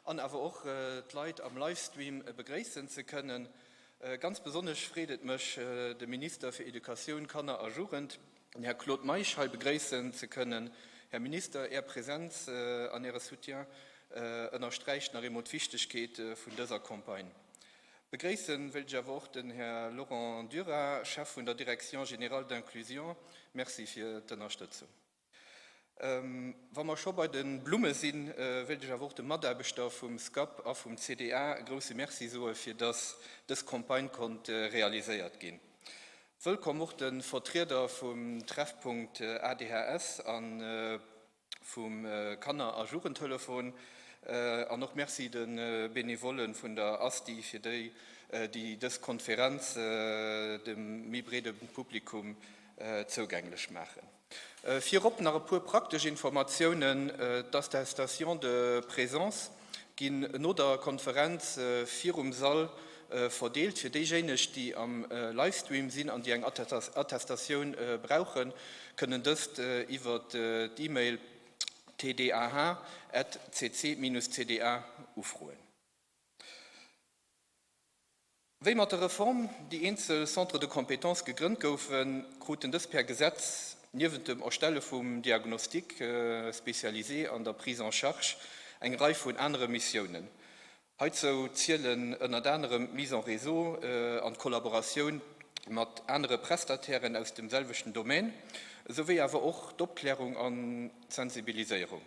und aber auch die Leute am Livestream begrüßen zu können. Ganz besonders freut mich, der Minister für Education Kanner Ajurend, Herr Claude Maischal, begrüßen zu können. Herr Minister, Ihre Präsenz an Ihrer Soutien unterstreicht nach der Wichtigkeit von dieser Kampagne. Begrüßen will ich auch den Herrn Laurent Dürer, Chef von der Direction Générale d'Inclusion. Merci für die Unterstützung. Wenn wir schon bei den Blumen sind, will ich auch den Mitarbeiter vom SCAP und vom CDA große Merci so für das Kampagne konnte realisiert gehen. Willkommen auch den Vertreter vom Treffpunkt ADHS an vom Kanner Ajurentelefon. Und noch merci den Benevolen von der ASTI für die das Konferenz dem hybriden Publikum zugänglich machen. Vierop nach pur praktische Informationen, dass der Station de Présence gin no der Konferenz vier Saal verdeelt für diejenigen, die am Livestream sind und die eine Attestation brauchen, können das über die E-Mail tdah@cc-cda aufrufen. Wie mit der Reform die Einzelcentre de Compétences gegründet wurden, konnten das per Gesetz neben dem Erstellen von Diagnostik spezialisiert an der Prise en Charge eine Reihe von anderen Missionen. Heute zählen unter anderem Mise en Réseau und Kollaboration mit anderen Prestataires aus demselben Domain, sowie aber auch die Aufklärung und Sensibilisierung.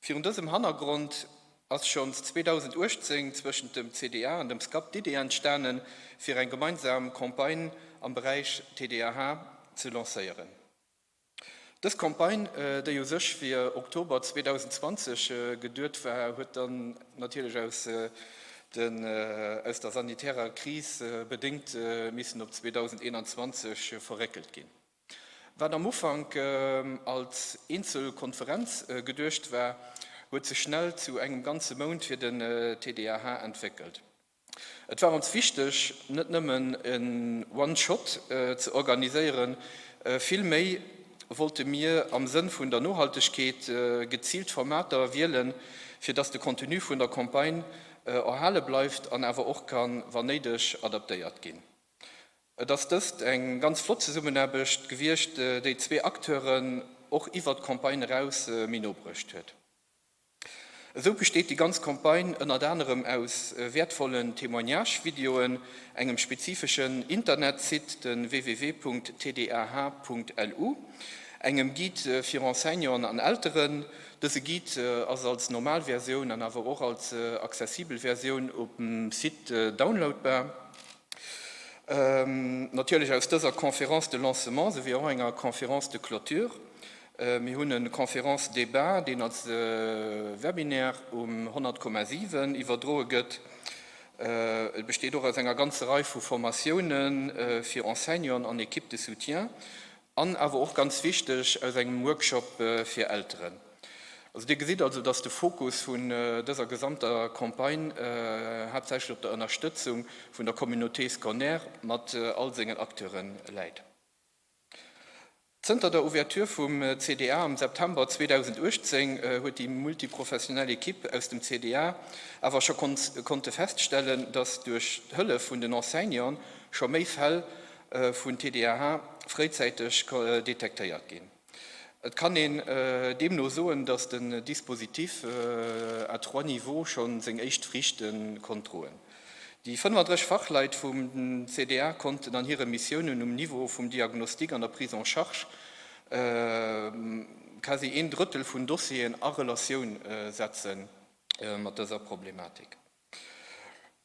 Für diesem Hintergrund ist schon 2018 zwischen dem CDA und dem SCAP die Idee entstanden, für eine gemeinsame Kampagne im Bereich TDAH zu lancieren. Das Kampagne, die sich für Oktober 2020 gedauert war, hat dann natürlich aus der sanitären Krise bedingt müssen auf 2021 verreckelt gehen. Was am Anfang als Einzelkonferenz gedacht war, hat sich schnell zu einem ganzen Monat für den TDAH entwickelt. Es war uns wichtig, nicht nur einen One-Shot zu organisieren, vielmehr wollten wir am Sinn von der Nachhaltigkeit gezielt Formate wählen, für das der Kontinu von der Kampagne erhalten bleibt und aber auch kann, wenn nötig, adaptiert gehen. Dass das ein ganz flott Zusammenarbeit gewirkt, die zwei Akteure auch über die Kampagne raus minobrücht hat. So besteht die ganze Kampagne unter anderem aus wertvollen Témoignage-Videoen, einem spezifischen Internetsite, den www.tdah.lu, einem Guide für Enseignants und Älteren. Diese Guide also als Normalversion und aber auch als accessible Version auf dem Site downloadbar. Natürlich aus dieser Konferenz de Lancement sowie auch einer Konferenz de Clôture. Wir haben eine Konferenz-Debat, die als Webinar 100,7 übertragen wird. Es besteht auch aus einer ganzen Reihe von Formationen für Enseignants und Equipe de Soutien, und aber auch ganz wichtig aus einem Workshop für Älteren. Also ihr seht also, dass der Fokus von dieser gesamten Kampagne hauptsächlich auf der Unterstützung von der Communauté scolaire mit all seinen Akteuren liegt. Hinter der Ouverture vom CDA im September 2018 hat die multiprofessionelle Equipe aus dem CDA aber schon konnte feststellen, dass durch die Hilfe von den Enseignants schon mehr Fälle von TDAH frühzeitig detektiert gehen. Es kann dem nur so, dass das Dispositiv à trois Niveaux schon seine ersten Früchte kontrollieren. Die 35 Fachleute vom CDA konnten dann ihre Missionen im Niveau vom Diagnostik an der Prise en Charge quasi ein Drittel von Dossiers in Relation setzen mit dieser Problematik.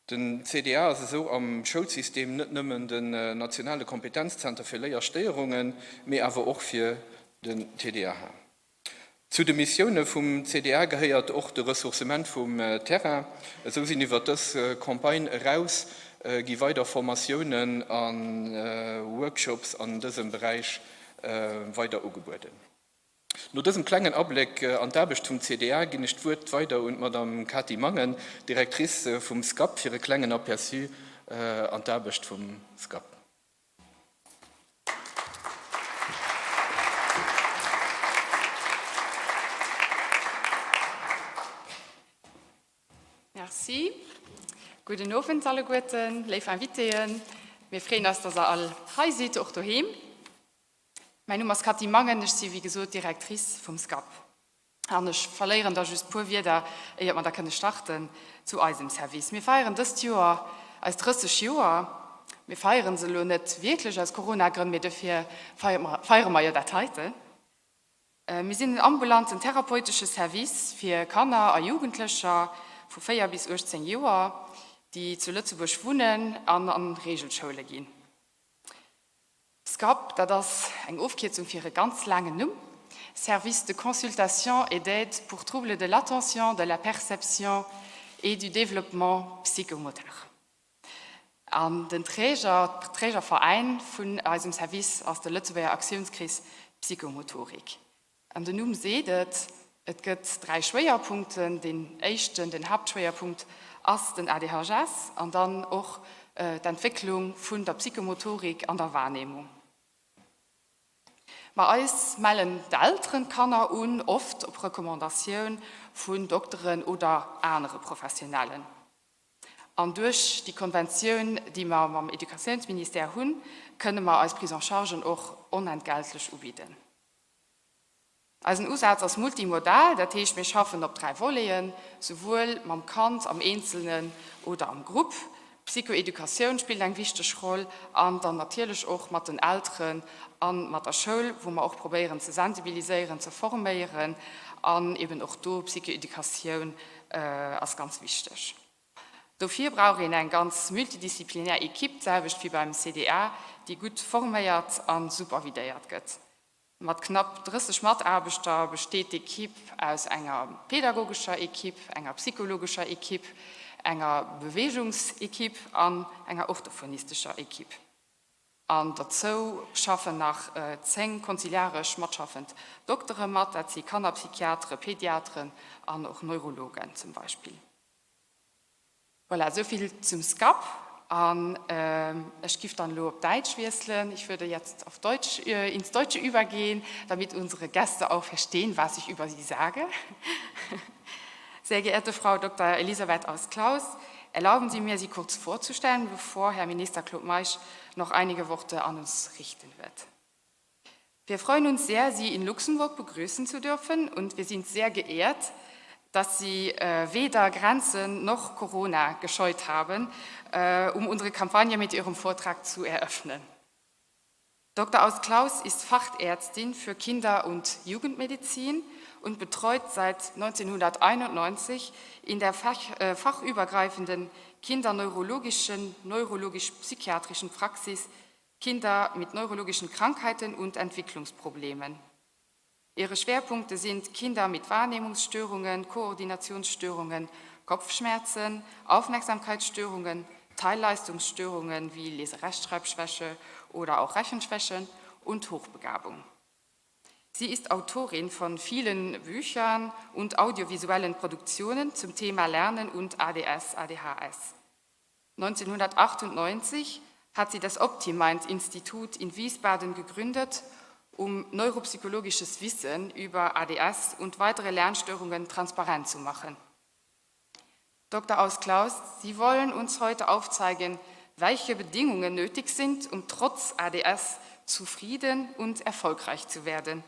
Den CDA ist so am Schulsystem nicht nur den nationale Kompetenzzentrum für Lehrsteuerungen, mehr aber auch für den TDAH. Zu den Missionen vom CDA gehört auch das Ressourcement vom Terrain. So sind über das Kampagne raus, die weiter Formationen an Workshops an diesem Bereich weiter angeboten. Nur diesem kleinen Abblick an der Arbeit vom CDA gehe ich weiter und Madame Kathi Mangen, Direktrice vom SCAP, für einen kleinen Aperçu an der Arbeit vom SCAP. Merci. Guten Abend, alle Guten, liebe Invitien. Wir freuen uns, dass ihr alle hier seid, auch daheim. Mein Name ist Kathi Mangen, ich bin wie gesagt Direktrice vom SCAP. Und ich verliere da just pur wieder, man da können starten zu unserem Service. Wir feiern das Jahr als 30 Jahr. Wir feiern sie nicht wirklich als Corona-Grund, wir dafür feiern wir ja das heute. Wir sind ein ambulanten therapeutisches Service für Kinder und Jugendliche von 4 bis 18 Jahren, die zu Lützeburg wohnen und an Regelschule gehen. SCAP, das ist eine Aufkürzung für eine ganz lange Nummer. Service de consultation et d'aide pour troubles de l'attention, de la perception et du développement psychomoteur. Und den Trägerverein von unserem Service aus der Lützeburger Aktionskreis Psychomotorik. Und den Namen seht ihr, es gibt 3 Schwerpunkte. Den ersten, den Hauptschwerpunkt, ist den ADHS und dann auch die Entwicklung von der Psychomotorik an der Wahrnehmung. Bei uns melden die älteren Kinder oft auf Rekommandation von Doktoren oder anderen Professionellen. Und durch die Konvention, die wir beim Edukationsministerium haben, können wir als Prise en Charge auch unentgeltlich anbieten. Als ein Aussatz als multimodal, das heißt, wir schaffen auf 3 Vollen, sowohl am Kind, am Einzelnen oder am Gruppe. Psychoedukation spielt eine wichtige Rolle und dann natürlich auch mit den Älteren und mit der Schule, wo wir auch probieren zu sensibilisieren, zu formieren und eben auch da Psychoedukation ist ganz wichtig. Dafür brauche ich eine ganz multidisziplinäre Equipe, selbst wie beim CDA, die gut formiert und supervidiert wird. Mit knapp 30 Mitarbeitern besteht die Equipe aus einer pädagogischen Equipe, einer psychologischen Equipe, einer Bewegungsequipe und einer orthophonistischen Equipe. Und dazu schaffen nach 10 konziliarisch mitschaffend Doktoren mit, das sind Kinderpsychiater, Pädiatren und auch Neurologen zum Beispiel. Voilà, so viel zum SCAP. Und ich gebe dann nur auf Deutsch wechseln. Ich würde jetzt auf Deutsch, ins Deutsche übergehen, damit unsere Gäste auch verstehen, was ich über sie sage. Sehr geehrte Frau Dr. Elisabeth Aust-Klaus, erlauben Sie mir, Sie kurz vorzustellen, bevor Herr Minister Claude Meisch noch einige Worte an uns richten wird. Wir freuen uns sehr, Sie in Luxemburg begrüßen zu dürfen und wir sind sehr geehrt, dass Sie weder Grenzen noch Corona gescheut haben, um unsere Kampagne mit Ihrem Vortrag zu eröffnen. Dr. Aust-Klaus ist Fachärztin für Kinder- und Jugendmedizin und betreut seit 1991 in der fachübergreifenden neurologisch-psychiatrischen Praxis Kinder mit neurologischen Krankheiten und Entwicklungsproblemen. Ihre Schwerpunkte sind Kinder mit Wahrnehmungsstörungen, Koordinationsstörungen, Kopfschmerzen, Aufmerksamkeitsstörungen, Teilleistungsstörungen wie Leserechtschreibschwäche oder auch Rechenschwächen und Hochbegabung. Sie ist Autorin von vielen Büchern und audiovisuellen Produktionen zum Thema Lernen und ADS, ADHS. 1998 hat sie das OptiMind-Institut in Wiesbaden gegründet, um neuropsychologisches Wissen über ADS und weitere Lernstörungen transparent zu machen. Dr. Aust-Klaus, Sie wollen uns heute aufzeigen, welche Bedingungen nötig sind, um trotz ADS zufrieden und erfolgreich zu werden.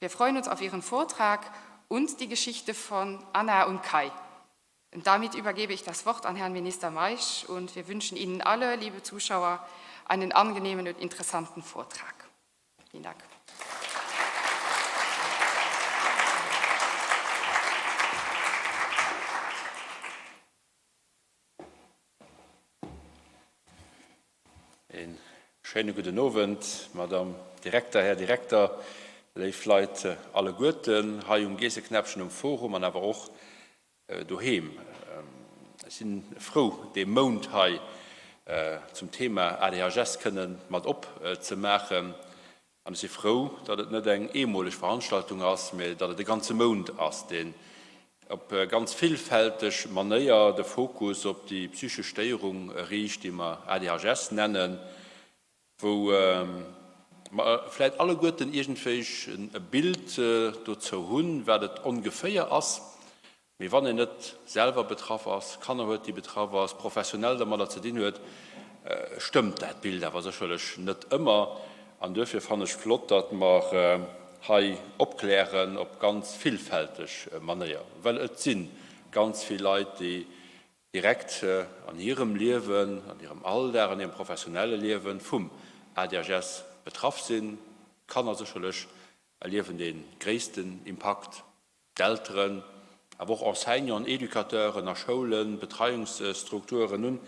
Wir freuen uns auf Ihren Vortrag und die Geschichte von Anna und Kai. Und damit übergebe ich das Wort an Herrn Minister Meisch und wir wünschen Ihnen alle, liebe Zuschauer, einen angenehmen und interessanten Vortrag. Vielen Dank. Einen schönen guten Abend, Madame Direktor, Herr Direktor, liebe Leute, alle Guten, hier um Gäseknäpfchen im Forum und aber auch daheim. Ich bin froh, den Mond hier zum Thema ADHS können mit zu machen. Und ich bin froh, dass es nicht eine einmalige Veranstaltung ist, sondern dass es der ganze Mond ist, den auf ganz vielfältig Manier der Fokus auf die psychische Störung riecht, die wir ADHS nennen, wo vielleicht alle Guten irgendwie ein Bild dazu haben, wer das ungefähr ist. Wie wann nicht selber betroffen ist, kann die betroffen ist, professionell, der man dazu dienen wird, stimmt das Bild, aber sicherlich nicht immer. Und dafür fand ich flott, dass wir abklären auf ganz vielfältig Manier. Weil es sind ganz viele Leute, die direkt an ihrem Leben, an ihrem Alter, an ihrem professionellen Leben vom ADHS betroffen sind, kann sicherlich erleben den größten Impact. Die Eltern, aber auch Enseignants, Edukateure, nach Schulen, Betreuungsstrukturen, nun,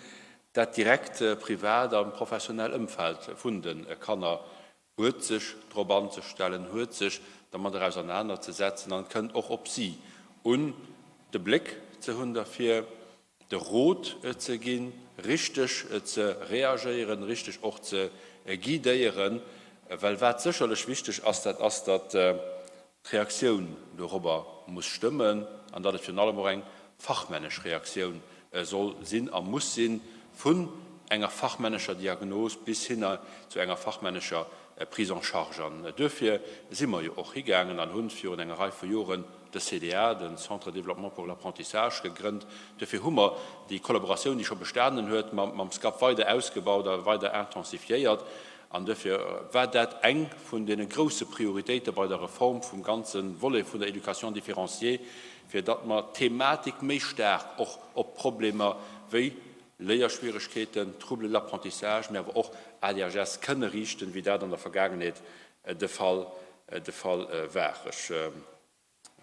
das direkte private und professionelle Umfeld von den Kannern hört sich darauf anzustellen, hört sich, damit auseinanderzusetzen, dann könnt auch ob sie und den Blick zu haben dafür, der Rot zu gehen, richtig zu reagieren, richtig auch zu guidieren, weil was sicherlich wichtig ist, dass die Reaktion darüber muss stimmen, und dass es für alle eine fachmännische Reaktion soll sein und muss sein, von einer fachmännischer Diagnose bis hin zu einer fachmännischer Prise en Charge. Dafür sind wir ja auch gegangen und haben für eine Reihe von Jahren das CDA, den Centre de Développement pour l'Apprentissage, gegründet. Dafür haben wir die Kollaboration, die schon bestanden hat, mit dem SCAP weiter ausgebaut, weiter intensiviert. Und dafür war das eng von den großen Prioritäten bei der Reform vom ganzen Volet von der Education differenciée, für das wir Thematik mehr stark auch auf Probleme wie Lehrschwierigkeiten, Trouble l'Apprentissage, aber auch ADHS können richten, wie das in der Vergangenheit der Fall war. Ich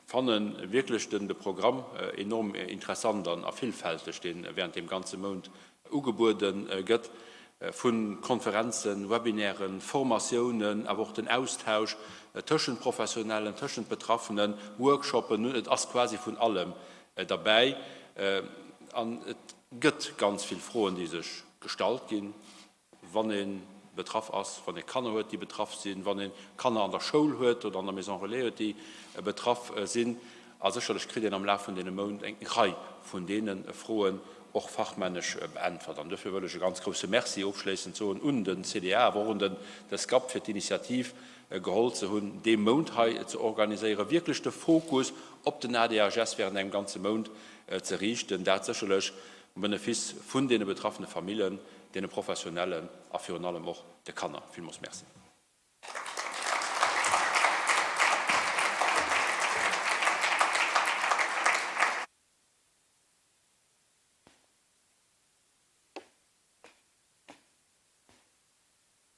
fand wirklich das Programm enorm interessant und vielfältig, den während dem ganzen Monat angeboten wird, von Konferenzen, Webinaren, Formationen, aber auch den Austausch zwischen Professionellen, zwischen Betroffenen, Workshops, das ist quasi von allem dabei. Es gibt ganz viele Frauen, die sich gestalten, wann ein betroffen ist, wann ein Kanner hört, die betroffen sind, wann ein Kanner an der Schule hört oder an der Maison Relais, die betroffen sind. Also sicherlich kriege ich am Laufe von den Monaten eine Reihe von denen Frauen auch fachmännisch beantwortet. Und dafür würde ich eine ganz große Merci aufschließen zu und den CDA, warum denn das GAP für die Initiative geholt zu haben, den Monat zu organisieren, wirklich den Fokus auf den ADHS während einem ganzen Monat zu richten, das sicherlich Benefis von den betroffenen Familien, den Professionellen, und vor allem auch der Kanner. Vielen Merci.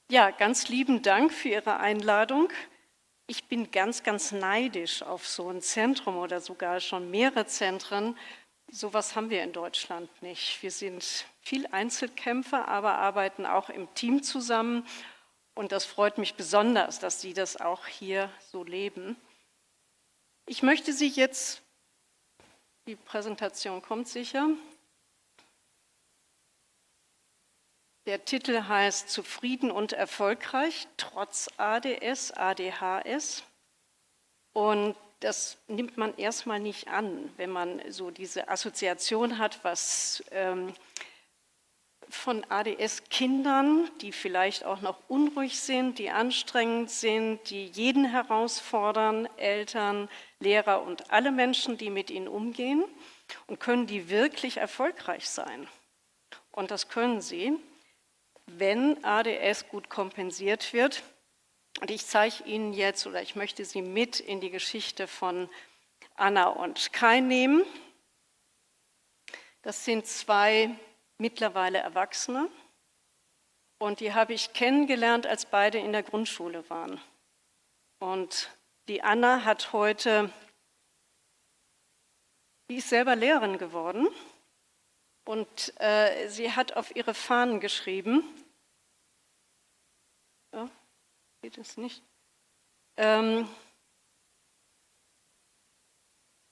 Ja, ganz lieben Dank für Ihre Einladung. Ich bin ganz, ganz neidisch auf so ein Zentrum oder sogar schon mehrere Zentren. Sowas haben wir in Deutschland nicht. Wir sind viel Einzelkämpfer, aber arbeiten auch im Team zusammen. Und das freut mich besonders, dass Sie das auch hier so leben. Ich möchte Sie jetzt, die Präsentation kommt sicher. Der Titel heißt Zufrieden und erfolgreich, trotz ADS, ADHS. Und das nimmt man erstmal nicht an, wenn man so diese Assoziation hat, was von ADS-Kindern, die vielleicht auch noch unruhig sind, die anstrengend sind, die jeden herausfordern, Eltern, Lehrer und alle Menschen, die mit ihnen umgehen. Und können die wirklich erfolgreich sein? Und das können sie, wenn ADS gut kompensiert wird. Und ich zeige Ihnen jetzt, oder ich möchte Sie mit in die Geschichte von Anna und Kai nehmen. Das sind zwei mittlerweile Erwachsene und die habe ich kennengelernt, als beide in der Grundschule waren. Und die Anna hat heute, die ist selber Lehrerin geworden und sie hat auf ihre Fahnen geschrieben, ja, geht es nicht.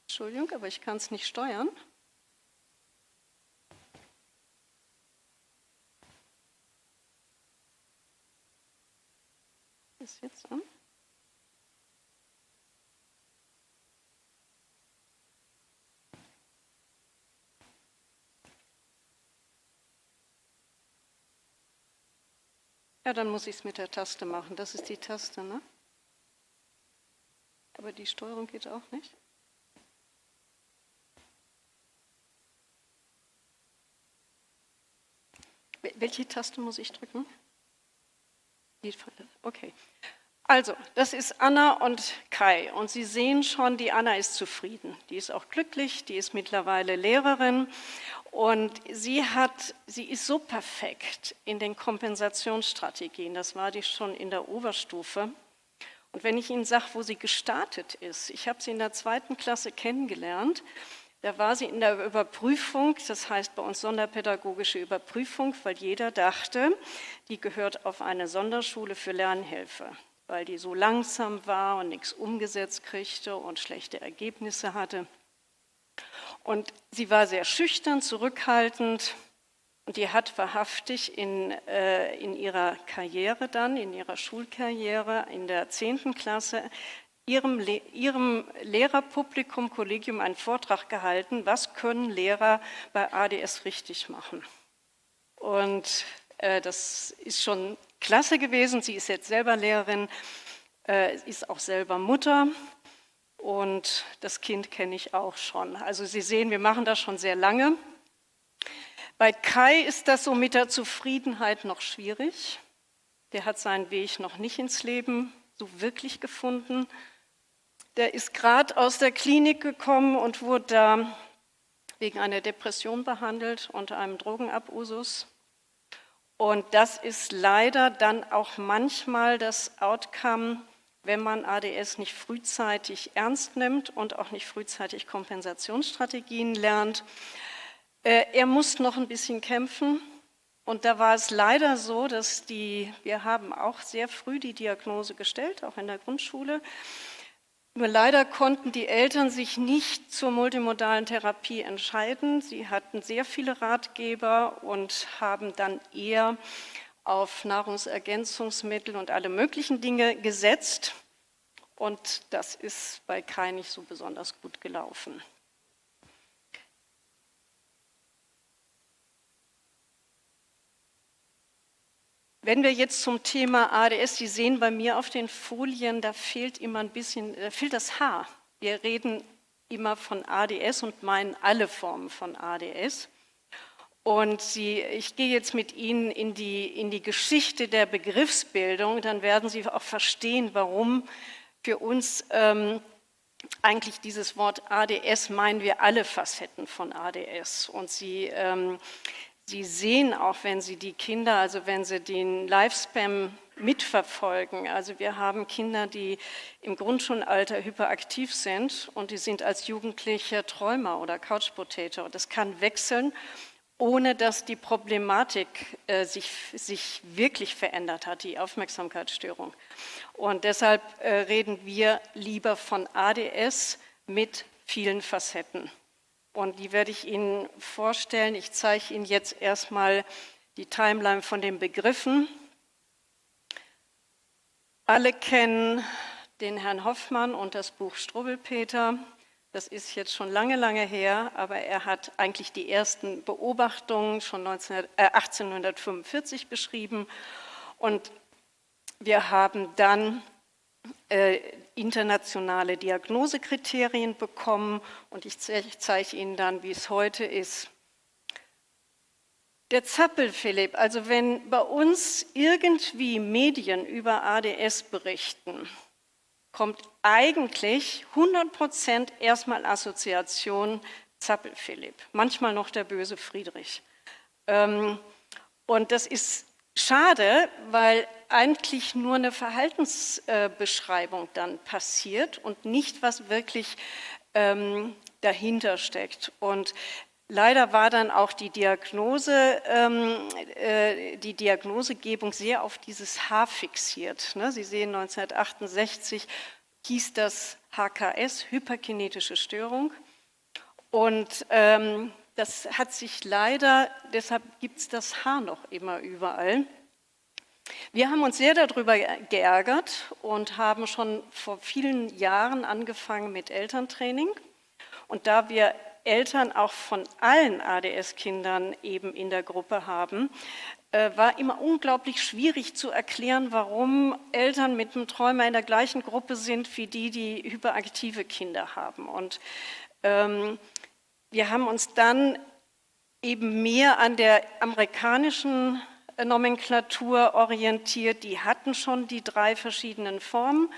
Entschuldigung, aber ich kann es nicht steuern. Ist jetzt an? Ja, dann muss ich es mit der Taste machen. Das ist die Taste, ne? Aber die Steuerung geht auch nicht. Welche Taste muss ich drücken? Okay. Also, das ist Anna und Kai. Und Sie sehen schon, die Anna ist zufrieden. Die ist auch glücklich, die ist mittlerweile Lehrerin. Und sie ist so perfekt in den Kompensationsstrategien. Das war die schon in der Oberstufe. Und wenn ich Ihnen sage, wo sie gestartet ist, ich habe sie in der 2. Klasse kennengelernt, da war sie in der Überprüfung, das heißt bei uns sonderpädagogische Überprüfung, weil jeder dachte, die gehört auf eine Sonderschule für Lernhilfe, weil die so langsam war und nichts umgesetzt kriegte und schlechte Ergebnisse hatte. Und sie war sehr schüchtern, zurückhaltend und die hat wahrhaftig in ihrer Karriere dann, in ihrer Schulkarriere in der 10. Klasse, ihrem Lehrerpublikum, Kollegium einen Vortrag gehalten, was können Lehrer bei ADS richtig machen. Und das ist schon klasse gewesen. Sie ist jetzt selber Lehrerin, ist auch selber Mutter und das Kind kenne ich auch schon. Also Sie sehen, wir machen das schon sehr lange. Bei Kai ist das so mit der Zufriedenheit noch schwierig. Der hat seinen Weg noch nicht ins Leben so wirklich gefunden. Der ist gerade aus der Klinik gekommen und wurde da wegen einer Depression behandelt und einem Drogenabusus. Und das ist leider dann auch manchmal das Outcome, wenn man ADS nicht frühzeitig ernst nimmt und auch nicht frühzeitig Kompensationsstrategien lernt. Er muss noch ein bisschen kämpfen. Und da war es leider so, dass wir haben auch sehr früh die Diagnose gestellt, auch in der Grundschule. Nur leider konnten die Eltern sich nicht zur multimodalen Therapie entscheiden. Sie hatten sehr viele Ratgeber und haben dann eher auf Nahrungsergänzungsmittel und alle möglichen Dinge gesetzt. Und das ist bei Kai nicht so besonders gut gelaufen. Wenn wir jetzt zum Thema ADS, Sie sehen bei mir auf den Folien, da fehlt immer ein bisschen, fehlt das H. Wir reden immer von ADS und meinen alle Formen von ADS. Und ich gehe jetzt mit Ihnen in die Geschichte der Begriffsbildung, dann werden Sie auch verstehen, warum für uns eigentlich dieses Wort ADS meinen wir alle Facetten von ADS. Und Sie sehen auch, wenn Sie die Kinder, also wenn Sie den Lifespan mitverfolgen, also wir haben Kinder, die im Grundschulalter hyperaktiv sind und die sind als Jugendliche Träumer oder Couch Potato. Das kann wechseln, ohne dass die Problematik sich wirklich verändert hat, die Aufmerksamkeitsstörung. Und deshalb reden wir lieber von ADS mit vielen Facetten. Und die werde ich Ihnen vorstellen. Ich zeige Ihnen jetzt erstmal die Timeline von den Begriffen. Alle kennen den Herrn Hoffmann und das Buch Struwwelpeter. Das ist jetzt schon lange, lange her, aber er hat eigentlich die ersten Beobachtungen schon 1845 beschrieben. Und wir haben dann internationale Diagnosekriterien bekommen und ich zeige Ihnen dann, wie es heute ist. Der Zappel-Philipp, also wenn bei uns irgendwie Medien über ADS berichten, kommt eigentlich 100% erstmal Assoziation Zappel-Philipp, manchmal noch der böse Friedrich. Und das ist schade, weil eigentlich nur eine Verhaltensbeschreibung dann passiert und nicht, was wirklich dahinter steckt. Und leider war dann auch die Diagnosegebung sehr auf dieses H fixiert. Sie sehen, 1968 hieß das HKS, hyperkinetische Störung. Und das hat sich leider, deshalb gibt es das H noch immer überall. Wir haben uns sehr darüber geärgert und haben schon vor vielen Jahren angefangen mit Elterntraining. Und da wir Eltern auch von allen ADS-Kindern eben in der Gruppe haben, war immer unglaublich schwierig zu erklären, warum Eltern mit einem Träumer in der gleichen Gruppe sind wie die hyperaktive Kinder haben. Und wir haben uns dann eben mehr an der amerikanischen Nomenklatur orientiert. Die hatten schon die 3 verschiedenen Formen.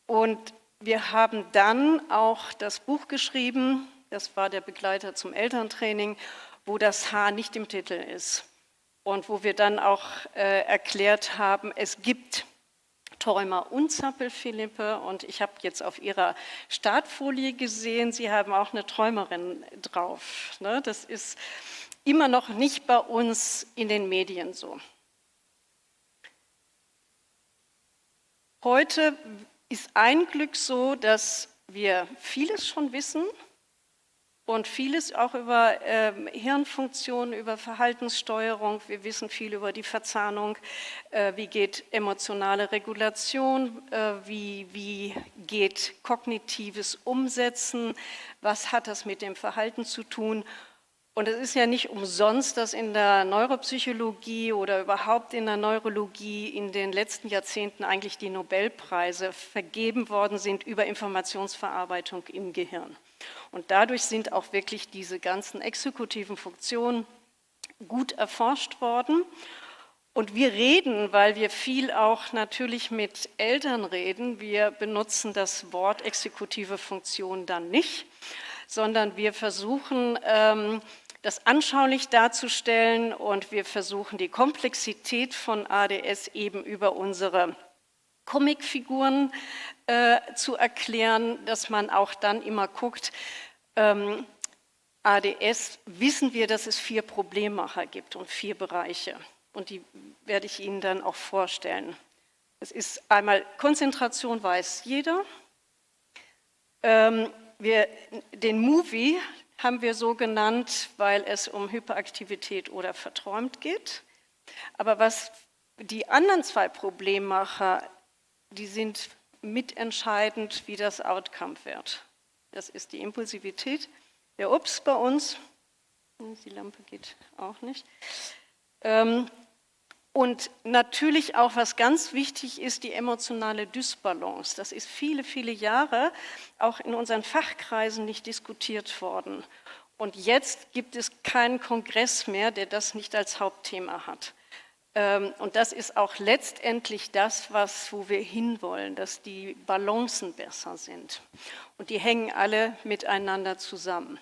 Und wir haben dann auch das Buch geschrieben, das war der Begleiter zum Elterntraining, wo das H nicht im Titel ist. Und wo wir dann auch erklärt haben, es gibt Träumer und Zappelphilippe. Und ich habe jetzt auf Ihrer Startfolie gesehen, Sie haben auch eine Träumerin drauf. Ne? Das ist immer noch nicht bei uns in den Medien so. Heute ist ein Glück so, dass wir vieles schon wissen und vieles auch über Hirnfunktionen, über Verhaltenssteuerung. Wir wissen viel über die Verzahnung, wie geht emotionale Regulation, wie geht kognitives Umsetzen, was hat das mit dem Verhalten zu tun. Und es ist ja nicht umsonst, dass in der Neuropsychologie oder überhaupt in der Neurologie in den letzten Jahrzehnten eigentlich die Nobelpreise vergeben worden sind über Informationsverarbeitung im Gehirn. Und dadurch sind auch wirklich diese ganzen exekutiven Funktionen gut erforscht worden. Und wir reden, weil wir viel auch natürlich mit Eltern reden, wir benutzen das Wort exekutive Funktion dann nicht, sondern wir versuchen, das anschaulich darzustellen und wir versuchen, die Komplexität von ADS eben über unsere Comicfiguren zu erklären, dass man auch dann immer guckt, ADS wissen wir, dass es 4 Problemmacher gibt und 4 Bereiche. Und die werde ich Ihnen dann auch vorstellen. Es ist einmal Konzentration, weiß jeder. Den Movie haben wir so genannt, weil es um Hyperaktivität oder verträumt geht. Aber was die anderen 2 Problemmacher, die sind mitentscheidend, wie das Outcome wird. Das ist die Impulsivität, der Ups bei uns, die Lampe geht auch nicht. Und natürlich auch, was ganz wichtig ist, die emotionale Dysbalance. Das ist viele, viele Jahre auch in unseren Fachkreisen nicht diskutiert worden. Und jetzt gibt es keinen Kongress mehr, der das nicht als Hauptthema hat. Und das ist auch letztendlich das, wo wir hinwollen, dass die Balancen besser sind. Und die hängen alle miteinander zusammen.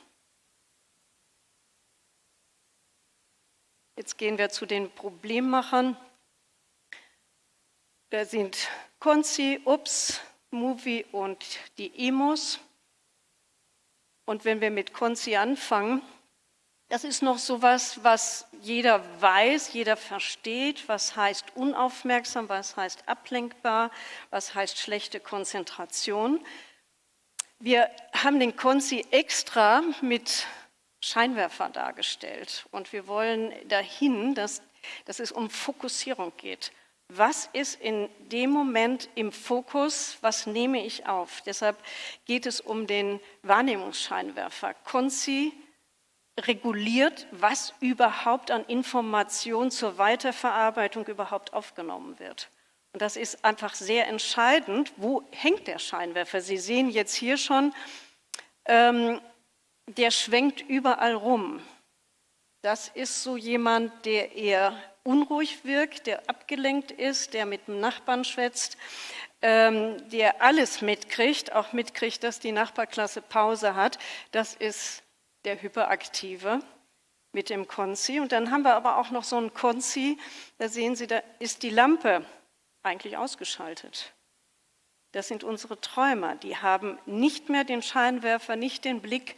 Jetzt gehen wir zu den Problemmachern. Da sind Konzi, Ups, Movie und die Emos. Und wenn wir mit Konzi anfangen, das ist noch sowas, was jeder weiß, jeder versteht, was heißt unaufmerksam, was heißt ablenkbar, was heißt schlechte Konzentration. Wir haben den Konzi extra mit Scheinwerfer dargestellt und wir wollen dahin, dass es um Fokussierung geht. Was ist in dem Moment im Fokus, was nehme ich auf? Deshalb geht es um den Wahrnehmungsscheinwerfer. Konzi reguliert, was überhaupt an Information zur Weiterverarbeitung überhaupt aufgenommen wird. Und das ist einfach sehr entscheidend, wo hängt der Scheinwerfer? Sie sehen jetzt hier schon, der schwenkt überall rum. Das ist so jemand, der eher unruhig wirkt, der abgelenkt ist, der mit dem Nachbarn schwätzt, der alles mitkriegt, auch mitkriegt, dass die Nachbarklasse Pause hat. Das ist der Hyperaktive mit dem Konzi. Und dann haben wir aber auch noch so einen Konzi, da sehen Sie, da ist die Lampe eigentlich ausgeschaltet. Das sind unsere Träumer, die haben nicht mehr den Scheinwerfer, nicht den Blick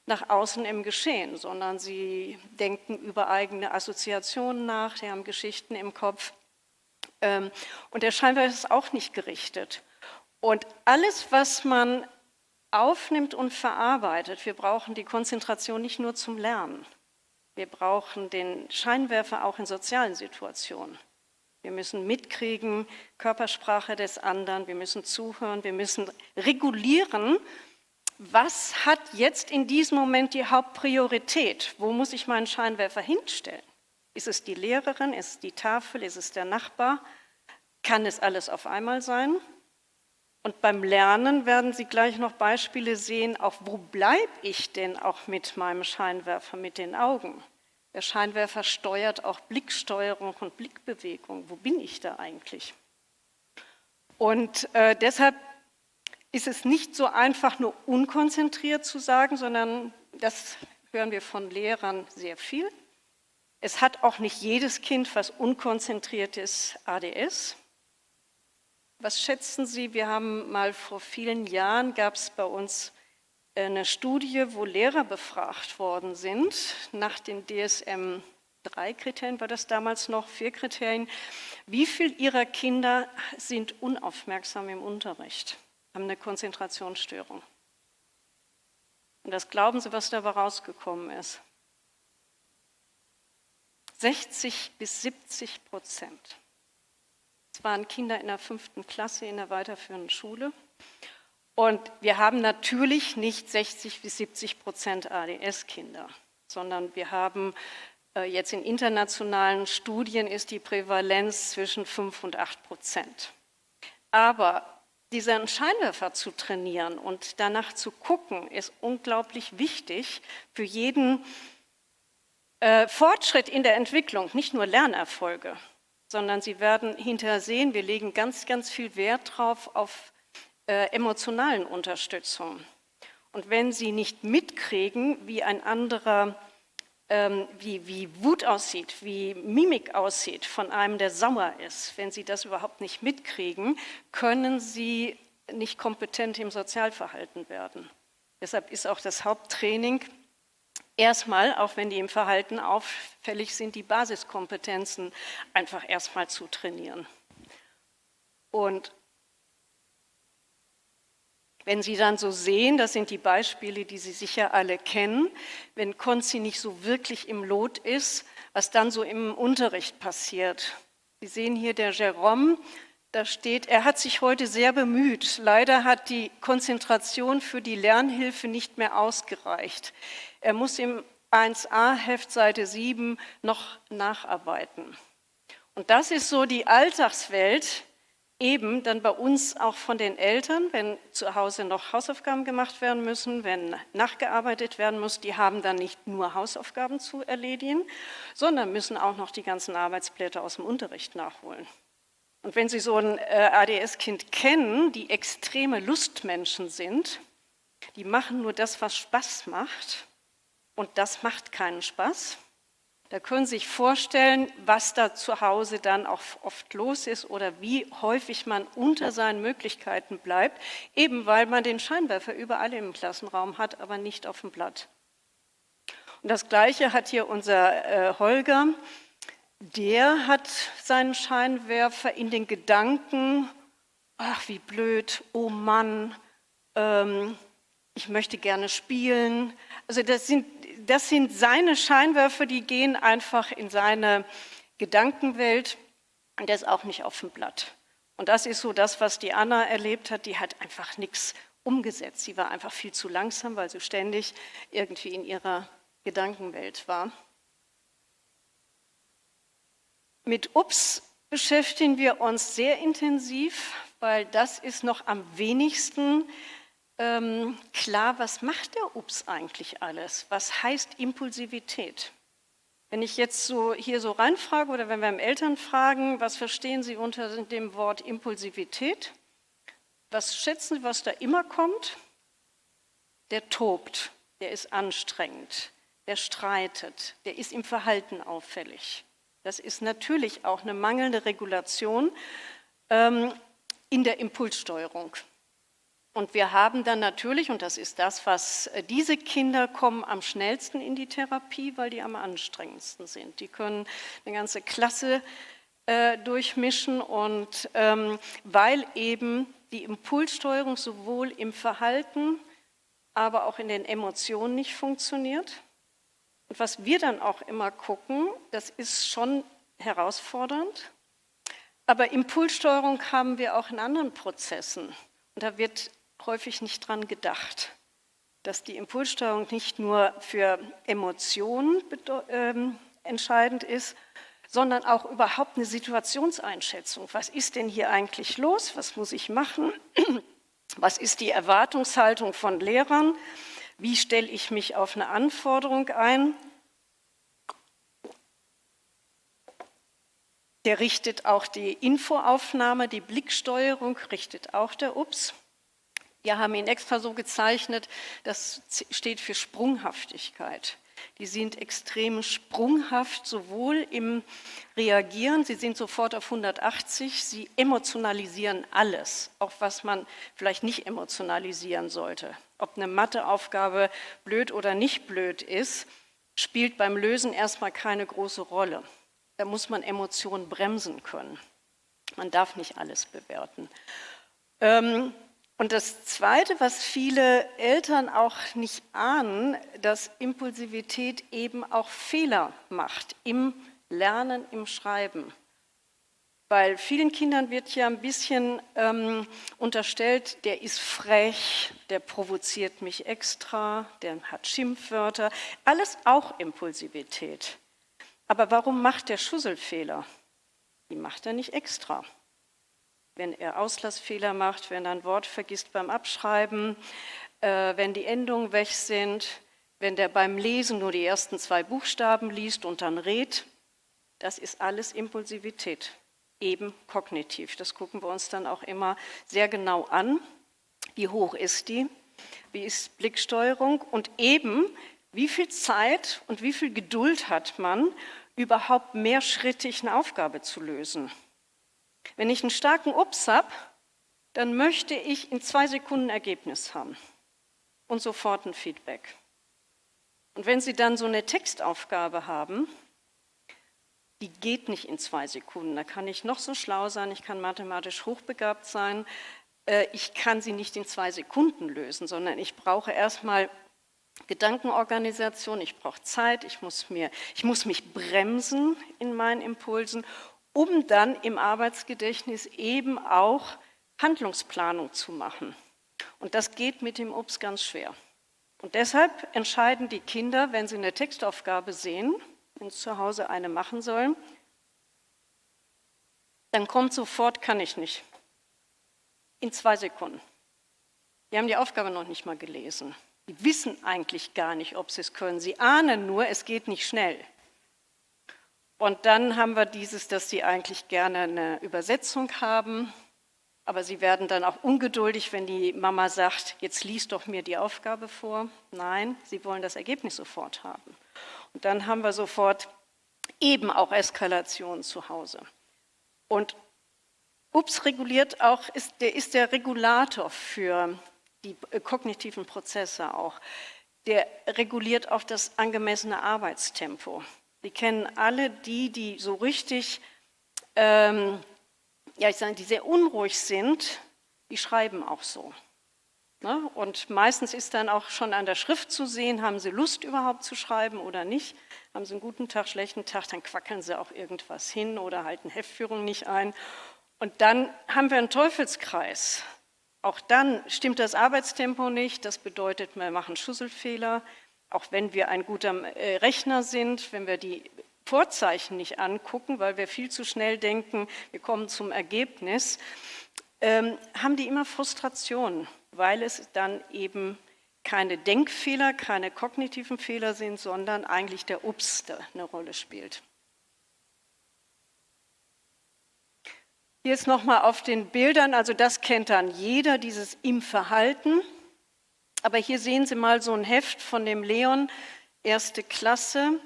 nach außen im Geschehen, sondern sie denken über eigene Assoziationen nach, die haben Geschichten im Kopf. Und der Scheinwerfer ist auch nicht gerichtet. Und alles, was man aufnimmt und verarbeitet, wir brauchen die Konzentration nicht nur zum Lernen. Wir brauchen den Scheinwerfer auch in sozialen Situationen. Wir müssen mitkriegen, Körpersprache des anderen, wir müssen zuhören, wir müssen regulieren, was hat jetzt in diesem Moment die Hauptpriorität? Wo muss ich meinen Scheinwerfer hinstellen? Ist es die Lehrerin, ist es die Tafel, ist es der Nachbar? Kann es alles auf einmal sein? Und beim Lernen werden Sie gleich noch Beispiele sehen, auch wo bleibe ich denn auch mit meinem Scheinwerfer, mit den Augen? Der Scheinwerfer steuert auch Blicksteuerung und Blickbewegung. Wo bin ich da eigentlich? Und deshalb ist es nicht so einfach, nur unkonzentriert zu sagen, sondern das hören wir von Lehrern sehr viel. Es hat auch nicht jedes Kind, was unkonzentriert ist, ADS. Was schätzen Sie? Wir haben mal vor vielen Jahren, gab es bei uns eine Studie, wo Lehrer befragt worden sind, nach den DSM-3-Kriterien, war das damals noch, 4 Kriterien. Wie viele Ihrer Kinder sind unaufmerksam im Unterricht, haben eine Konzentrationsstörung? Und das glauben Sie, was dabei rausgekommen ist? 60-70%. Es waren Kinder in der 5. Klasse in der weiterführenden Schule. Und wir haben natürlich nicht 60-70% ADS-Kinder, sondern wir haben jetzt in internationalen Studien ist die Prävalenz zwischen 5 und 8%. Aber diesen Scheinwerfer zu trainieren und danach zu gucken, ist unglaublich wichtig für jeden Fortschritt in der Entwicklung, nicht nur Lernerfolge, sondern Sie werden hinterher sehen, wir legen ganz, ganz viel Wert drauf auf emotionalen Unterstützung. Und wenn Sie nicht mitkriegen, wie ein anderer, wie Wut aussieht, wie Mimik aussieht von einem, der sauer ist, wenn Sie das überhaupt nicht mitkriegen, können Sie nicht kompetent im Sozialverhalten werden. Deshalb ist auch das Haupttraining erstmal, auch wenn die im Verhalten auffällig sind, die Basiskompetenzen einfach erstmal zu trainieren. Und wenn Sie dann so sehen, das sind die Beispiele, die Sie sicher alle kennen, wenn Konzi nicht so wirklich im Lot ist, was dann so im Unterricht passiert. Sie sehen hier der Jérôme, da steht, er hat sich heute sehr bemüht. Leider hat die Konzentration für die Lernhilfe nicht mehr ausgereicht. Er muss im 1a-Heft Seite 7 noch nacharbeiten. Und das ist so die Alltagswelt, eben dann bei uns auch von den Eltern, wenn zu Hause noch Hausaufgaben gemacht werden müssen, wenn nachgearbeitet werden muss, die haben dann nicht nur Hausaufgaben zu erledigen, sondern müssen auch noch die ganzen Arbeitsblätter aus dem Unterricht nachholen. Und wenn Sie so ein ADS-Kind kennen, die extreme Lustmenschen sind, die machen nur das, was Spaß macht, und das macht keinen Spaß, da können Sie sich vorstellen, was da zu Hause dann auch oft los ist oder wie häufig man unter seinen Möglichkeiten bleibt, eben weil man den Scheinwerfer überall im Klassenraum hat, aber nicht auf dem Blatt. Und das Gleiche hat hier unser Holger. Der hat seinen Scheinwerfer in den Gedanken, ach wie blöd, oh Mann, ich möchte gerne spielen. Also das sind seine Scheinwerfer, die gehen einfach in seine Gedankenwelt und der ist auch nicht auf dem Blatt. Und das ist so das, was die Anna erlebt hat, die hat einfach nichts umgesetzt. Sie war einfach viel zu langsam, weil sie ständig irgendwie in ihrer Gedankenwelt war. Mit UPS beschäftigen wir uns sehr intensiv, weil das ist noch am wenigsten klar, was macht der UPS eigentlich alles? Was heißt Impulsivität? Wenn ich jetzt hier so reinfrage oder wenn wir Eltern fragen, was verstehen Sie unter dem Wort Impulsivität? Was schätzen Sie, was da immer kommt? Der tobt, der ist anstrengend, der streitet, der ist im Verhalten auffällig. Das ist natürlich auch eine mangelnde Regulation in der Impulssteuerung. Und wir haben dann natürlich, und das ist das, was diese Kinder kommen am schnellsten in die Therapie, weil die am anstrengendsten sind. Die können eine ganze Klasse durchmischen und weil eben die Impulssteuerung sowohl im Verhalten, aber auch in den Emotionen nicht funktioniert. Und was wir dann auch immer gucken, das ist schon herausfordernd, aber Impulssteuerung haben wir auch in anderen Prozessen. Und da wird häufig nicht dran gedacht, dass die Impulssteuerung nicht nur für Emotionen entscheidend ist, sondern auch überhaupt eine Situationseinschätzung. Was ist denn hier eigentlich los? Was muss ich machen? Was ist die Erwartungshaltung von Lehrern? Wie stelle ich mich auf eine Anforderung ein? Der richtet auch die Infoaufnahme, die Blicksteuerung, richtet auch der UPS. Wir haben ihn extra so gezeichnet, das steht für Sprunghaftigkeit. Die sind extrem sprunghaft, sowohl im Reagieren, sie sind sofort auf 180, sie emotionalisieren alles, auch was man vielleicht nicht emotionalisieren sollte. Ob eine Matheaufgabe blöd oder nicht blöd ist, spielt beim Lösen erstmal keine große Rolle. Da muss man Emotionen bremsen können. Man darf nicht alles bewerten. Und das Zweite, was viele Eltern auch nicht ahnen, dass Impulsivität eben auch Fehler macht im Lernen, im Schreiben. Weil vielen Kindern wird ja ein bisschen unterstellt, der ist frech, der provoziert mich extra, der hat Schimpfwörter, alles auch Impulsivität. Aber warum macht der Schusselfehler? Die macht er nicht extra. Wenn er Auslassfehler macht, wenn er ein Wort vergisst beim Abschreiben, wenn die Endungen weg sind, wenn der beim Lesen nur die ersten 2 Buchstaben liest und dann redet, das ist alles Impulsivität, eben kognitiv. Das gucken wir uns dann auch immer sehr genau an. Wie hoch ist die? Wie ist Blicksteuerung? Und eben, wie viel Zeit und wie viel Geduld hat man, überhaupt mehrschrittig eine Aufgabe zu lösen? Wenn ich einen starken Ups habe, dann möchte ich in 2 Sekunden Ergebnis haben und sofort ein Feedback. Und wenn Sie dann so eine Textaufgabe haben, die geht nicht in 2 Sekunden. Da kann ich noch so schlau sein, ich kann mathematisch hochbegabt sein, ich kann sie nicht in 2 Sekunden lösen, sondern ich brauche erstmal Gedankenorganisation, ich brauche Zeit, ich muss mich bremsen in meinen Impulsen, um dann im Arbeitsgedächtnis eben auch Handlungsplanung zu machen. Und das geht mit dem Ups ganz schwer. Und deshalb entscheiden die Kinder, wenn sie eine Textaufgabe sehen, wenn sie zu Hause eine machen sollen, dann kommt sofort, kann ich nicht. In 2 Sekunden. Die haben die Aufgabe noch nicht mal gelesen. Die wissen eigentlich gar nicht, ob sie es können. Sie ahnen nur, es geht nicht schnell. Und dann haben wir dieses, dass sie eigentlich gerne eine Übersetzung haben, aber sie werden dann auch ungeduldig, wenn die Mama sagt, jetzt lies doch mir die Aufgabe vor. Nein, sie wollen das Ergebnis sofort haben. Und dann haben wir sofort eben auch Eskalation zu Hause. Und UPS reguliert auch, ist der Regulator für die kognitiven Prozesse auch. Der reguliert auch das angemessene Arbeitstempo. Sie kennen alle die so richtig, die sehr unruhig sind, die schreiben auch so. Ne? Und meistens ist dann auch schon an der Schrift zu sehen, haben sie Lust überhaupt zu schreiben oder nicht. Haben sie einen guten Tag, schlechten Tag, dann quackeln sie auch irgendwas hin oder halten Heftführung nicht ein. Und dann haben wir einen Teufelskreis. Auch dann stimmt das Arbeitstempo nicht, das bedeutet, wir machen Schusselfehler. Auch wenn wir ein guter Rechner sind, wenn wir die Vorzeichen nicht angucken, weil wir viel zu schnell denken, wir kommen zum Ergebnis, haben die immer Frustration, weil es dann eben keine Denkfehler, keine kognitiven Fehler sind, sondern eigentlich der Ups, der eine Rolle spielt. Hier ist nochmal auf den Bildern, also das kennt dann jeder, dieses im Verhalten. Aber hier sehen Sie mal so ein Heft von dem Leon, 1. Klasse.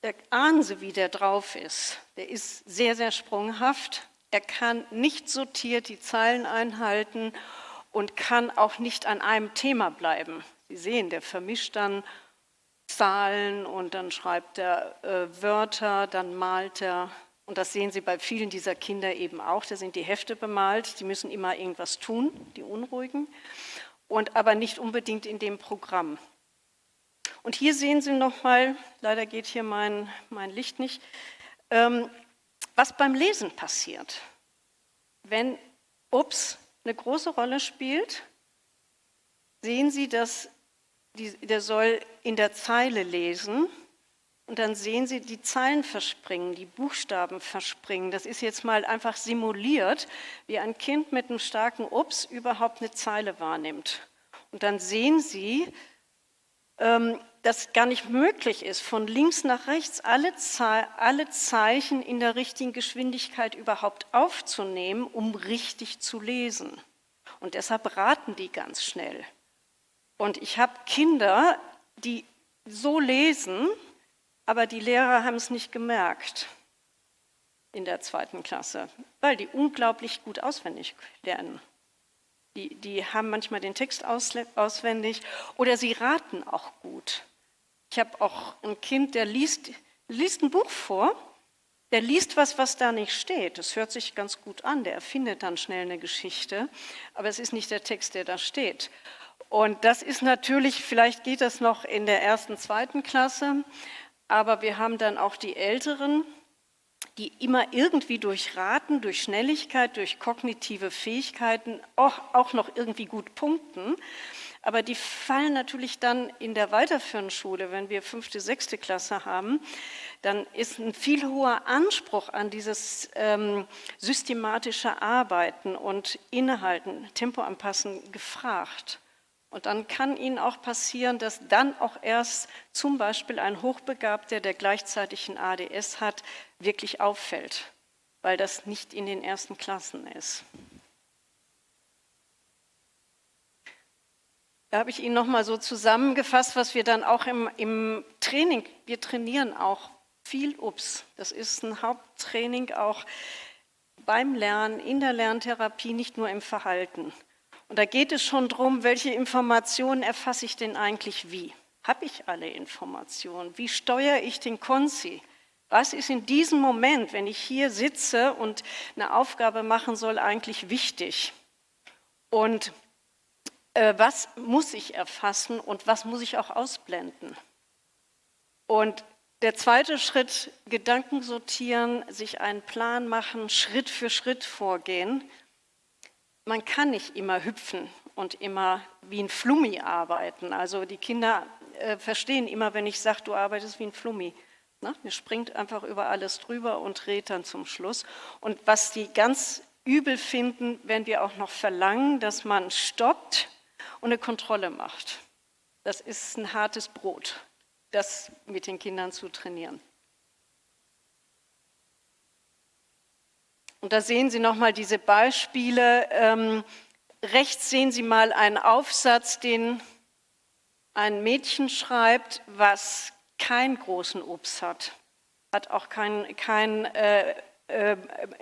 Da ahnen Sie, wie der drauf ist. Der ist sehr, sehr sprunghaft. Er kann nicht sortiert die Zeilen einhalten und kann auch nicht an einem Thema bleiben. Sie sehen, der vermischt dann Zahlen und dann schreibt er Wörter, dann malt er. Und das sehen Sie bei vielen dieser Kinder eben auch. Da sind die Hefte bemalt, die müssen immer irgendwas tun, die Unruhigen. Und aber nicht unbedingt in dem Programm. Und hier sehen Sie nochmal, leider geht hier mein Licht nicht, was beim Lesen passiert. Wenn Ups eine große Rolle spielt, sehen Sie, dass der soll in der Zeile lesen Und dann sehen Sie die Zeilen verspringen, die Buchstaben verspringen. Das ist jetzt mal einfach simuliert, wie ein Kind mit einem starken Ups überhaupt eine Zeile wahrnimmt. Und dann sehen Sie, dass gar nicht möglich ist, von links nach rechts alle Zeichen in der richtigen Geschwindigkeit überhaupt aufzunehmen, um richtig zu lesen. Und deshalb raten die ganz schnell. Und ich habe Kinder, die so lesen, aber die Lehrer haben es nicht gemerkt in der 2. Klasse, weil die unglaublich gut auswendig lernen. Die haben manchmal den Text auswendig oder sie raten auch gut. Ich habe auch ein Kind, der liest ein Buch vor, der liest was da nicht steht. Das hört sich ganz gut an, der erfindet dann schnell eine Geschichte, aber es ist nicht der Text, der da steht. Und das ist natürlich, vielleicht geht das noch in der 1., 2. Klasse, aber wir haben dann auch die Älteren, die immer irgendwie durch Raten, durch Schnelligkeit, durch kognitive Fähigkeiten auch noch irgendwie gut punkten. Aber die fallen natürlich dann in der weiterführenden Schule, wenn wir 5., 6. Klasse haben, dann ist ein viel hoher Anspruch an dieses systematische Arbeiten und Innehalten, Tempo anpassen gefragt. Und dann kann Ihnen auch passieren, dass dann auch erst zum Beispiel ein Hochbegabter, der gleichzeitig ein ADS hat, wirklich auffällt, weil das nicht in den 1. Klassen ist. Da habe ich Ihnen nochmal so zusammengefasst, was wir dann auch im Training, wir trainieren auch viel UPS. Das ist ein Haupttraining auch beim Lernen, in der Lerntherapie, nicht nur im Verhalten. Und da geht es schon darum, welche Informationen erfasse ich denn eigentlich wie? Habe ich alle Informationen? Wie steuere ich den Konzi? Was ist in diesem Moment, wenn ich hier sitze und eine Aufgabe machen soll, eigentlich wichtig? Und was muss ich erfassen und was muss ich auch ausblenden? Und der zweite Schritt, Gedanken sortieren, sich einen Plan machen, Schritt für Schritt vorgehen. Man kann nicht immer hüpfen und immer wie ein Flummi arbeiten. Also die Kinder verstehen immer, wenn ich sage, du arbeitest wie ein Flummi. Ihr springt einfach über alles drüber und redet dann zum Schluss. Und was die ganz übel finden, wenn wir auch noch verlangen, dass man stoppt und eine Kontrolle macht. Das ist ein hartes Brot, das mit den Kindern zu trainieren. Und da sehen Sie nochmal diese Beispiele. Rechts sehen Sie mal einen Aufsatz, den ein Mädchen schreibt, was keinen großen Ups hat. Hat auch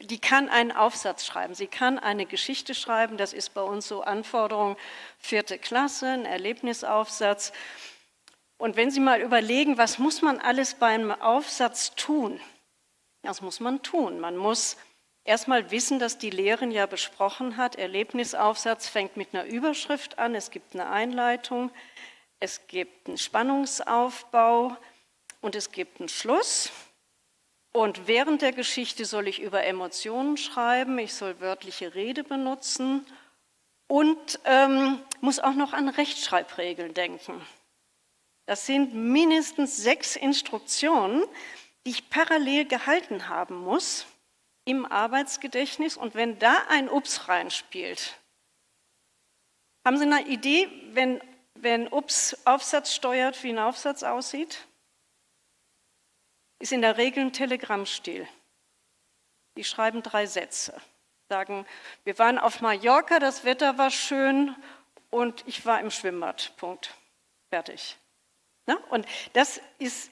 die kann einen Aufsatz schreiben. Sie kann eine Geschichte schreiben. Das ist bei uns so Anforderung 4. Klasse, ein Erlebnisaufsatz. Und wenn Sie mal überlegen, was muss man alles beim Aufsatz tun? Das muss man tun. Man muss erstmal wissen, dass die Lehrerin ja besprochen hat, Erlebnisaufsatz fängt mit einer Überschrift an, es gibt eine Einleitung, es gibt einen Spannungsaufbau und es gibt einen Schluss. Und während der Geschichte soll ich über Emotionen schreiben, ich soll wörtliche Rede benutzen und muss auch noch an Rechtschreibregeln denken. Das sind mindestens 6 Instruktionen, die ich parallel gehalten haben muss im Arbeitsgedächtnis. Und wenn da ein Ups reinspielt, haben Sie eine Idee, wenn Ups Aufsatz steuert, wie ein Aufsatz aussieht? Ist in der Regel ein Telegrammstil. Die schreiben 3 Sätze. Sagen, wir waren auf Mallorca, das Wetter war schön und ich war im Schwimmbad. Punkt. Fertig. Na? Und das ist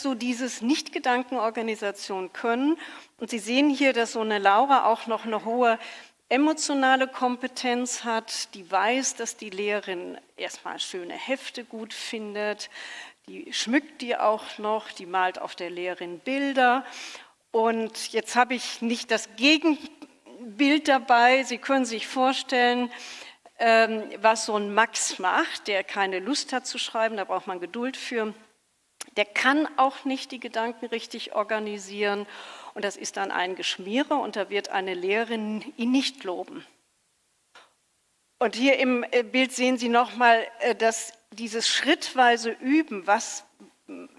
so dieses Nicht-Gedankenorganisation können. Und Sie sehen hier, dass so eine Laura auch noch eine hohe emotionale Kompetenz hat, die weiß, dass die Lehrerin erstmal schöne Hefte gut findet, die schmückt die auch noch, die malt auf der Lehrerin Bilder. Und jetzt habe ich nicht das Gegenbild dabei. Sie können sich vorstellen, was so ein Max macht, der keine Lust hat zu schreiben, da braucht man Geduld für. Der kann auch nicht die Gedanken richtig organisieren und das ist dann ein Geschmiere und da wird eine Lehrerin ihn nicht loben. Und hier im Bild sehen Sie nochmal, dass dieses schrittweise Üben,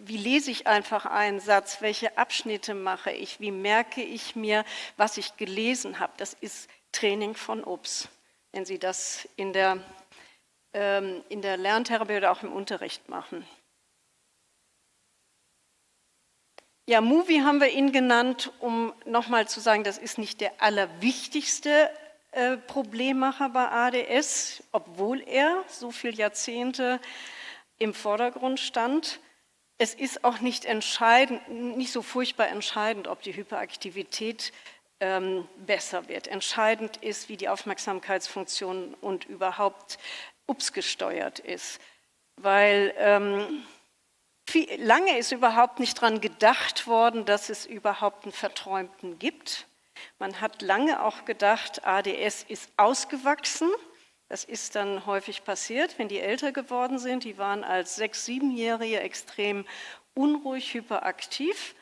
wie lese ich einfach einen Satz, welche Abschnitte mache ich, wie merke ich mir, was ich gelesen habe. Das ist Training von OBS, wenn Sie das in der Lerntherapie oder auch im Unterricht machen. Ja, Movie haben wir ihn genannt, um nochmal zu sagen, das ist nicht der allerwichtigste Problemmacher bei ADS, obwohl er so viele Jahrzehnte im Vordergrund stand. Es ist auch nicht so furchtbar entscheidend, ob die Hyperaktivität besser wird. Entscheidend ist, wie die Aufmerksamkeitsfunktion und überhaupt UPS gesteuert ist, weil lange ist überhaupt nicht daran gedacht worden, dass es überhaupt einen Verträumten gibt. Man hat lange auch gedacht, ADS ist ausgewachsen. Das ist dann häufig passiert, wenn die älter geworden sind. Die waren als 6-, 7-Jährige extrem unruhig, hyperaktiv.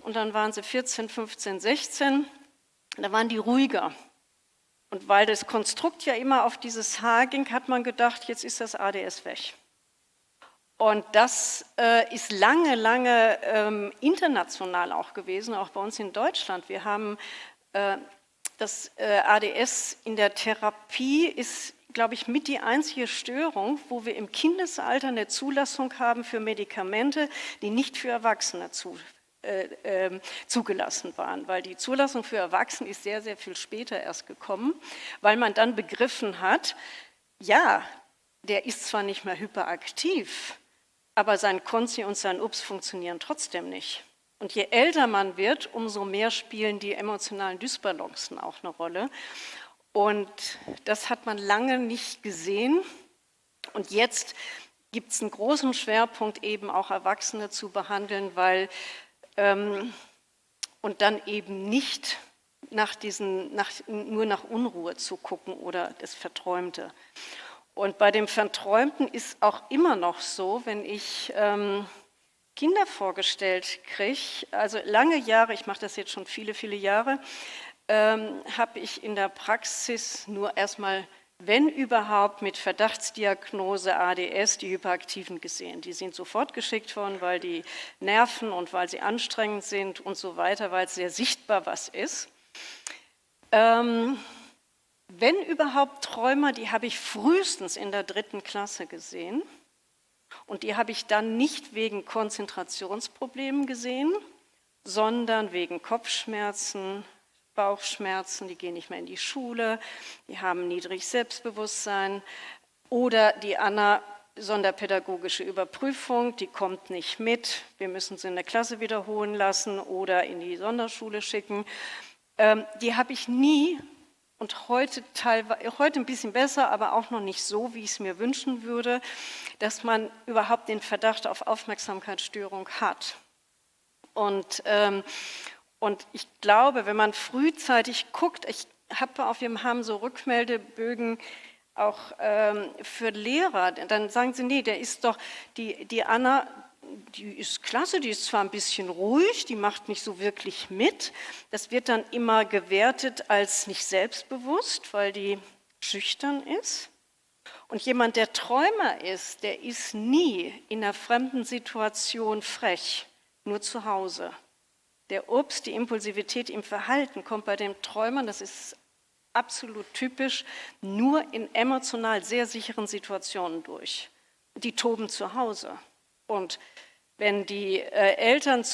Und dann waren sie 14, 15, 16. Da waren die ruhiger. Und weil das Konstrukt ja immer auf dieses H ging, hat man gedacht, jetzt ist das ADS weg. Und das ist lange, lange international auch gewesen, auch bei uns in Deutschland. Wir haben das ADS in der Therapie ist, glaube ich, mit die einzige Störung, wo wir im Kindesalter eine Zulassung haben für Medikamente, die nicht für Erwachsene zugelassen waren. Weil die Zulassung für Erwachsene ist sehr, sehr viel später erst gekommen, weil man dann begriffen hat, ja, der ist zwar nicht mehr hyperaktiv, aber sein Konzi und sein Ups funktionieren trotzdem nicht. Und je älter man wird, umso mehr spielen die emotionalen Dysbalancen auch eine Rolle. Und das hat man lange nicht gesehen. Und jetzt gibt es einen großen Schwerpunkt, eben auch Erwachsene zu behandeln, weil und dann eben nicht nur nach Unruhe zu gucken oder das Verträumte. Und bei dem Verträumten ist auch immer noch so, wenn ich Kinder vorgestellt kriege, also lange Jahre, ich mache das jetzt schon viele, viele Jahre, habe ich in der Praxis nur erstmal, wenn überhaupt, mit Verdachtsdiagnose ADS die Hyperaktiven gesehen. Die sind sofort geschickt worden, weil die nerven und weil sie anstrengend sind und so weiter, weil es sehr sichtbar was ist. Wenn überhaupt Träumer, die habe ich frühestens in der 3. Klasse gesehen. Und die habe ich dann nicht wegen Konzentrationsproblemen gesehen, sondern wegen Kopfschmerzen, Bauchschmerzen, die gehen nicht mehr in die Schule, die haben niedriges Selbstbewusstsein oder die Anna sonderpädagogische Überprüfung, die kommt nicht mit, wir müssen sie in der Klasse wiederholen lassen oder in die Sonderschule schicken. Die habe ich nie und heute ein bisschen besser, aber auch noch nicht so, wie ich es mir wünschen würde, dass man überhaupt den Verdacht auf Aufmerksamkeitsstörung hat. Und ich glaube, wenn man frühzeitig guckt, wir haben so Rückmeldebögen auch für Lehrer, dann sagen sie, nee, der ist doch, die Anna, die ist klasse, die ist zwar ein bisschen ruhig, die macht nicht so wirklich mit. Das wird dann immer gewertet als nicht selbstbewusst, weil die schüchtern ist. Und jemand, der Träumer ist, der ist nie in einer fremden Situation frech, nur zu Hause. Der Ups, die Impulsivität im Verhalten kommt bei den Träumern, das ist absolut typisch, nur in emotional sehr sicheren Situationen durch. Die toben zu Hause. Und wenn die Eltern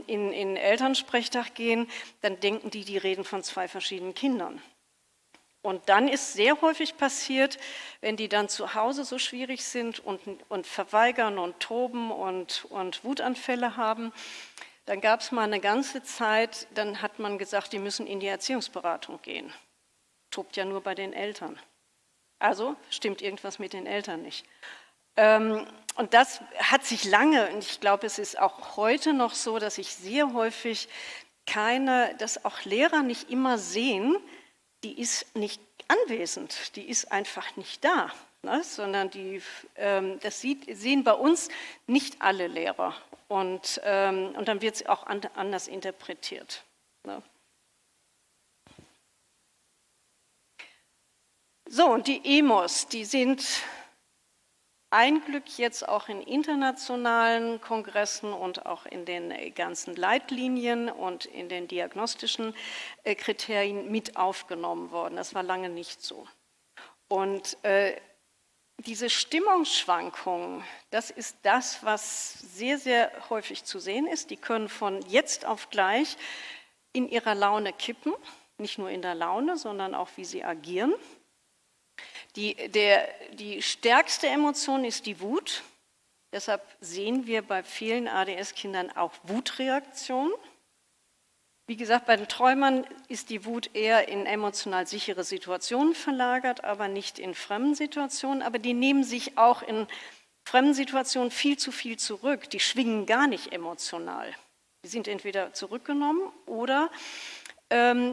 in Elternsprechtag gehen, dann denken die reden von 2 verschiedenen Kindern. Und dann ist sehr häufig passiert, wenn die dann zu Hause so schwierig sind und verweigern und toben und Wutanfälle haben, dann gab es mal eine ganze Zeit, dann hat man gesagt, die müssen in die Erziehungsberatung gehen. Tobt ja nur bei den Eltern. Also stimmt irgendwas mit den Eltern nicht. Und das hat sich lange, und ich glaube, es ist auch heute noch so, dass ich sehr häufig dass auch Lehrer nicht immer sehen, die ist nicht anwesend, die ist einfach nicht da, ne? Sondern das sehen bei uns nicht alle Lehrer und dann wird es auch anders interpretiert. Ne? So, und die Emos, die sind ein Glück jetzt auch in internationalen Kongressen und auch in den ganzen Leitlinien und in den diagnostischen Kriterien mit aufgenommen worden. Das war lange nicht so. Und diese Stimmungsschwankungen, das ist das, was sehr, sehr häufig zu sehen ist. Die können von jetzt auf gleich in ihrer Laune kippen, nicht nur in der Laune, sondern auch wie sie agieren. Die stärkste Emotion ist die Wut. Deshalb sehen wir bei vielen ADS-Kindern auch Wutreaktionen. Wie gesagt, bei den Träumern ist die Wut eher in emotional sichere Situationen verlagert, aber nicht in fremden Situationen. Aber die nehmen sich auch in fremden Situationen viel zu viel zurück. Die schwingen gar nicht emotional. Die sind entweder zurückgenommen oder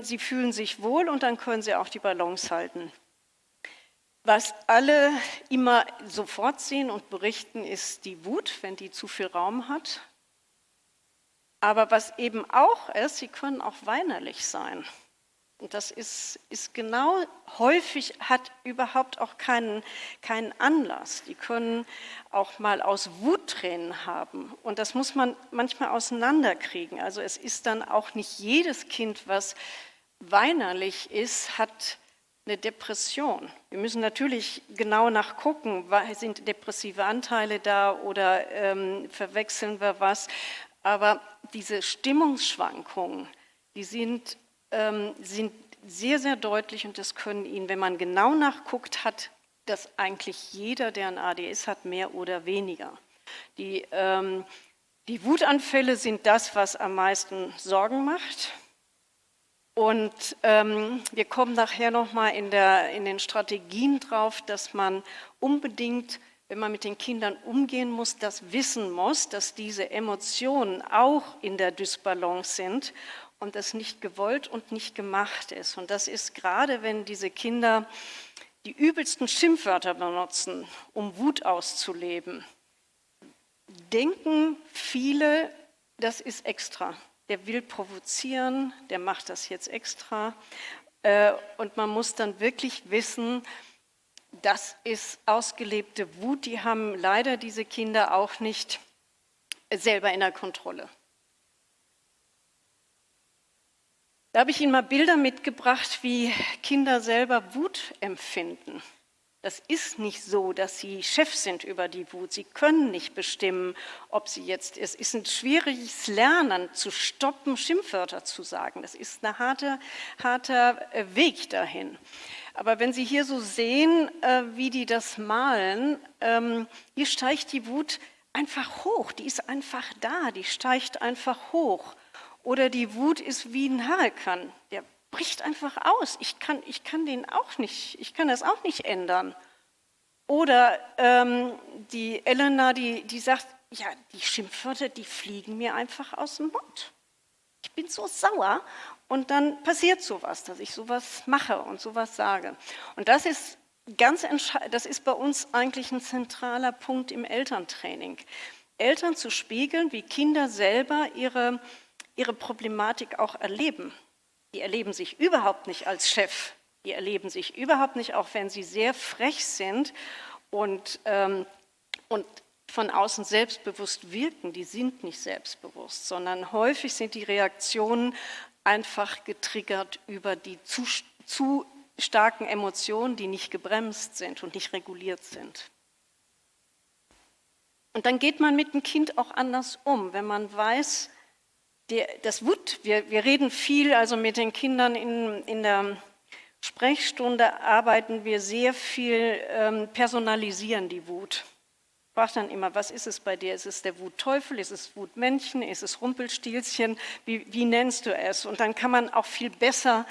sie fühlen sich wohl und dann können sie auch die Balance halten. Was alle immer sofort sehen und berichten, ist die Wut, wenn die zu viel Raum hat. Aber was eben auch ist, sie können auch weinerlich sein. Und das ist genau, häufig hat überhaupt auch keinen Anlass. Die können auch mal aus Wuttränen haben. Und das muss man manchmal auseinanderkriegen. Also es ist dann auch nicht jedes Kind, was weinerlich ist, hat eine Depression. Wir müssen natürlich genau nachgucken, sind depressive Anteile da oder verwechseln wir was. Aber diese Stimmungsschwankungen, die sind sehr, sehr deutlich und das können Ihnen, wenn man genau nachguckt, hat das eigentlich jeder, der ein ADS hat, mehr oder weniger. Die Wutanfälle sind das, was am meisten Sorgen macht. Und wir kommen nachher nochmal in den Strategien drauf, dass man unbedingt, wenn man mit den Kindern umgehen muss, das wissen muss, dass diese Emotionen auch in der Dysbalance sind und das nicht gewollt und nicht gemacht ist. Und das ist gerade, wenn diese Kinder die übelsten Schimpfwörter benutzen, um Wut auszuleben, denken viele, das ist extra. Der will provozieren, der macht das jetzt extra. Und man muss dann wirklich wissen, das ist ausgelebte Wut, die haben leider diese Kinder auch nicht selber in der Kontrolle. Da habe ich Ihnen mal Bilder mitgebracht, wie Kinder selber Wut empfinden. Das ist nicht so, dass sie Chef sind über die Wut. Sie können nicht bestimmen, ob sie jetzt, es ist ein schwieriges Lernen, zu stoppen, Schimpfwörter zu sagen. Das ist ein harter Weg dahin. Aber wenn Sie hier so sehen, wie die das malen, hier steigt die Wut einfach hoch. Die ist einfach da, die steigt einfach hoch. Oder die Wut ist wie ein Hurrikan, der bricht einfach aus. Ich kann das auch nicht ändern. Oder die Elena, die sagt, ja, die Schimpfwörter, die fliegen mir einfach aus dem Mund. Ich bin so sauer und dann passiert sowas, dass ich sowas mache und sowas sage. Und das ist ganz entscheidend, das ist bei uns eigentlich ein zentraler Punkt im Elterntraining. Eltern zu spiegeln, wie Kinder selber ihre Problematik auch erleben. Die erleben sich überhaupt nicht als Chef. Die erleben sich überhaupt nicht, auch wenn sie sehr frech sind und von außen selbstbewusst wirken. Die sind nicht selbstbewusst, sondern häufig sind die Reaktionen einfach getriggert über die zu starken Emotionen, die nicht gebremst sind und nicht reguliert sind. Und dann geht man mit dem Kind auch anders um, wenn man weiß, wir reden viel, also mit den Kindern in der Sprechstunde arbeiten wir sehr viel, personalisieren die Wut. Ich frage dann immer, was ist es bei dir? Ist es der Wutteufel, ist es Wutmännchen, ist es Rumpelstilzchen? Wie nennst du es? Und dann kann man auch viel besser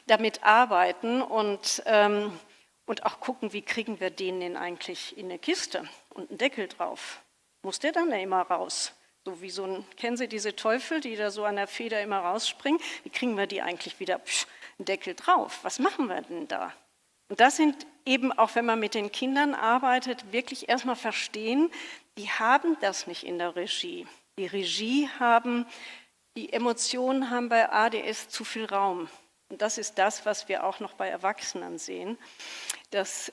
damit arbeiten und auch gucken, wie kriegen wir den denn eigentlich in eine Kiste und einen Deckel drauf. Muss der dann immer raus? So wie kennen Sie diese Teufel, die da so an der Feder immer rausspringen? Wie kriegen wir die eigentlich wieder einen Deckel drauf? Was machen wir denn da? Und das sind eben auch, wenn man mit den Kindern arbeitet, wirklich erstmal verstehen, die haben das nicht in der Regie. Die Emotionen haben bei ADS zu viel Raum. Und das ist das, was wir auch noch bei Erwachsenen sehen, dass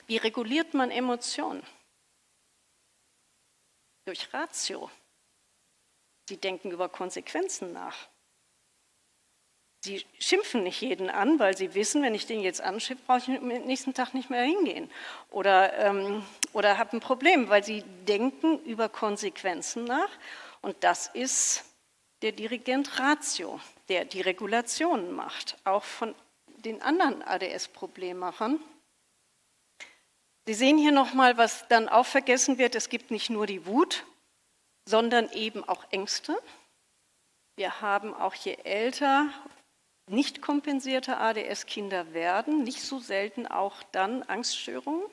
Wie reguliert man Emotionen? Durch Ratio. Sie denken über Konsequenzen nach. Sie schimpfen nicht jeden an, weil sie wissen, wenn ich den jetzt anschimpfe, brauche ich am nächsten Tag nicht mehr hingehen. Oder habe ein Problem, weil sie denken über Konsequenzen nach. Und das ist der Dirigent Ratio, der die Regulationen macht, auch von den anderen ADS-Problemmachern. Sie sehen hier nochmal, was dann auch vergessen wird, es gibt nicht nur die Wut, sondern eben auch Ängste. Wir haben auch je älter nicht kompensierte ADS-Kinder werden, nicht so selten auch dann Angststörungen.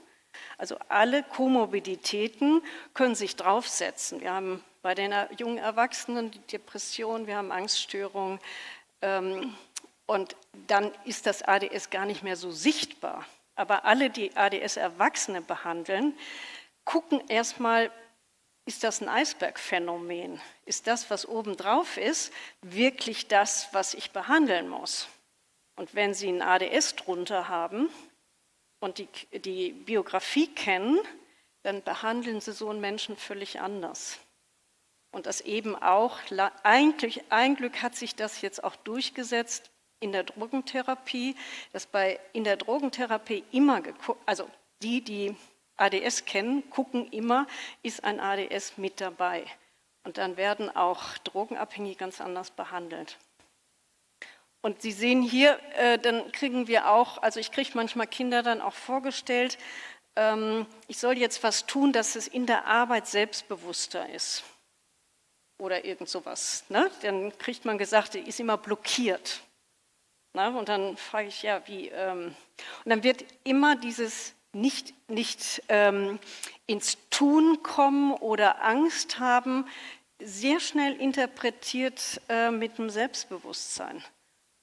Also alle Komorbiditäten können sich draufsetzen. Wir haben bei den jungen Erwachsenen die Depression, wir haben Angststörungen und dann ist das ADS gar nicht mehr so sichtbar. Aber alle, die ADS-Erwachsene behandeln, gucken erstmal, ist das ein Eisbergphänomen? Ist das, was obendrauf ist, wirklich das, was ich behandeln muss? Und wenn Sie ein ADS drunter haben und die Biografie kennen, dann behandeln Sie so einen Menschen völlig anders. Und das eben auch, ein Glück hat sich das jetzt auch durchgesetzt in der Drogentherapie, dass in der Drogentherapie immer geguckt, also die ADS kennen, gucken immer, ist ein ADS mit dabei. Und dann werden auch Drogenabhängige ganz anders behandelt. Und Sie sehen hier, dann kriegen wir auch, also ich kriege manchmal Kinder dann auch vorgestellt, ich soll jetzt was tun, dass es in der Arbeit selbstbewusster ist. Oder irgend sowas. Ne? Dann kriegt man gesagt, die ist immer blockiert. Na, und dann frage ich, ja, wie? Und dann wird immer dieses nicht ins Tun kommen oder Angst haben, sehr schnell interpretiert mit dem Selbstbewusstsein.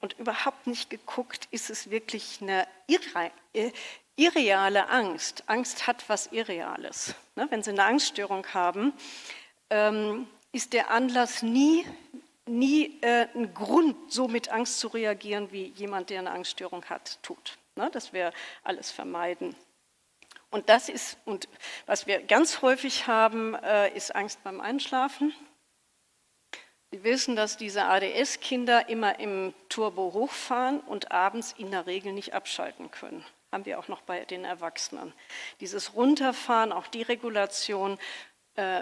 Und überhaupt nicht geguckt, ist es wirklich eine irreale Angst. Angst hat was Irreales. Ne? Wenn Sie eine Angststörung haben, ist der Anlass nie ein Grund, so mit Angst zu reagieren, wie jemand, der eine Angststörung hat, tut. Das wir alles vermeiden. Und was wir ganz häufig haben, ist Angst beim Einschlafen. Sie wissen, dass diese ADS-Kinder immer im Turbo hochfahren und abends in der Regel nicht abschalten können. Haben wir auch noch bei den Erwachsenen. Dieses Runterfahren, auch die Regulation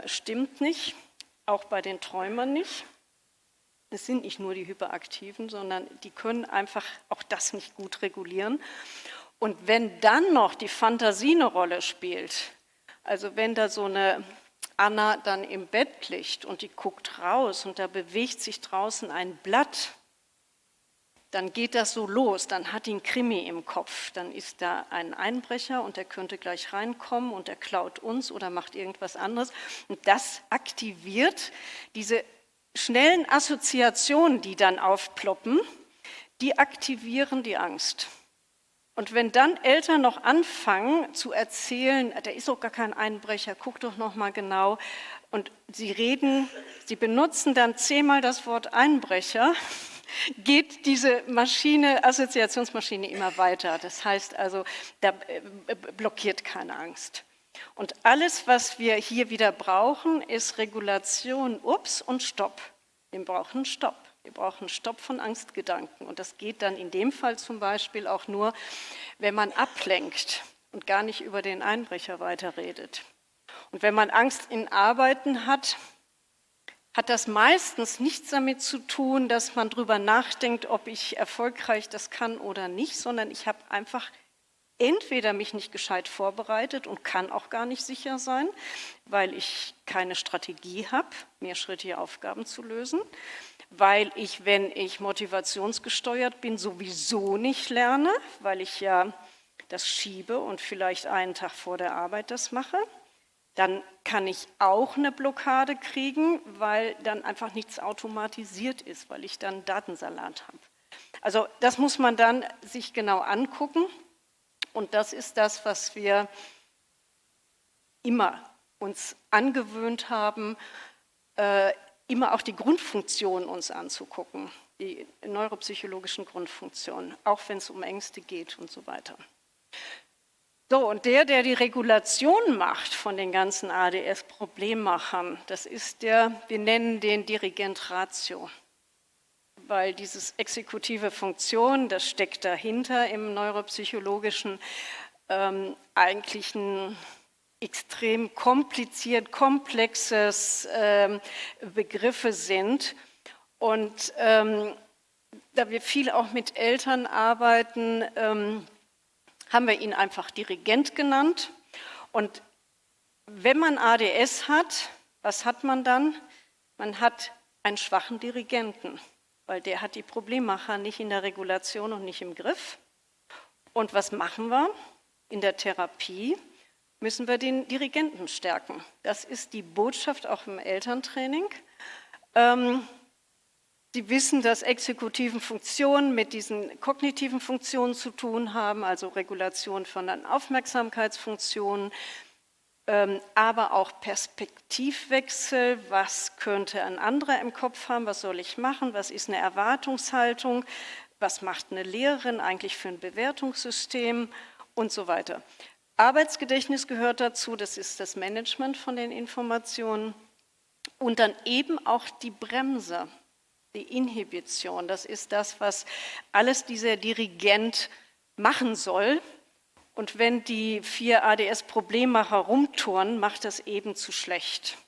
stimmt nicht, auch bei den Träumern nicht. Es sind nicht nur die Hyperaktiven, sondern die können einfach auch das nicht gut regulieren. Und wenn dann noch die Fantasie eine Rolle spielt, also wenn da so eine Anna dann im Bett liegt und die guckt raus und da bewegt sich draußen ein Blatt, dann geht das so los, dann hat die ein Krimi im Kopf, dann ist da ein Einbrecher und der könnte gleich reinkommen und der klaut uns oder macht irgendwas anderes. Und das aktiviert diese schnellen Assoziationen, die dann aufploppen, die aktivieren die Angst. Und wenn dann Eltern noch anfangen zu erzählen, da ist doch gar kein Einbrecher, guck doch noch mal genau, und sie benutzen dann 10-mal das Wort Einbrecher, geht diese Assoziationsmaschine immer weiter. Das heißt also, da blockiert keine Angst. Und alles, was wir hier wieder brauchen, ist Regulation, und Stopp. Wir brauchen Stopp. Wir brauchen Stopp von Angstgedanken. Und das geht dann in dem Fall zum Beispiel auch nur, wenn man ablenkt und gar nicht über den Einbrecher weiterredet. Und wenn man Angst in Arbeiten hat, hat das meistens nichts damit zu tun, dass man darüber nachdenkt, ob ich erfolgreich das kann oder nicht, sondern ich habe einfach entweder mich nicht gescheit vorbereitet und kann auch gar nicht sicher sein, weil ich keine Strategie habe, mehrschrittige Aufgaben zu lösen, weil ich, wenn ich motivationsgesteuert bin, sowieso nicht lerne, weil ich ja das schiebe und vielleicht einen Tag vor der Arbeit das mache. Dann kann ich auch eine Blockade kriegen, weil dann einfach nichts automatisiert ist, weil ich dann Datensalat habe. Also das muss man dann sich genau angucken. Und das ist das, was wir immer uns angewöhnt haben, immer auch die Grundfunktionen uns anzugucken, die neuropsychologischen Grundfunktionen, auch wenn es um Ängste geht und so weiter. So, und der die Regulation macht von den ganzen ADS-Problemmachern, das ist wir nennen den Dirigent Ratio. Weil dieses exekutive Funktion, das steckt dahinter im neuropsychologischen, eigentlich ein extrem kompliziert, komplexes Begriffe sind. Und da wir viel auch mit Eltern arbeiten, haben wir ihn einfach Dirigent genannt. Und wenn man ADS hat, was hat man dann? Man hat einen schwachen Dirigenten, weil der hat die Problemmacher nicht in der Regulation und nicht im Griff. Und was machen wir? In der Therapie müssen wir den Dirigenten stärken. Das ist die Botschaft auch im Elterntraining. Sie wissen, dass exekutiven Funktionen mit diesen kognitiven Funktionen zu tun haben, also Regulation von den Aufmerksamkeitsfunktionen, aber auch Perspektivwechsel, was könnte ein anderer im Kopf haben, was soll ich machen, was ist eine Erwartungshaltung, was macht eine Lehrerin eigentlich für ein Bewertungssystem und so weiter. Arbeitsgedächtnis gehört dazu, das ist das Management von den Informationen und dann eben auch die Bremse, die Inhibition, das ist das, was alles dieser Dirigent machen soll. Und wenn die 4 ADS-Problemmacher rumturnen, macht das eben zu schlecht.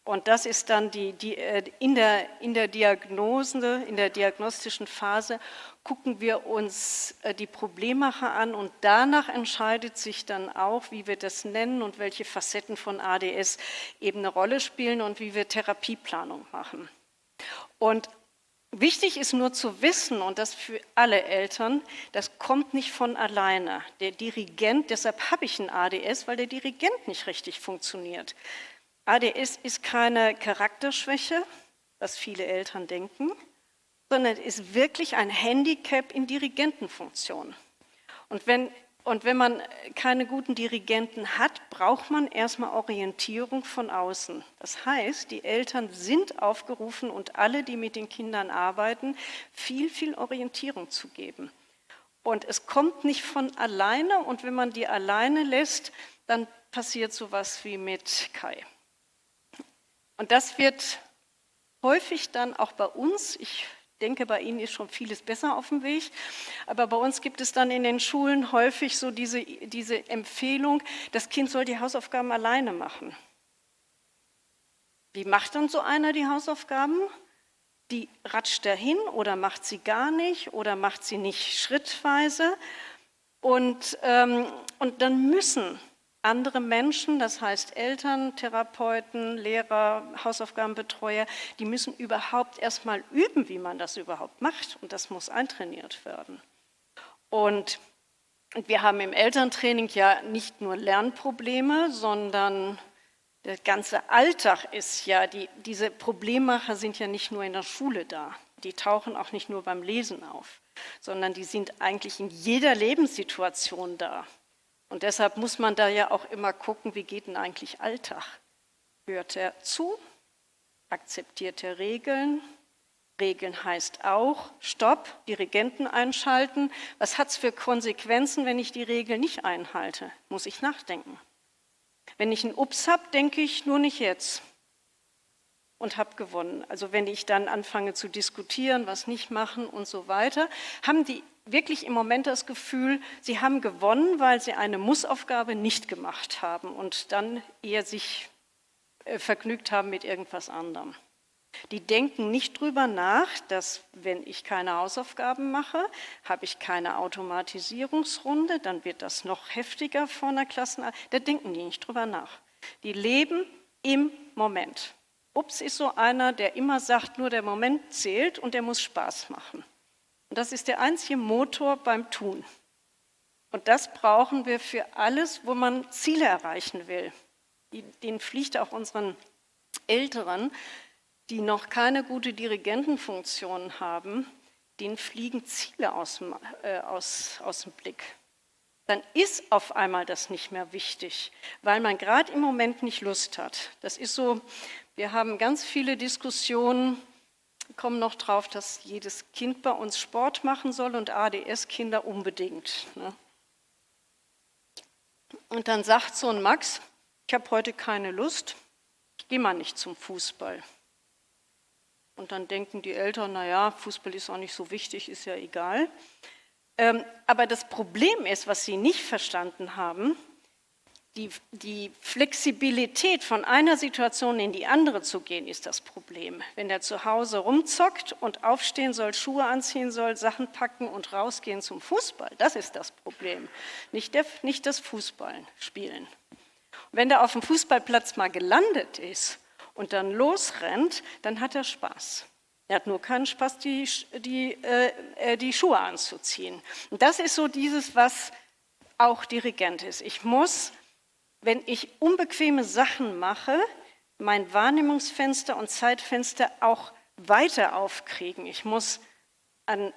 Und das ist dann in der Diagnose, in der diagnostischen Phase, gucken wir uns die Problemmacher an und danach entscheidet sich dann auch, wie wir das nennen und welche Facetten von ADS eben eine Rolle spielen und wie wir Therapieplanung machen. Und wichtig ist nur zu wissen, und das für alle Eltern, das kommt nicht von alleine. Der Dirigent, deshalb habe ich ein ADS, weil der Dirigent nicht richtig funktioniert. ADS ist keine Charakterschwäche, was viele Eltern denken, sondern es ist wirklich ein Handicap in Dirigentenfunktion. Und wenn man keine guten Dirigenten hat, braucht man erstmal Orientierung von außen. Das heißt, die Eltern sind aufgerufen und alle, die mit den Kindern arbeiten, viel Orientierung zu geben. Und es kommt nicht von alleine und wenn man die alleine lässt, dann passiert sowas wie mit Kai. Und das wird häufig dann auch bei uns, ich denke, bei Ihnen ist schon vieles besser auf dem Weg, aber bei uns gibt es dann in den Schulen häufig so diese Empfehlung, das Kind soll die Hausaufgaben alleine machen. Wie macht dann so einer die Hausaufgaben? Die ratscht dahin oder macht sie gar nicht oder macht sie nicht schrittweise und dann müssen andere Menschen, das heißt Eltern, Therapeuten, Lehrer, Hausaufgabenbetreuer, die müssen überhaupt erstmal üben, wie man das überhaupt macht. Und das muss eintrainiert werden. Und wir haben im Elterntraining ja nicht nur Lernprobleme, sondern der ganze Alltag ist ja, diese Problemmacher sind ja nicht nur in der Schule da. Die tauchen auch nicht nur beim Lesen auf, sondern die sind eigentlich in jeder Lebenssituation da. Und deshalb muss man da ja auch immer gucken, wie geht denn eigentlich Alltag? Hört er zu? Akzeptiert er Regeln? Regeln heißt auch, Stopp, Dirigenten einschalten. Was hat es für Konsequenzen, wenn ich die Regeln nicht einhalte? Muss ich nachdenken. Wenn ich einen Ups habe, denke ich nur nicht jetzt und habe gewonnen. Also wenn ich dann anfange zu diskutieren, was nicht machen und so weiter, haben die wirklich im Moment das Gefühl, sie haben gewonnen, weil sie eine Mussaufgabe nicht gemacht haben und dann eher sich vergnügt haben mit irgendwas anderem. Die denken nicht drüber nach, dass wenn ich keine Hausaufgaben mache, habe ich keine Automatisierungsrunde, dann wird das noch heftiger vor einer Klassenarbeit. Da denken die nicht drüber nach. Die leben im Moment. Ups ist so einer, der immer sagt, nur der Moment zählt und der muss Spaß machen. Und das ist der einzige Motor beim Tun. Und das brauchen wir für alles, wo man Ziele erreichen will. Den fliegt auch unseren Älteren, die noch keine gute Dirigentenfunktion haben, denen fliegen Ziele aus dem Blick. Dann ist auf einmal das nicht mehr wichtig, weil man gerade im Moment nicht Lust hat. Das ist so, wir haben ganz viele Diskussionen, kommen noch drauf, dass jedes Kind bei uns Sport machen soll und ADS-Kinder unbedingt. Ne? Und dann sagt so ein Max, ich habe heute keine Lust, ich gehe mal nicht zum Fußball. Und dann denken die Eltern, naja, Fußball ist auch nicht so wichtig, ist ja egal. Aber das Problem ist, was sie nicht verstanden haben, die Flexibilität von einer Situation in die andere zu gehen, ist das Problem. Wenn er zu Hause rumzockt und aufstehen soll, Schuhe anziehen soll, Sachen packen und rausgehen zum Fußball, das ist das Problem, nicht das Fußballspielen. Wenn er auf dem Fußballplatz mal gelandet ist und dann losrennt, dann hat er Spaß. Er hat nur keinen Spaß, die Schuhe anzuziehen. Und das ist so dieses, was auch Dirigent ist. Ich muss, wenn ich unbequeme Sachen mache, mein Wahrnehmungsfenster und Zeitfenster auch weiter aufkriegen. Ich muss in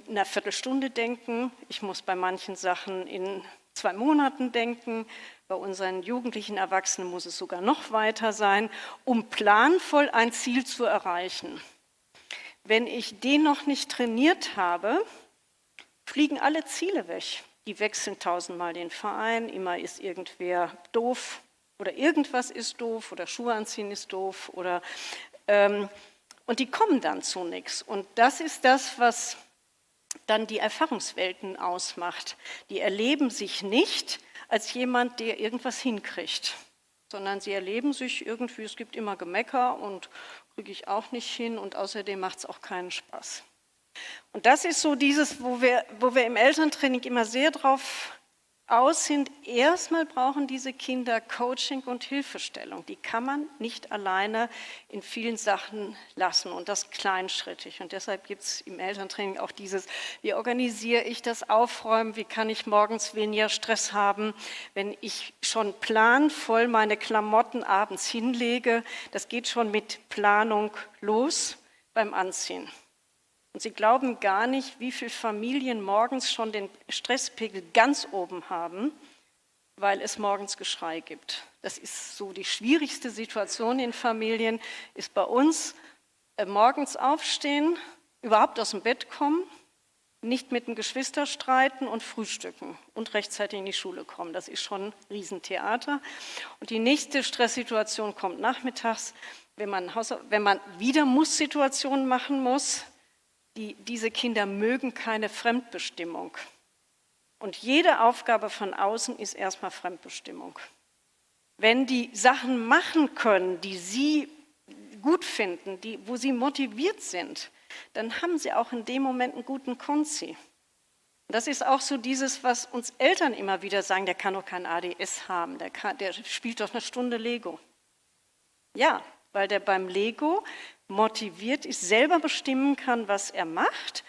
einer Viertelstunde denken, ich muss bei manchen Sachen in 2 Monaten denken, bei unseren jugendlichen Erwachsenen muss es sogar noch weiter sein, um planvoll ein Ziel zu erreichen. Wenn ich den noch nicht trainiert habe, fliegen alle Ziele weg. Die wechseln 1000-mal den Verein, immer ist irgendwer doof oder irgendwas ist doof oder Schuhe anziehen ist doof und die kommen dann zu nichts. Und das ist das, was dann die Erfahrungswelten ausmacht. Die erleben sich nicht als jemand, der irgendwas hinkriegt, sondern sie erleben sich irgendwie, es gibt immer Gemecker und kriege ich auch nicht hin und außerdem macht es auch keinen Spaß. Und das ist so dieses, wo wir im Elterntraining immer sehr drauf aus sind. Erstmal brauchen diese Kinder Coaching und Hilfestellung. Die kann man nicht alleine in vielen Sachen lassen und das kleinschrittig. Und deshalb gibt es im Elterntraining auch dieses, wie organisiere ich das Aufräumen, wie kann ich morgens weniger Stress haben, wenn ich schon planvoll meine Klamotten abends hinlege. Das geht schon mit Planung los beim Anziehen. Und Sie glauben gar nicht, wie viele Familien morgens schon den Stresspegel ganz oben haben, weil es morgens Geschrei gibt. Das ist so die schwierigste Situation in Familien, ist bei uns morgens aufstehen, überhaupt aus dem Bett kommen, nicht mit den Geschwistern streiten und frühstücken und rechtzeitig in die Schule kommen. Das ist schon ein Riesentheater. Und die nächste Stresssituation kommt nachmittags, wenn man wieder Muss-Situationen machen muss. Diese Kinder mögen keine Fremdbestimmung. Und jede Aufgabe von außen ist erstmal Fremdbestimmung. Wenn die Sachen machen können, die sie gut finden, wo sie motiviert sind, dann haben sie auch in dem Moment einen guten Konzi. Das ist auch so dieses, was uns Eltern immer wieder sagen, der kann doch kein ADS haben, der spielt doch eine Stunde Lego. Ja, weil der beim Lego motiviert ist, selber bestimmen kann, was er macht,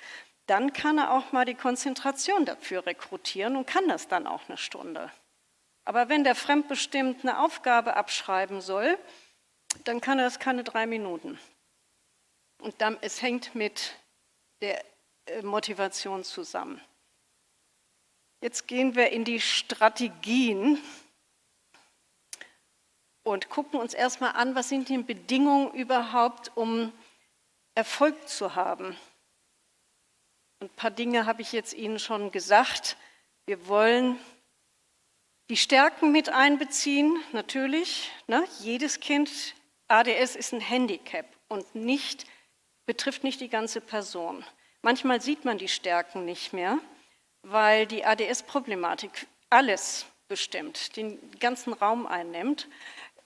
dann kann er auch mal die Konzentration dafür rekrutieren und kann das dann auch eine Stunde. Aber wenn der fremdbestimmt eine Aufgabe abschreiben soll, dann kann er das keine 3 Minuten. Und dann, es hängt mit der Motivation zusammen. Jetzt gehen wir in die Strategien und gucken uns erstmal an, was sind die Bedingungen überhaupt, um Erfolg zu haben. Ein paar Dinge habe ich jetzt Ihnen schon gesagt. Wir wollen die Stärken mit einbeziehen, natürlich. Ne? Jedes Kind, ADS ist ein Handicap und betrifft nicht die ganze Person. Manchmal sieht man die Stärken nicht mehr, weil die ADS-Problematik alles bestimmt, den ganzen Raum einnimmt.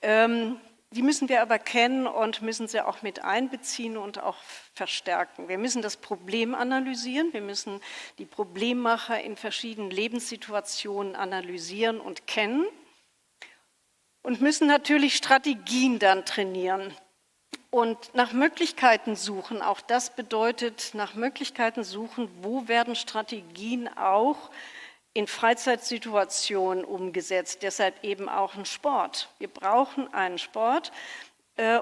Die müssen wir aber kennen und müssen sie auch mit einbeziehen und auch verstärken. Wir müssen das Problem analysieren, wir müssen die Problemmacher in verschiedenen Lebenssituationen analysieren und kennen und müssen natürlich Strategien dann trainieren und nach Möglichkeiten suchen. Auch das bedeutet nach Möglichkeiten suchen, wo werden Strategien auch in Freizeitsituationen umgesetzt, deshalb eben auch ein Sport. Wir brauchen einen Sport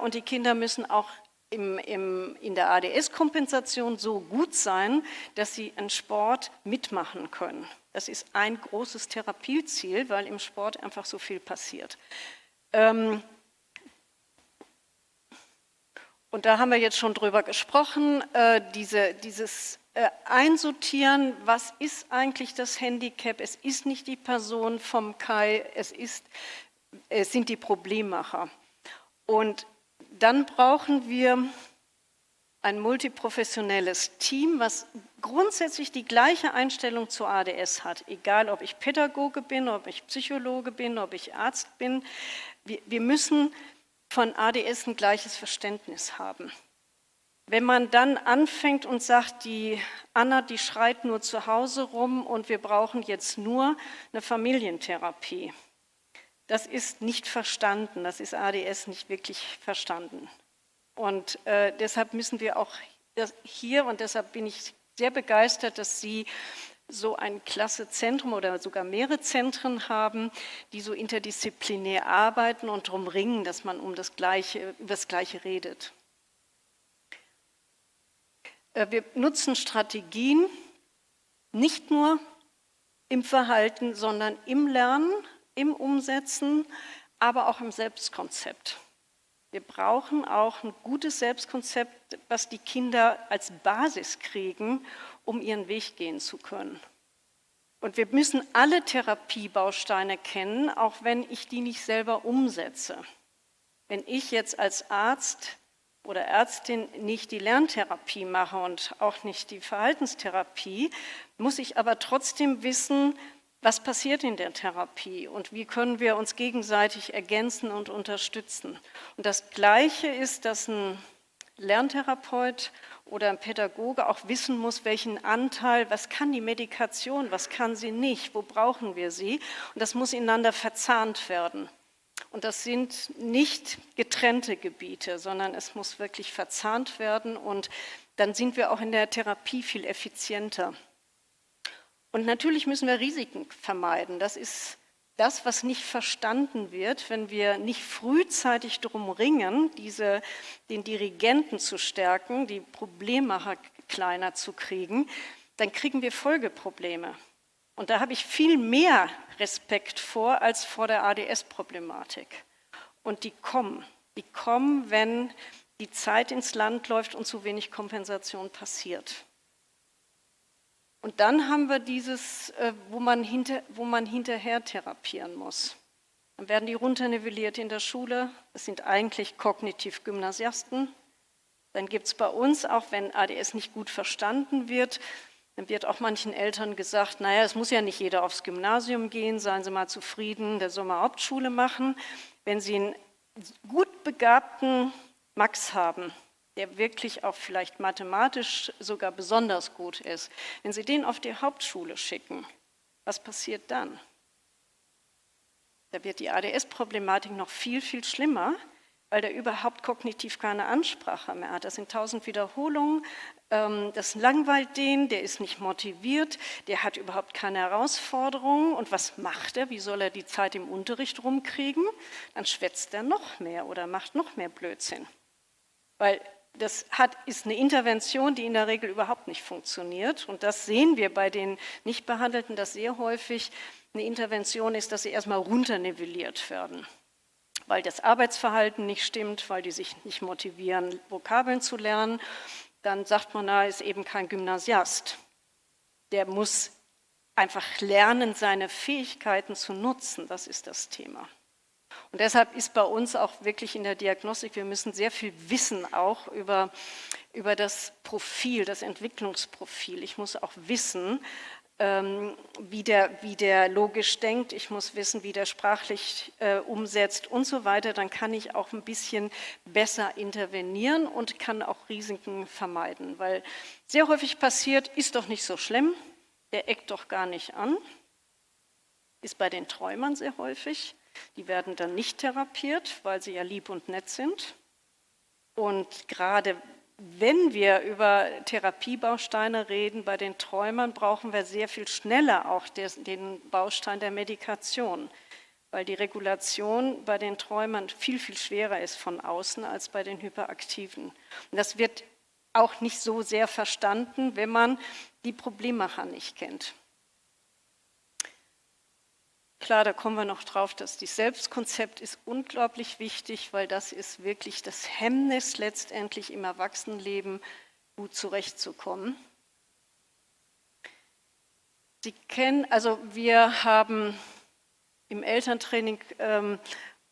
und die Kinder müssen auch in der ADS-Kompensation so gut sein, dass sie einen Sport mitmachen können. Das ist ein großes Therapieziel, weil im Sport einfach so viel passiert. Und da haben wir jetzt schon drüber gesprochen, dieses einsortieren, was ist eigentlich das Handicap. Es ist nicht die Person vom Kai, es sind die Problemmacher. Und dann brauchen wir ein multiprofessionelles Team, was grundsätzlich die gleiche Einstellung zur ADS hat, egal ob ich Pädagoge bin, ob ich Psychologe bin, ob ich Arzt bin. Wir müssen von ADS ein gleiches Verständnis haben. Wenn man dann anfängt und sagt, die Anna, die schreit nur zu Hause rum und wir brauchen jetzt nur eine Familientherapie, das ist nicht verstanden, das ist ADS nicht wirklich verstanden. Und deshalb müssen wir auch hier, und deshalb bin ich sehr begeistert, dass Sie so ein klasse Zentrum oder sogar mehrere Zentren haben, die so interdisziplinär arbeiten und darum ringen, dass man über das Gleiche redet. Wir nutzen Strategien nicht nur im Verhalten, sondern im Lernen, im Umsetzen, aber auch im Selbstkonzept. Wir brauchen auch ein gutes Selbstkonzept, was die Kinder als Basis kriegen, um ihren Weg gehen zu können. Und wir müssen alle Therapiebausteine kennen, auch wenn ich die nicht selber umsetze. Wenn ich jetzt als Arzt oder Ärztin nicht die Lerntherapie mache und auch nicht die Verhaltenstherapie, muss ich aber trotzdem wissen, was passiert in der Therapie und wie können wir uns gegenseitig ergänzen und unterstützen. Und das Gleiche ist, dass ein Lerntherapeut oder ein Pädagoge auch wissen muss, welchen Anteil, was kann die Medikation, was kann sie nicht, wo brauchen wir sie. Und das muss ineinander verzahnt werden. Und das sind nicht getrennte Gebiete, sondern es muss wirklich verzahnt werden und dann sind wir auch in der Therapie viel effizienter. Und natürlich müssen wir Risiken vermeiden. Das ist das, was nicht verstanden wird, wenn wir nicht frühzeitig darum ringen, den Dirigenten zu stärken, die Problemmacher kleiner zu kriegen, dann kriegen wir Folgeprobleme. Und da habe ich viel mehr Respekt vor als vor der ADS-Problematik. Und die kommen, wenn die Zeit ins Land läuft und zu wenig Kompensation passiert. Und dann haben wir dieses, wo man hinterher therapieren muss. Dann werden die runternivelliert in der Schule. Das sind eigentlich Kognitiv-Gymnasiasten. Dann gibt es bei uns, auch wenn ADS nicht gut verstanden wird, dann wird auch manchen Eltern gesagt, naja, es muss ja nicht jeder aufs Gymnasium gehen, seien Sie mal zufrieden, der soll mal Hauptschule machen. Wenn Sie einen gut begabten Max haben, der wirklich auch vielleicht mathematisch sogar besonders gut ist, wenn Sie den auf die Hauptschule schicken, was passiert dann? Da wird die ADS-Problematik noch viel, viel schlimmer, weil der überhaupt kognitiv keine Ansprache mehr hat. Das sind 1000 Wiederholungen, das langweilt den, der ist nicht motiviert, der hat überhaupt keine Herausforderungen. Und was macht er? Wie soll er die Zeit im Unterricht rumkriegen? Dann schwätzt er noch mehr oder macht noch mehr Blödsinn. Weil das ist eine Intervention, die in der Regel überhaupt nicht funktioniert. Und das sehen wir bei den Nichtbehandelten, dass sehr häufig eine Intervention ist, dass sie erstmal runternivelliert werden. Weil das Arbeitsverhalten nicht stimmt, weil die sich nicht motivieren, Vokabeln zu lernen. Dann sagt man, er ist eben kein Gymnasiast. Der muss einfach lernen, seine Fähigkeiten zu nutzen. Das ist das Thema. Und deshalb ist bei uns auch wirklich in der Diagnostik, wir müssen sehr viel wissen auch über das Profil, das Entwicklungsprofil. Ich muss auch wissen, wie der logisch denkt, ich muss wissen, wie der sprachlich umsetzt und so weiter. Dann kann ich auch ein bisschen besser intervenieren und kann auch Risiken vermeiden. Weil sehr häufig passiert, ist doch nicht so schlimm, der eckt doch gar nicht an. Ist bei den Träumern sehr häufig. Die werden dann nicht therapiert, weil sie ja lieb und nett sind. Und gerade wenn wir über Therapiebausteine reden, bei den Träumern brauchen wir sehr viel schneller auch den Baustein der Medikation, weil die Regulation bei den Träumern viel, viel schwerer ist von außen als bei den Hyperaktiven. Und das wird auch nicht so sehr verstanden, wenn man die Problemmacher nicht kennt. Klar, da kommen wir noch drauf, dass das Selbstkonzept ist unglaublich wichtig, weil das ist wirklich das Hemmnis, letztendlich im Erwachsenenleben gut zurechtzukommen. Sie kennen, also wir haben im Elterntraining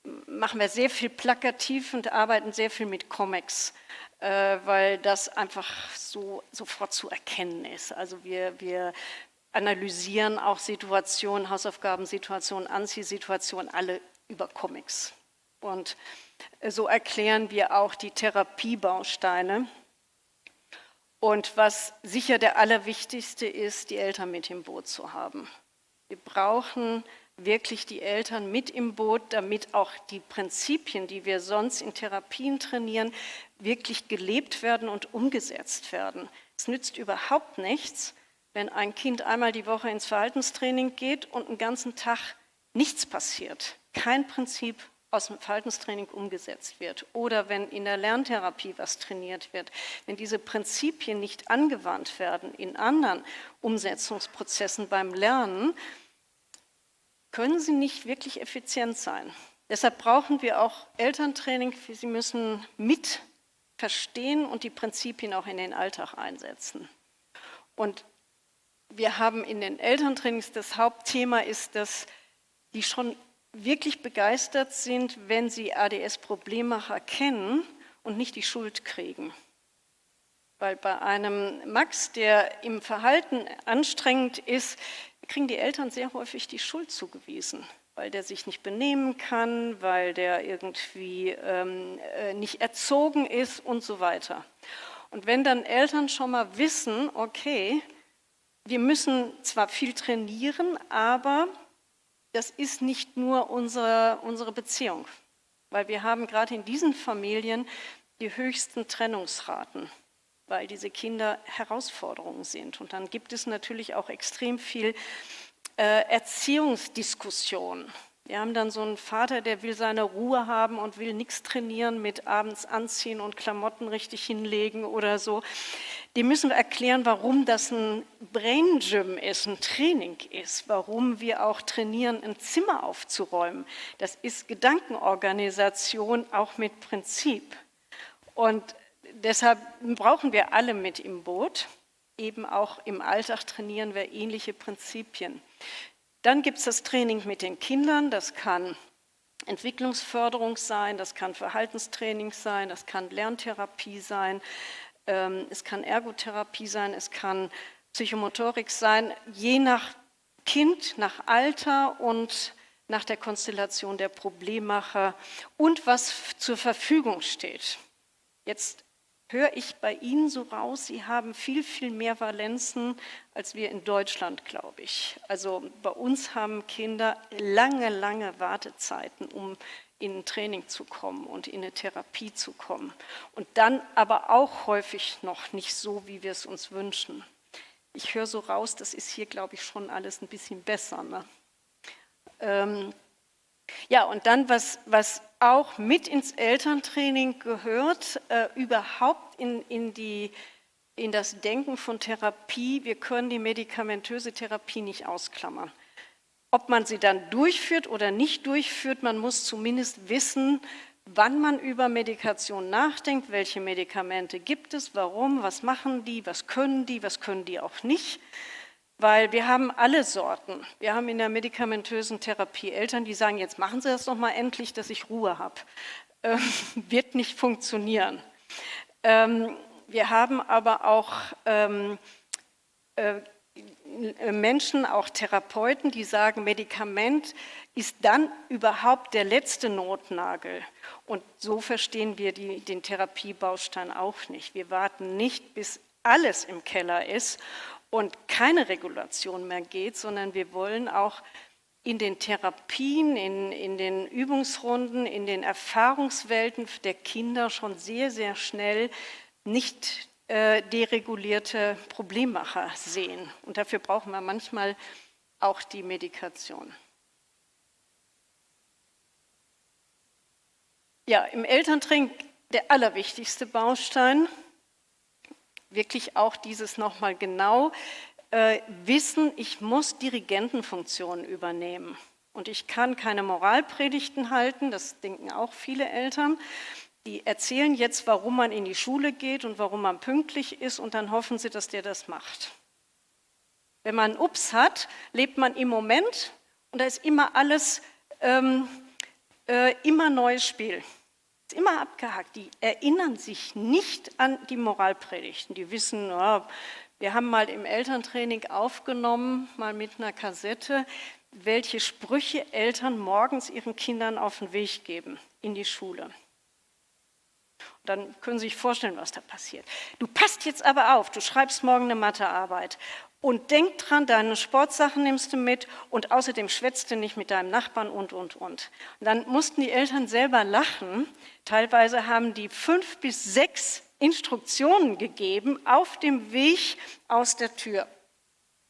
machen wir sehr viel plakativ und arbeiten sehr viel mit Comics, weil das einfach so sofort zu erkennen ist. Also wir analysieren auch Situationen, Hausaufgabensituationen, Anziehsituationen, alle über Comics. Und so erklären wir auch die Therapiebausteine. Und was sicher der allerwichtigste ist, die Eltern mit im Boot zu haben. Wir brauchen wirklich die Eltern mit im Boot, damit auch die Prinzipien, die wir sonst in Therapien trainieren, wirklich gelebt werden und umgesetzt werden. Es nützt überhaupt nichts, wenn ein Kind einmal die Woche ins Verhaltenstraining geht und einen ganzen Tag nichts passiert. Kein Prinzip aus dem Verhaltenstraining umgesetzt wird oder wenn in der Lerntherapie was trainiert wird, wenn diese Prinzipien nicht angewandt werden in anderen Umsetzungsprozessen beim Lernen, können sie nicht wirklich effizient sein. Deshalb brauchen wir auch Elterntraining. Sie müssen mit verstehen und die Prinzipien auch in den Alltag einsetzen. Und wir haben in den Elterntrainings, das Hauptthema ist, dass die schon wirklich begeistert sind, wenn sie ADS-Problemmacher kennen und nicht die Schuld kriegen. Weil bei einem Max, der im Verhalten anstrengend ist, kriegen die Eltern sehr häufig die Schuld zugewiesen, weil der sich nicht benehmen kann, weil der irgendwie nicht erzogen ist und so weiter. Und wenn dann Eltern schon mal wissen, okay, wir müssen zwar viel trainieren, aber das ist nicht nur unsere Beziehung, weil wir haben gerade in diesen Familien die höchsten Trennungsraten, weil diese Kinder Herausforderungen sind. Und dann gibt es natürlich auch extrem viel Erziehungsdiskussion. Wir haben dann so einen Vater, der will seine Ruhe haben und will nichts trainieren mit abends anziehen und Klamotten richtig hinlegen oder so. Dem müssen wir erklären, warum das ein Brain Gym ist, ein Training ist, warum wir auch trainieren, ein Zimmer aufzuräumen. Das ist Gedankenorganisation, auch mit Prinzip. Und deshalb brauchen wir alle mit im Boot. Eben auch im Alltag trainieren wir ähnliche Prinzipien. Dann gibt es das Training mit den Kindern, das kann Entwicklungsförderung sein, das kann Verhaltenstraining sein, das kann Lerntherapie sein, es kann Ergotherapie sein, es kann Psychomotorik sein, je nach Kind, nach Alter und nach der Konstellation der Problemmacher und was zur Verfügung steht. Jetzt höre ich bei Ihnen so raus, Sie haben viel, viel mehr Valenzen als wir in Deutschland, glaube ich. Also bei uns haben Kinder lange, lange Wartezeiten, um in ein Training zu kommen und in eine Therapie zu kommen. Und dann aber auch häufig noch nicht so, wie wir es uns wünschen. Ich höre so raus, das ist hier, glaube ich, schon alles ein bisschen besser. Ne? Ja, und dann, was auch mit ins Elterntraining gehört, überhaupt in das Denken von Therapie, wir können die medikamentöse Therapie nicht ausklammern. Ob man sie dann durchführt oder nicht durchführt, man muss zumindest wissen, wann man über Medikation nachdenkt, welche Medikamente gibt es, warum, was machen die, was können die auch nicht. Weil wir haben alle Sorten. Wir haben in der medikamentösen Therapie Eltern, die sagen, jetzt machen Sie das doch mal endlich, dass ich Ruhe habe. Wird nicht funktionieren. Wir haben aber auch Menschen, auch Therapeuten, die sagen, Medikament ist dann überhaupt der letzte Notnagel. Und so verstehen wir den Therapiebaustein auch nicht. Wir warten nicht, bis alles im Keller ist und keine Regulation mehr geht, sondern wir wollen auch in den Therapien, in den Übungsrunden, in den Erfahrungswelten der Kinder schon sehr, sehr schnell nicht deregulierte Problemmacher sehen. Und dafür brauchen wir manchmal auch die Medikation. Ja, im Elterntraining der allerwichtigste Baustein, wirklich auch dieses nochmal genau wissen, ich muss Dirigentenfunktionen übernehmen. Und ich kann keine Moralpredigten halten, das denken auch viele Eltern. Die erzählen jetzt, warum man in die Schule geht und warum man pünktlich ist und dann hoffen sie, dass der das macht. Wenn man Ups hat, lebt man im Moment und da ist immer alles, immer neues Spiel. Ist immer abgehakt. Die erinnern sich nicht an die Moralpredigten. Die wissen, ja, wir haben mal im Elterntraining aufgenommen, mal mit einer Kassette, welche Sprüche Eltern morgens ihren Kindern auf den Weg geben in die Schule. Und dann können Sie sich vorstellen, was da passiert. Du passt jetzt aber auf, du schreibst morgen eine Mathearbeit und denk dran, deine Sportsachen nimmst du mit und außerdem schwätzt du nicht mit deinem Nachbarn und. Und dann mussten die Eltern selber lachen. Teilweise haben die 5 bis 6 Instruktionen gegeben auf dem Weg aus der Tür.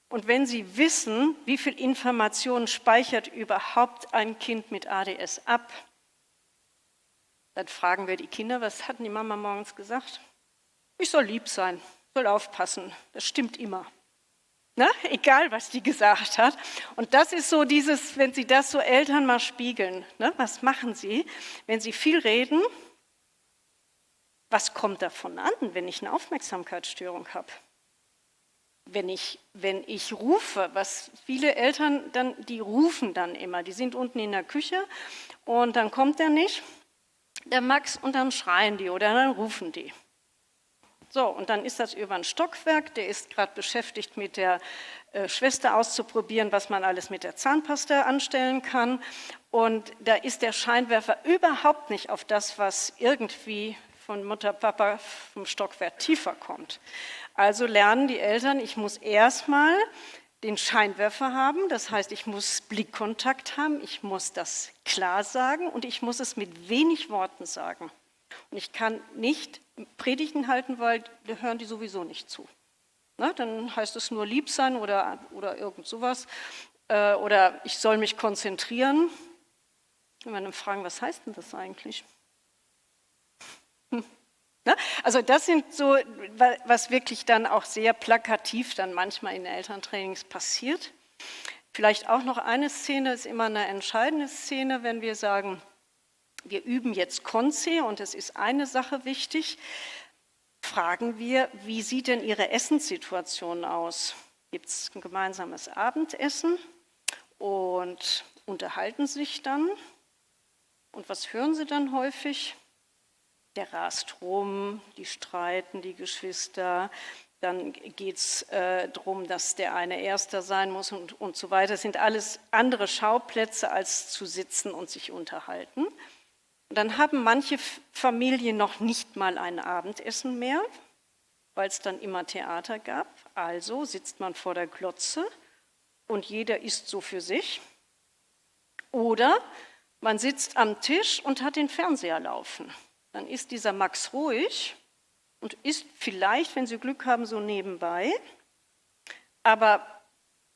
Und wenn Sie wissen, wie viel Informationen speichert überhaupt ein Kind mit ADS ab, dann fragen wir die Kinder, was hat die Mama morgens gesagt? Ich soll lieb sein, soll aufpassen, das stimmt immer. Na, egal, was die gesagt hat. Und das ist so dieses, wenn Sie das so Eltern mal spiegeln, ne, was machen Sie, wenn Sie viel reden, was kommt davon an, wenn ich eine Aufmerksamkeitsstörung habe? Wenn ich rufe, was viele Eltern dann, die rufen dann immer, die sind unten in der Küche und dann kommt der nicht, der Max, und dann schreien die oder dann rufen die. So, und dann ist das über ein Stockwerk, der ist gerade beschäftigt mit der Schwester auszuprobieren, was man alles mit der Zahnpasta anstellen kann. Und da ist der Scheinwerfer überhaupt nicht auf das, was irgendwie von Mutter, Papa vom Stockwerk tiefer kommt. Also lernen die Eltern, ich muss erstmal den Scheinwerfer haben, das heißt, ich muss Blickkontakt haben, ich muss das klar sagen und ich muss es mit wenig Worten sagen. Und ich kann nicht Predigten halten, weil da hören die sowieso nicht zu. Na, dann heißt es nur lieb sein oder irgend sowas. Oder ich soll mich konzentrieren. Wenn wir dann fragen, was heißt denn das eigentlich? Na, also das sind so, was wirklich dann auch sehr plakativ dann manchmal in Elterntrainings passiert. Vielleicht auch noch eine Szene, ist immer eine entscheidende Szene, wenn wir sagen, wir üben jetzt Konze und es ist eine Sache wichtig, fragen wir, wie sieht denn Ihre Essenssituation aus? Gibt es ein gemeinsames Abendessen und unterhalten sich dann? Und was hören Sie dann häufig? Der rast rum, die streiten, die Geschwister. Dann geht es darum, dass der eine Erster sein muss und so weiter. Das sind alles andere Schauplätze, als zu sitzen und sich unterhalten. Und dann haben manche Familien noch nicht mal ein Abendessen mehr, weil es dann immer Theater gab. Also sitzt man vor der Glotze und jeder isst so für sich. Oder man sitzt am Tisch und hat den Fernseher laufen. Dann ist dieser Max ruhig und isst vielleicht, wenn Sie Glück haben, so nebenbei. Aber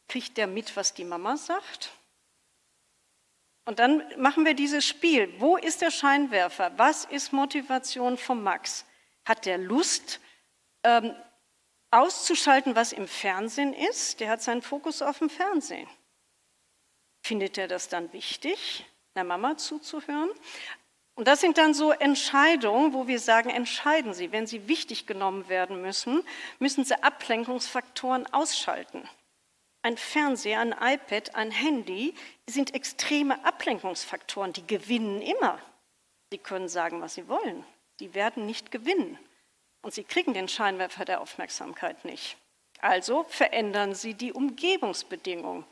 kriegt der mit, was die Mama sagt? Und dann machen wir dieses Spiel. Wo ist der Scheinwerfer? Was ist Motivation von Max? Hat der Lust, auszuschalten, was im Fernsehen ist? Der hat seinen Fokus auf dem Fernsehen. Findet er das dann wichtig, der Mama zuzuhören? Und das sind dann so Entscheidungen, wo wir sagen, entscheiden Sie, wenn Sie wichtig genommen werden müssen, müssen Sie Ablenkungsfaktoren ausschalten. Ein Fernseher, ein iPad, ein Handy sind extreme Ablenkungsfaktoren, die gewinnen immer. Sie können sagen, was Sie wollen. Sie werden nicht gewinnen. Und Sie kriegen den Scheinwerfer der Aufmerksamkeit nicht. Also verändern Sie die Umgebungsbedingungen.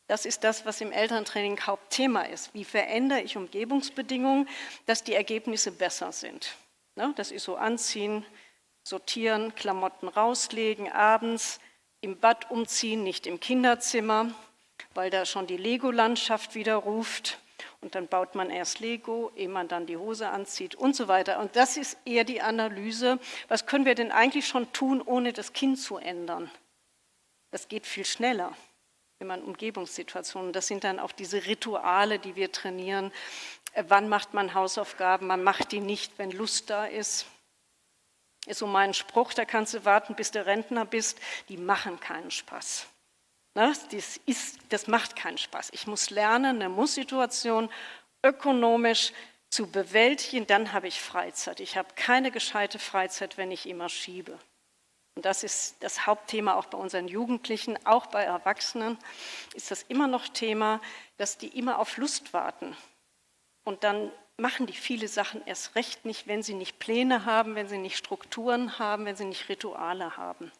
Das ist das, was im Elterntraining Hauptthema ist. Wie verändere ich Umgebungsbedingungen, dass die Ergebnisse besser sind? Das ist so anziehen, sortieren, Klamotten rauslegen, abends im Bad umziehen, nicht im Kinderzimmer, weil da schon die Lego-Landschaft wieder ruft. Und dann baut man erst Lego, ehe man dann die Hose anzieht und so weiter. Und das ist eher die Analyse, was können wir denn eigentlich schon tun, ohne das Kind zu ändern? Das geht viel schneller, wenn man Umgebungssituationen, das sind dann auch diese Rituale, die wir trainieren. Wann macht man Hausaufgaben? Man macht die nicht, wenn Lust da ist. Ist so mein Spruch, da kannst du warten, bis du Rentner bist. Die machen keinen Spaß. Das macht keinen Spaß. Ich muss lernen, eine Muss-Situation ökonomisch zu bewältigen, dann habe ich Freizeit. Ich habe keine gescheite Freizeit, wenn ich immer schiebe. und das ist das Hauptthema auch bei unseren Jugendlichen, auch bei Erwachsenen, ist das immer noch Thema, dass die immer auf Lust warten. Und dann machen die viele Sachen erst recht nicht, wenn sie nicht Pläne haben, wenn sie nicht Strukturen haben, wenn sie nicht Rituale haben.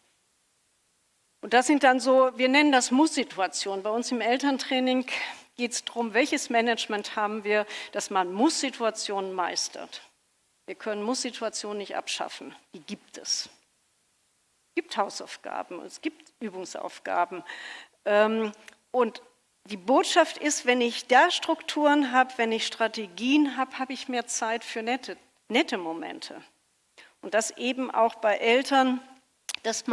Und das sind dann so, wir nennen das Muss-Situationen. Bei uns im Elterntraining geht es darum, welches Management haben wir, dass man Muss-Situationen meistert. Wir können Muss-Situationen nicht abschaffen, die gibt es. Es gibt Hausaufgaben, es gibt Übungsaufgaben. Und die Botschaft ist, wenn ich da Strukturen habe, wenn ich Strategien habe, habe ich mehr Zeit für nette Momente. Und das eben auch bei Eltern, dass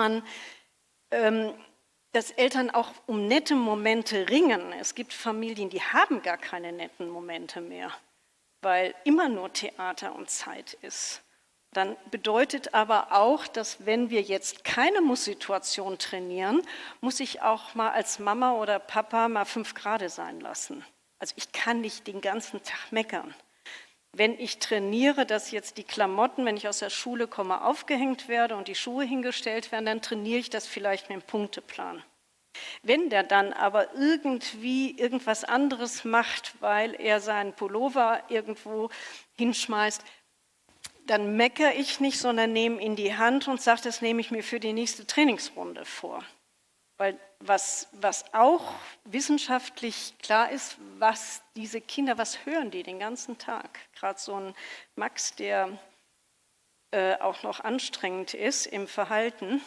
Eltern auch um nette Momente ringen. Es gibt Familien, die haben gar keine netten Momente mehr, weil immer nur Theater und Zeit ist. Dann bedeutet aber auch, dass wenn wir jetzt keine Muss-Situation trainieren, muss ich auch mal als Mama oder Papa mal 5 Grad sein lassen. Also ich kann nicht den ganzen Tag meckern. Wenn ich trainiere, dass jetzt die Klamotten, wenn ich aus der Schule komme, aufgehängt werde und die Schuhe hingestellt werden, dann trainiere ich das vielleicht mit dem Punkteplan. Wenn der dann aber irgendwie irgendwas anderes macht, weil er seinen Pullover irgendwo hinschmeißt, dann meckere ich nicht, sondern nehme ihn in die Hand und sage, das nehme ich mir für die nächste Trainingsrunde vor. Weil was auch wissenschaftlich klar ist, was diese Kinder, was hören die den ganzen Tag? Gerade so ein Max, der auch noch anstrengend ist im Verhalten.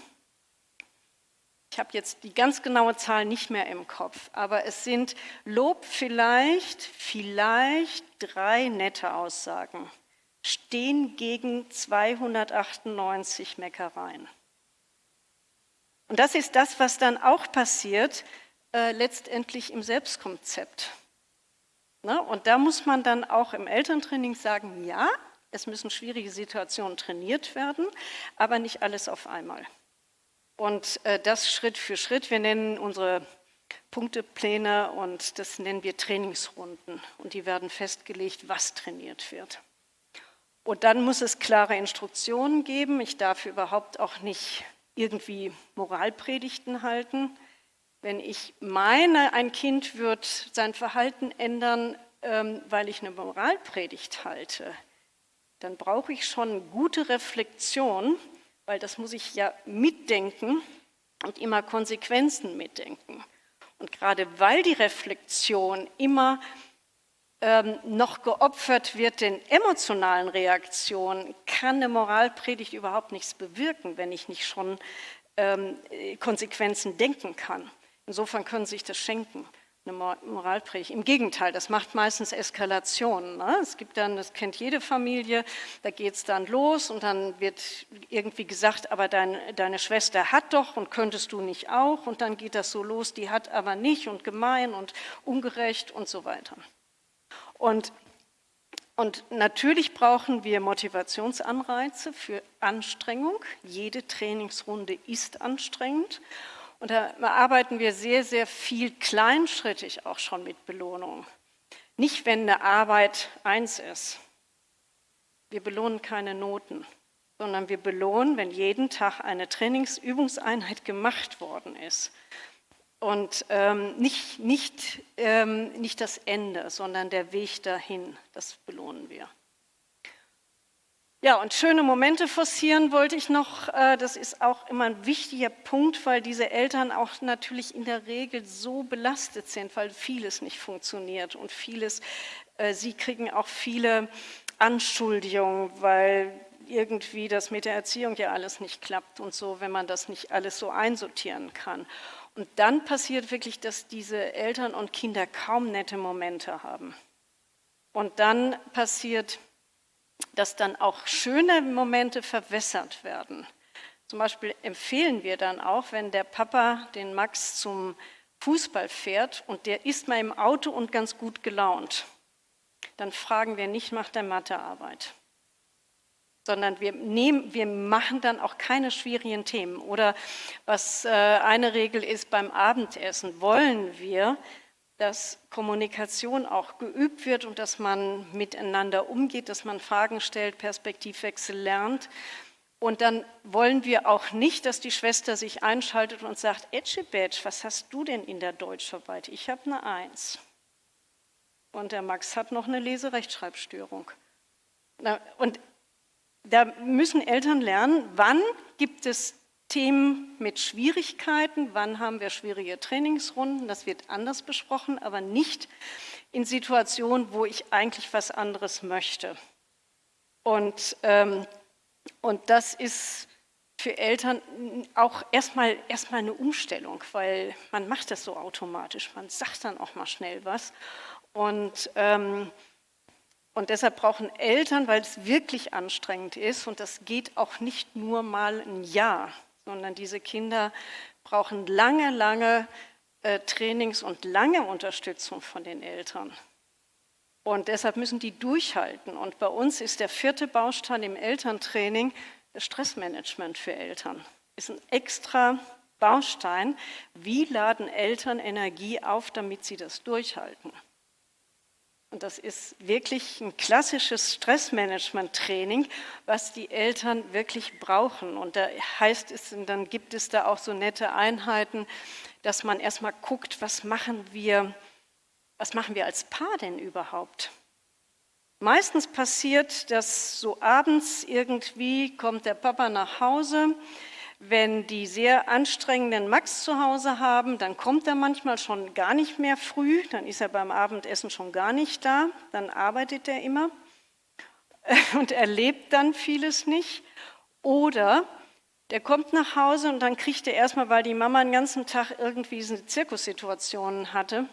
Ich habe jetzt die ganz genaue Zahl nicht mehr im Kopf, aber es sind Lob vielleicht 3 nette Aussagen. Stehen gegen 298 Meckereien. Und das ist das, was dann auch passiert, letztendlich im Selbstkonzept. Ne? Und da muss man dann auch im Elterntraining sagen, ja, es müssen schwierige Situationen trainiert werden, aber nicht alles auf einmal. Und das Schritt für Schritt. Wir nennen unsere Punktepläne und das nennen wir Trainingsrunden. Und die werden festgelegt, was trainiert wird. Und dann muss es klare Instruktionen geben. Ich darf überhaupt auch nicht irgendwie Moralpredigten halten. Wenn ich meine, ein Kind wird sein Verhalten ändern, weil ich eine Moralpredigt halte, dann brauche ich schon gute Reflexion, weil das muss ich ja mitdenken und immer Konsequenzen mitdenken. Und gerade weil die Reflexion immer noch geopfert wird den emotionalen Reaktionen, kann eine Moralpredigt überhaupt nichts bewirken, wenn ich nicht schon Konsequenzen denken kann. Insofern können Sie sich das schenken, eine Moralpredigt. Im Gegenteil, das macht meistens Eskalation. Ne? Es gibt dann, das kennt jede Familie, da geht es dann los und dann wird irgendwie gesagt, aber deine Schwester hat doch und könntest du nicht auch? Und dann geht das so los, die hat aber nicht und gemein und ungerecht und so weiter. Und natürlich brauchen wir Motivationsanreize für Anstrengung. Jede Trainingsrunde ist anstrengend. Und da arbeiten wir sehr, sehr viel kleinschrittig auch schon mit Belohnung. Nicht, wenn eine Arbeit 1 ist. Wir belohnen keine Noten, sondern wir belohnen, wenn jeden Tag eine Trainingsübungseinheit gemacht worden ist. Und nicht das Ende, sondern der Weg dahin, das belohnen wir. Ja, und schöne Momente forcieren wollte ich noch. Das ist auch immer ein wichtiger Punkt, weil diese Eltern auch natürlich in der Regel so belastet sind, weil vieles nicht funktioniert und sie kriegen auch viele Anschuldigungen, weil irgendwie das mit der Erziehung ja alles nicht klappt und so, wenn man das nicht alles so einsortieren kann. Und dann passiert wirklich, dass diese Eltern und Kinder kaum nette Momente haben. Und dann passiert, dass dann auch schöne Momente verwässert werden. Zum Beispiel empfehlen wir dann auch, wenn der Papa den Max zum Fußball fährt und der ist mal im Auto und ganz gut gelaunt, dann fragen wir nicht nach der Mathearbeit, sondern wir machen dann auch keine schwierigen Themen. Oder was eine Regel ist beim Abendessen, wollen wir, dass Kommunikation auch geübt wird und dass man miteinander umgeht, dass man Fragen stellt, Perspektivwechsel lernt. Und dann wollen wir auch nicht, dass die Schwester sich einschaltet und sagt, Etschebetsch, was hast du denn in der Deutscharbeit? Ich habe eine 1. Und der Max hat noch eine Leserechtschreibstörung. Und da müssen Eltern lernen, wann gibt es Themen mit Schwierigkeiten, wann haben wir schwierige Trainingsrunden, das wird anders besprochen, aber nicht in Situationen, wo ich eigentlich was anderes möchte. Und das ist für Eltern auch erstmal eine Umstellung, weil man macht das so automatisch, man sagt dann auch mal schnell was. Und deshalb brauchen Eltern, weil es wirklich anstrengend ist, und das geht auch nicht nur mal ein Jahr, sondern diese Kinder brauchen lange Trainings und lange Unterstützung von den Eltern. Und deshalb müssen die durchhalten. Und bei uns ist der 4. Baustein im Elterntraining das Stressmanagement für Eltern. Ist ein extra Baustein. Wie laden Eltern Energie auf, damit sie das durchhalten? Und das ist wirklich ein klassisches Stressmanagement-Training, was die Eltern wirklich brauchen. Und da heißt es, und dann gibt es da auch so nette Einheiten, dass man erstmal guckt, was machen wir als Paar denn überhaupt? Meistens passiert, dass so abends irgendwie kommt der Papa nach Hause. Wenn die sehr anstrengenden Max zu Hause haben, dann kommt er manchmal schon gar nicht mehr früh, dann ist er beim Abendessen schon gar nicht da, dann arbeitet er immer und erlebt dann vieles nicht. Oder der kommt nach Hause und dann kriegt er erstmal, weil die Mama den ganzen Tag irgendwie diese Zirkussituationen hatte,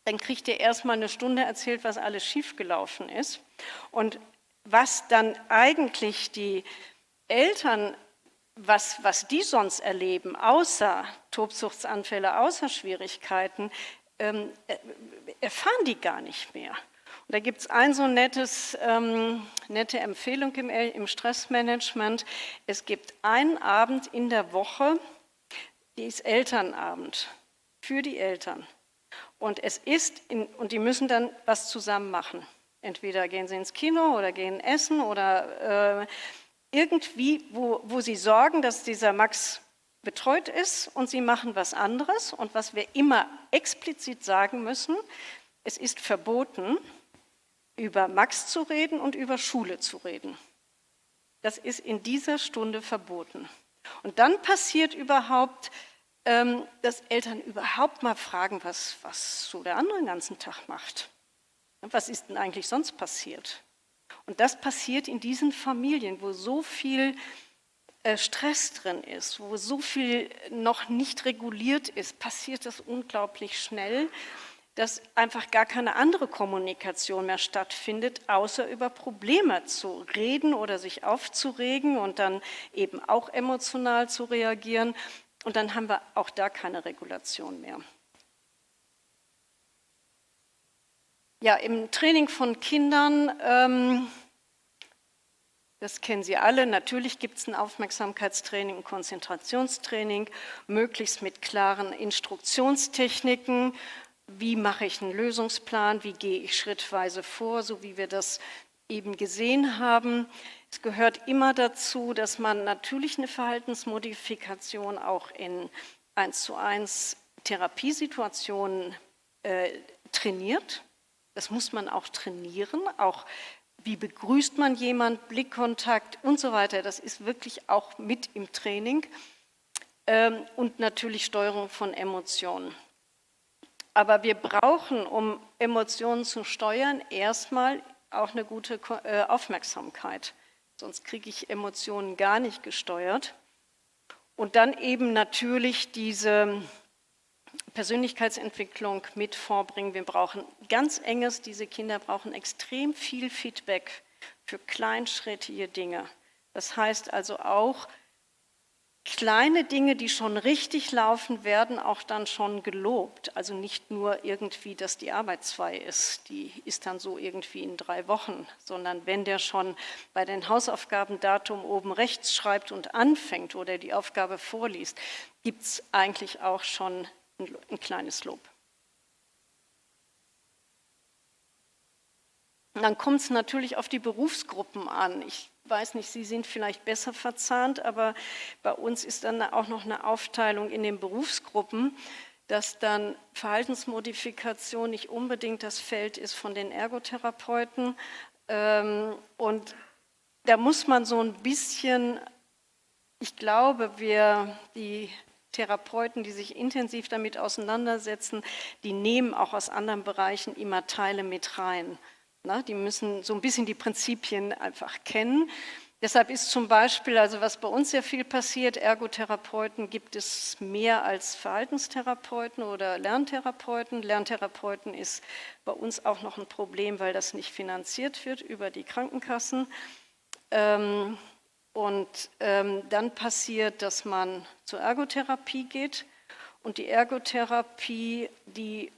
dann kriegt er erstmal eine Stunde erzählt, was alles schiefgelaufen ist. Und was dann eigentlich die Eltern, was die sonst erleben, außer Tobsuchtsanfälle, außer Schwierigkeiten, erfahren die gar nicht mehr. Und da gibt es ein so nette Empfehlung im Stressmanagement. Es gibt einen Abend in der Woche, die ist Elternabend für die Eltern. Und und die müssen dann was zusammen machen. Entweder gehen sie ins Kino oder gehen essen oder irgendwie, wo sie sorgen, dass dieser Max betreut ist, und sie machen was anderes. Und was wir immer explizit sagen müssen, es ist verboten, über Max zu reden und über Schule zu reden. Das ist in dieser Stunde verboten. Und dann passiert überhaupt, dass Eltern überhaupt mal fragen, was so der andere den ganzen Tag macht. Was ist denn eigentlich sonst passiert? Und das passiert in diesen Familien, wo so viel Stress drin ist, wo so viel noch nicht reguliert ist, passiert das unglaublich schnell, dass einfach gar keine andere Kommunikation mehr stattfindet, außer über Probleme zu reden oder sich aufzuregen und dann eben auch emotional zu reagieren. Und dann haben wir auch da keine Regulation mehr. Ja, im Training von Kindern, das kennen Sie alle, natürlich gibt es ein Aufmerksamkeitstraining, ein Konzentrationstraining, möglichst mit klaren Instruktionstechniken. Wie mache ich einen Lösungsplan, wie gehe ich schrittweise vor, so wie wir das eben gesehen haben. Es gehört immer dazu, dass man natürlich eine Verhaltensmodifikation auch in 1:1 Therapiesituationen trainiert. Das muss man auch trainieren, auch wie begrüßt man jemanden, Blickkontakt und so weiter. Das ist wirklich auch mit im Training. Und natürlich Steuerung von Emotionen. Aber wir brauchen, um Emotionen zu steuern, erstmal auch eine gute Aufmerksamkeit. Sonst kriege ich Emotionen gar nicht gesteuert. Und dann eben natürlich diese Persönlichkeitsentwicklung mit vorbringen. Wir brauchen ganz enges, diese Kinder brauchen extrem viel Feedback für kleinschrittige Dinge. Das heißt also auch, kleine Dinge, die schon richtig laufen, werden auch dann schon gelobt. Also nicht nur irgendwie, dass die Arbeit 2 ist, die ist dann so irgendwie in 3 Wochen, sondern wenn der schon bei den Hausaufgabendatum oben rechts schreibt und anfängt oder die Aufgabe vorliest, gibt es eigentlich auch schon ein kleines Lob. Und dann kommt es natürlich auf die Berufsgruppen an. Ich weiß nicht, Sie sind vielleicht besser verzahnt, aber bei uns ist dann auch noch eine Aufteilung in den Berufsgruppen, dass dann Verhaltensmodifikation nicht unbedingt das Feld ist von den Ergotherapeuten. Und da muss man so ein bisschen, ich glaube, die Therapeuten, die sich intensiv damit auseinandersetzen, die nehmen auch aus anderen Bereichen immer Teile mit rein. Die müssen so ein bisschen die Prinzipien einfach kennen. Deshalb ist zum Beispiel, also was bei uns sehr viel passiert, Ergotherapeuten gibt es mehr als Verhaltenstherapeuten oder Lerntherapeuten. Lerntherapeuten ist bei uns auch noch ein Problem, weil das nicht finanziert wird über die Krankenkassen. Dann passiert, dass man zur Ergotherapie geht und die Ergotherapie, die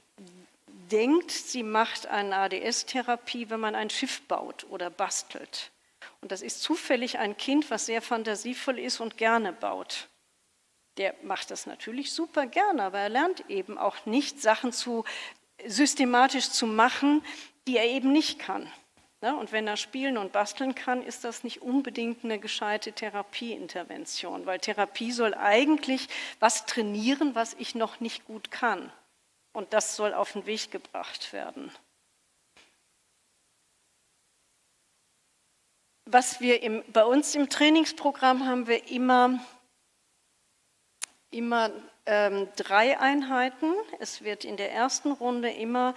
denkt, sie macht eine ADS-Therapie, wenn man ein Schiff baut oder bastelt. Und das ist zufällig ein Kind, was sehr fantasievoll ist und gerne baut. Der macht das natürlich super gerne, aber er lernt eben auch nicht, Sachen systematisch zu machen, die er eben nicht kann. Und wenn er spielen und basteln kann, ist das nicht unbedingt eine gescheite Therapieintervention, weil Therapie soll eigentlich was trainieren, was ich noch nicht gut kann. Und das soll auf den Weg gebracht werden. Was wir bei uns im Trainingsprogramm haben wir immer 3 Einheiten. Es wird in der ersten Runde immer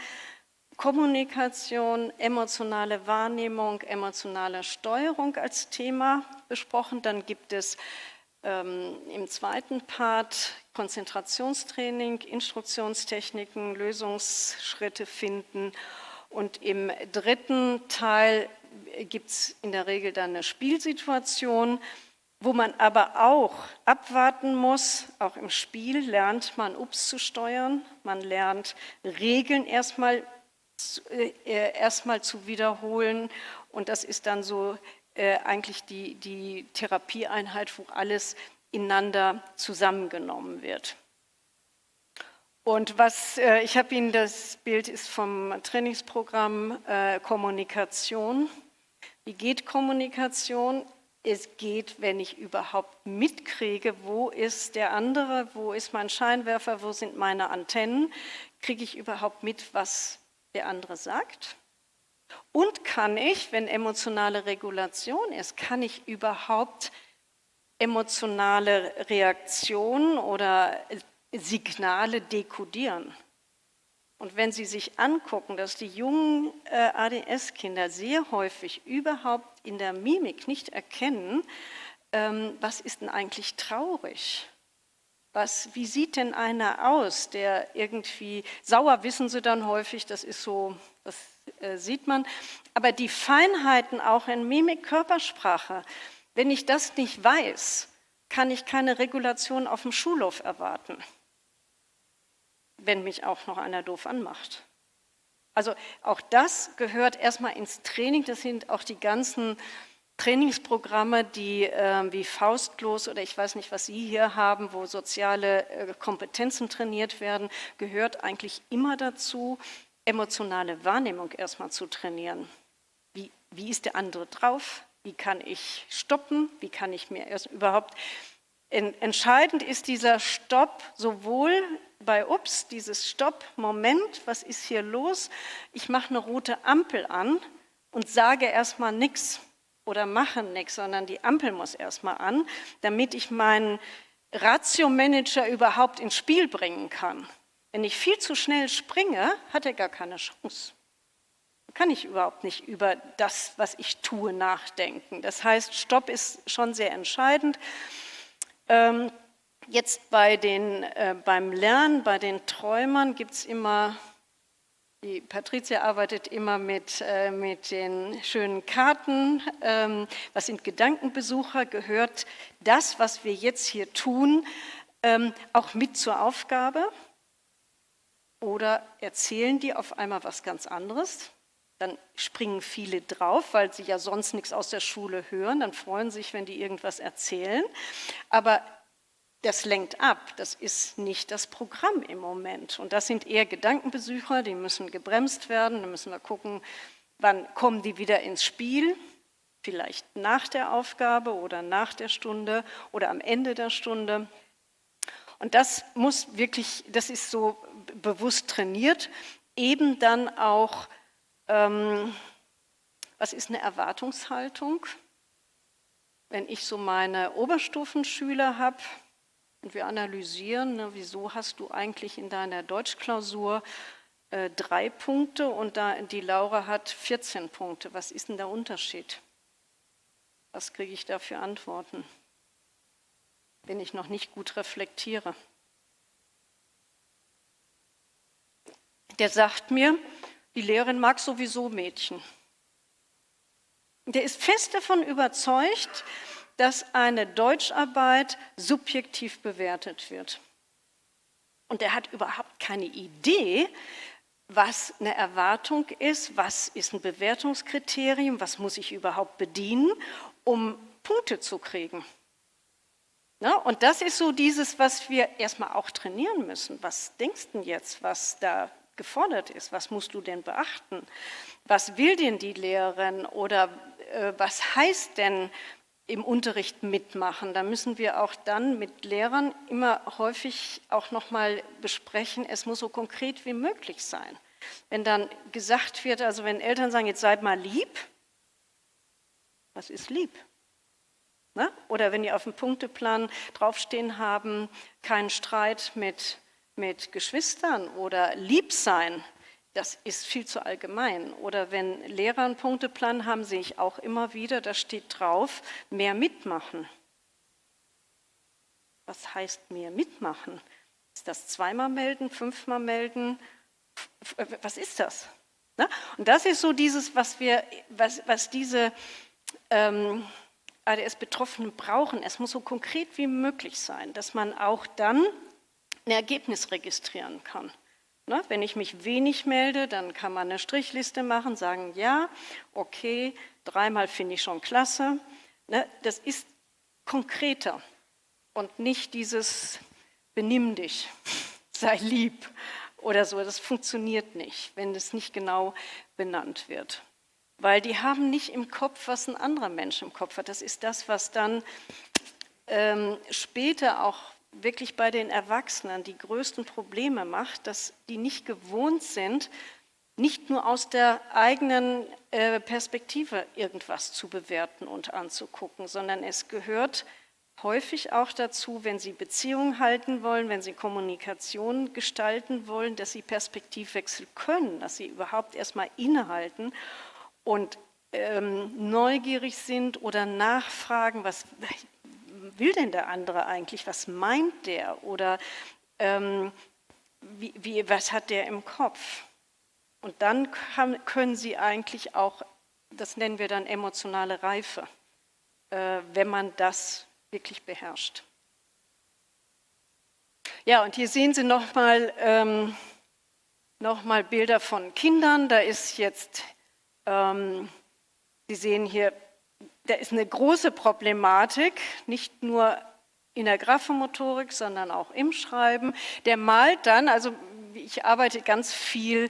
Kommunikation, emotionale Wahrnehmung, emotionale Steuerung als Thema besprochen. Dann gibt es im zweiten Part Konzentrationstraining, Instruktionstechniken, Lösungsschritte finden. Und im dritten Teil gibt es in der Regel dann eine Spielsituation, wo man aber auch abwarten muss. Auch im Spiel lernt man Ups zu steuern, man lernt Regeln erstmal zu wiederholen und das ist dann so eigentlich die Therapieeinheit, wo alles ineinander zusammengenommen wird. Und ich habe Ihnen, das Bild ist vom Trainingsprogramm Kommunikation. Wie geht Kommunikation? Es geht, wenn ich überhaupt mitkriege, wo ist der andere, wo ist mein Scheinwerfer, wo sind meine Antennen, kriege ich überhaupt mit, was der andere sagt? Und kann ich, wenn emotionale Regulation ist, kann ich überhaupt emotionale Reaktionen oder Signale dekodieren? Und wenn Sie sich angucken, dass die jungen ADS-Kinder sehr häufig überhaupt in der Mimik nicht erkennen, was ist denn eigentlich traurig? Wie sieht denn einer aus, der irgendwie, sauer wissen Sie dann häufig, das ist so, das sieht man, aber die Feinheiten auch in Mimik, Körpersprache, wenn ich das nicht weiß, kann ich keine Regulation auf dem Schulhof erwarten, wenn mich auch noch einer doof anmacht. Also auch das gehört erstmal ins Training, das sind auch die ganzen Trainingsprogramme, die wie Faustlos oder ich weiß nicht, was Sie hier haben, wo soziale Kompetenzen trainiert werden, gehört eigentlich immer dazu, emotionale Wahrnehmung erstmal zu trainieren. Wie ist der andere drauf? Wie kann ich stoppen? Wie kann ich mir erst überhaupt... Entscheidend ist dieser Stopp, sowohl bei Ups, dieses Stopp, Moment, was ist hier los? Ich mache eine rote Ampel an und sage erstmal nichts oder mache nichts, sondern die Ampel muss erstmal an, damit ich meinen Ratio-Manager überhaupt ins Spiel bringen kann. Wenn ich viel zu schnell springe, hat er gar keine Chance. Kann ich überhaupt nicht über das, was ich tue, nachdenken. Das heißt, Stopp ist schon sehr entscheidend. Jetzt beim Lernen, bei den Träumern gibt es immer, die Patricia arbeitet immer mit den schönen Karten. Was sind Gedankenbesucher? Gehört das, was wir jetzt hier tun, auch mit zur Aufgabe? Oder erzählen die auf einmal was ganz anderes? Dann springen viele drauf, weil sie ja sonst nichts aus der Schule hören. Dann freuen sich, wenn die irgendwas erzählen. Aber das lenkt ab. Das ist nicht das Programm im Moment. Und das sind eher Gedankenbesucher, die müssen gebremst werden. Da müssen wir gucken, Wann kommen die wieder ins Spiel? Vielleicht nach der Aufgabe oder nach der Stunde oder am Ende der Stunde. Und das muss wirklich, das ist so bewusst trainiert, eben dann auch, was ist eine Erwartungshaltung? Wenn ich so meine Oberstufenschüler habe und wir analysieren, ne, wieso hast du eigentlich in deiner Deutschklausur 3 Punkte und die Laura hat 14 Punkte. Was ist denn der Unterschied? Was kriege ich da für Antworten, wenn ich noch nicht gut reflektiere? Der sagt mir, die Lehrerin mag sowieso Mädchen. Der ist fest davon überzeugt, dass eine Deutscharbeit subjektiv bewertet wird. Und er hat überhaupt keine Idee, was eine Erwartung ist, was ist ein Bewertungskriterium, was muss ich überhaupt bedienen, um Punkte zu kriegen. Ja, und das ist so dieses, was wir erstmal auch trainieren müssen. Was denkst du denn jetzt, was da gefordert ist? Was musst du denn beachten? Was will denn die Lehrerin oder was heißt denn im Unterricht mitmachen? Da müssen wir auch dann mit Lehrern immer häufig auch nochmal besprechen, es muss so konkret wie möglich sein. Wenn dann gesagt wird, also wenn Eltern sagen, jetzt seid mal lieb, was ist lieb? Ne? Oder wenn die auf dem Punkteplan draufstehen haben, kein Streit mit Geschwistern oder lieb sein, das ist viel zu allgemein. Oder wenn Lehrer einen Punkteplan haben, sehe ich auch immer wieder, da steht drauf, mehr mitmachen. Was heißt mehr mitmachen? Ist das 2-mal melden, 5-mal melden? Was ist das? Ne? Und das ist so dieses, was diese ADS-Betroffenen brauchen. Es muss so konkret wie möglich sein, dass man auch dann ein Ergebnis registrieren kann. Ne? Wenn ich mich wenig melde, dann kann man eine Strichliste machen, sagen, ja, okay, 3-mal finde ich schon klasse. Ne? Das ist konkreter und nicht dieses benimm dich, sei lieb oder so. Das funktioniert nicht, wenn es nicht genau benannt wird. Weil die haben nicht im Kopf, was ein anderer Mensch im Kopf hat. Das ist das, was dann später auch wirklich bei den Erwachsenen die größten Probleme macht, dass die nicht gewohnt sind, nicht nur aus der eigenen Perspektive irgendwas zu bewerten und anzugucken, sondern es gehört häufig auch dazu, wenn sie Beziehungen halten wollen, wenn sie Kommunikation gestalten wollen, dass sie Perspektivwechsel können, dass sie überhaupt erstmal innehalten und neugierig sind oder nachfragen, was will denn der andere eigentlich, was meint der oder was hat der im Kopf? Und dann können sie eigentlich auch, das nennen wir dann emotionale Reife, wenn man das wirklich beherrscht. Ja, und hier sehen Sie nochmal Bilder von Kindern. Da ist jetzt, Sie sehen hier, da ist eine große Problematik, nicht nur in der Graphomotorik, sondern auch im Schreiben. Der malt dann, also ich arbeite ganz viel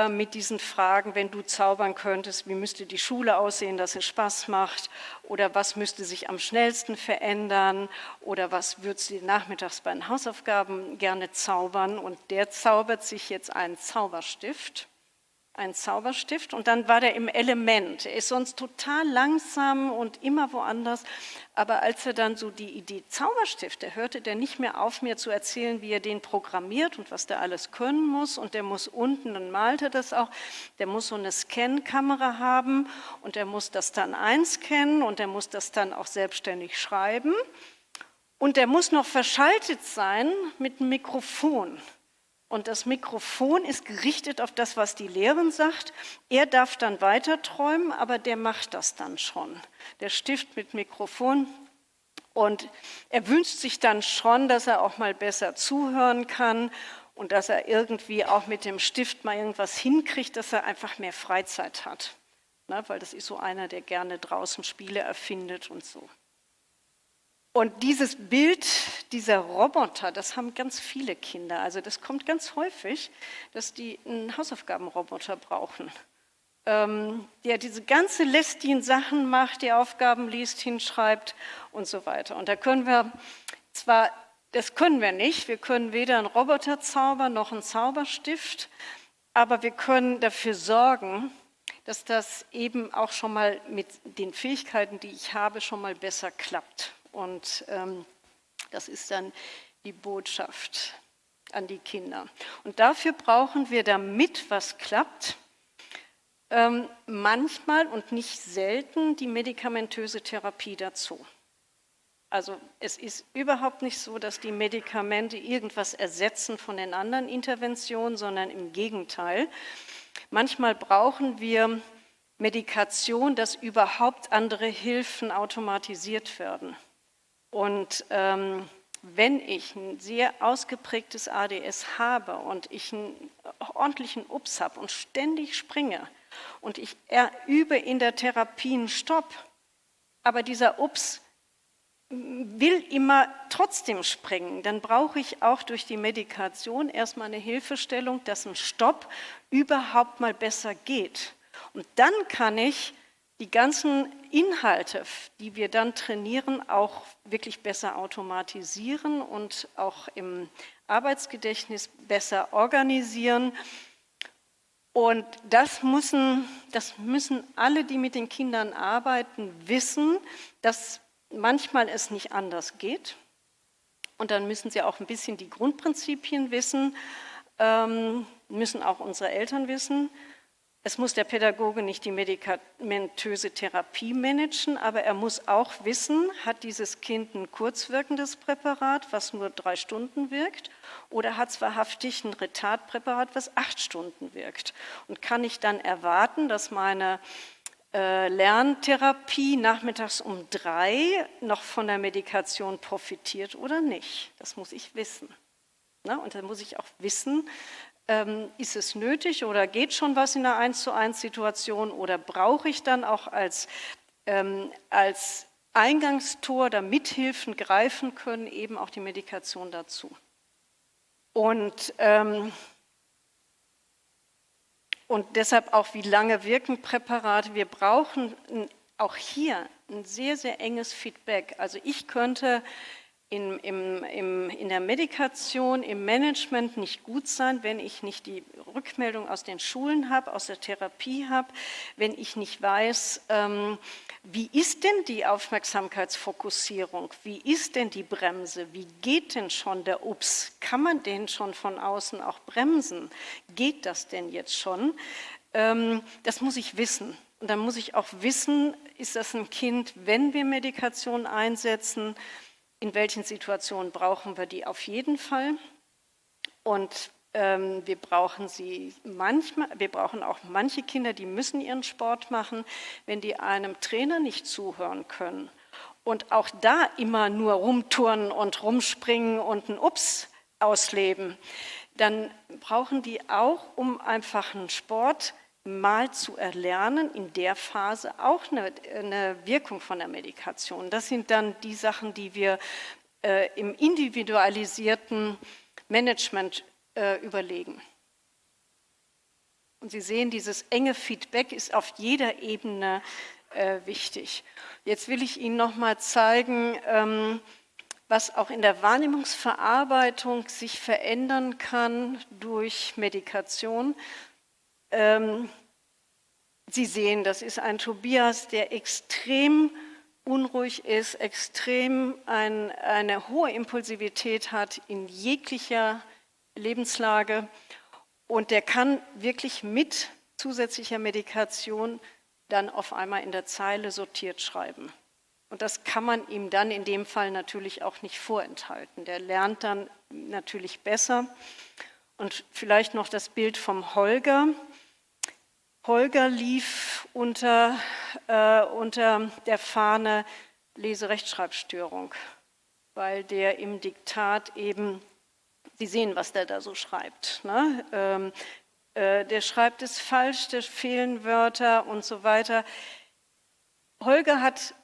mit diesen Fragen, wenn du zaubern könntest, wie müsste die Schule aussehen, dass es Spaß macht oder was müsste sich am schnellsten verändern oder was würdest du nachmittags bei den Hausaufgaben gerne zaubern und der zaubert sich jetzt einen Zauberstift und dann war der im Element. Er ist sonst total langsam und immer woanders, aber als er dann so die Idee Zauberstift, hörte der nicht mehr auf, mir zu erzählen, wie er den programmiert und was der alles können muss und der muss unten, dann malt er das auch, der muss so eine Scan-Kamera haben und der muss das dann einscannen und der muss das dann auch selbstständig schreiben und der muss noch verschaltet sein mit einem Mikrofon. Und das Mikrofon ist gerichtet auf das, was die Lehrerin sagt. Er darf dann weiter träumen, aber der macht das dann schon. Der Stift mit Mikrofon. Und er wünscht sich dann schon, dass er auch mal besser zuhören kann und dass er irgendwie auch mit dem Stift mal irgendwas hinkriegt, dass er einfach mehr Freizeit hat. Ne, weil das ist so einer, der gerne draußen Spiele erfindet und so. Und dieses Bild dieser Roboter, das haben ganz viele Kinder. Also das kommt ganz häufig, dass die einen Hausaufgabenroboter brauchen. der diese ganze lästigen Sachen macht, die Aufgaben liest, hinschreibt und so weiter. Und da können wir zwar, das können wir nicht, wir können weder einen Roboter zaubern noch einen Zauberstift, aber wir können dafür sorgen, dass das eben auch schon mal mit den Fähigkeiten, die ich habe, schon mal besser klappt. Und das ist dann die Botschaft an die Kinder. Und dafür brauchen wir, damit was klappt, manchmal und nicht selten die medikamentöse Therapie dazu. Also es ist überhaupt nicht so, dass die Medikamente irgendwas ersetzen von den anderen Interventionen, sondern im Gegenteil. Manchmal brauchen wir Medikation, dass überhaupt andere Hilfen automatisiert werden. Und wenn ich ein sehr ausgeprägtes ADS habe und ich einen ordentlichen Ups habe und ständig springe und ich übe in der Therapie einen Stopp, aber dieser Ups will immer trotzdem springen, dann brauche ich auch durch die Medikation erstmal eine Hilfestellung, dass ein Stopp überhaupt mal besser geht. Und dann kann ich die ganzen Inhalte, die wir dann trainieren, auch wirklich besser automatisieren und auch im Arbeitsgedächtnis besser organisieren. Und das müssen alle, die mit den Kindern arbeiten, wissen, dass manchmal es nicht anders geht. Und dann müssen sie auch ein bisschen die Grundprinzipien wissen, müssen auch unsere Eltern wissen. Es muss der Pädagoge nicht die medikamentöse Therapie managen, aber er muss auch wissen, hat dieses Kind ein kurzwirkendes Präparat, was nur 3 Stunden wirkt, oder hat es wahrhaftig ein Retardpräparat, was 8 Stunden wirkt. Und kann ich dann erwarten, dass meine Lerntherapie nachmittags um 3 noch von der Medikation profitiert oder nicht? Das muss ich wissen. Und dann muss ich auch wissen, ist es nötig oder geht schon was in einer 1:1 Situation oder brauche ich dann auch als Eingangstor, damit Hilfen greifen können, eben auch die Medikation dazu. Und deshalb auch, wie lange wirken Präparate. Wir brauchen auch hier ein sehr, sehr enges Feedback. Also ich könnte in der Medikation, im Management nicht gut sein, wenn ich nicht die Rückmeldung aus den Schulen habe, aus der Therapie habe, wenn ich nicht weiß, wie ist denn die Aufmerksamkeitsfokussierung, wie ist denn die Bremse, wie geht denn schon der Ups, kann man den schon von außen auch bremsen, geht das denn jetzt schon? Das muss ich wissen. Und dann muss ich auch wissen, ist das ein Kind, wenn wir Medikation einsetzen, in welchen Situationen brauchen wir die auf jeden Fall? Und wir brauchen sie manchmal, wir brauchen auch manche Kinder, die müssen ihren Sport machen, wenn die einem Trainer nicht zuhören können. Und auch da immer nur rumturnen und rumspringen und einen Ups ausleben, dann brauchen die auch, um einfach einen Sport mal zu erlernen, in der Phase auch eine Wirkung von der Medikation. Das sind dann die Sachen, die wir im individualisierten Management überlegen. Und Sie sehen, dieses enge Feedback ist auf jeder Ebene wichtig. Jetzt will ich Ihnen noch mal zeigen, was auch in der Wahrnehmungsverarbeitung sich verändern kann durch Medikation. Sie sehen, das ist ein Tobias, der extrem unruhig ist, extrem eine hohe Impulsivität hat in jeglicher Lebenslage und der kann wirklich mit zusätzlicher Medikation dann auf einmal in der Zeile sortiert schreiben. Und das kann man ihm dann in dem Fall natürlich auch nicht vorenthalten. Der lernt dann natürlich besser. Und vielleicht noch das Bild vom Holger. Holger lief unter der Fahne Leserechtschreibstörung, weil der im Diktat eben, Sie sehen, was der da so schreibt, ne? Der schreibt es falsch, da fehlen Wörter und so weiter. Holger hat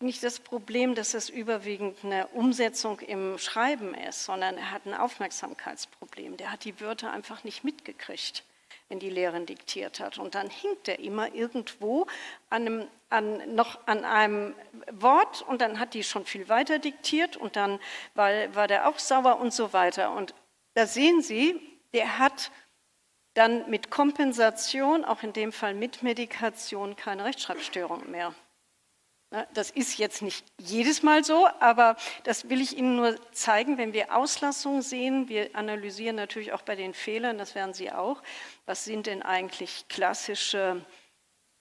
nicht das Problem, dass es überwiegend eine Umsetzung im Schreiben ist, sondern er hat ein Aufmerksamkeitsproblem. Der hat die Wörter einfach nicht mitgekriegt. wenn die Lehrerin diktiert hat. Und dann hinkt er immer irgendwo noch an einem Wort und dann hat die schon viel weiter diktiert und dann war der auch sauer und so weiter. Und da sehen Sie, der hat dann mit Kompensation, auch in dem Fall mit Medikation, keine Rechtschreibstörung mehr. Das ist jetzt nicht jedes Mal so, aber das will ich Ihnen nur zeigen, wenn wir Auslassungen sehen. Wir analysieren natürlich auch bei den Fehlern, das werden Sie auch. Was sind denn eigentlich klassische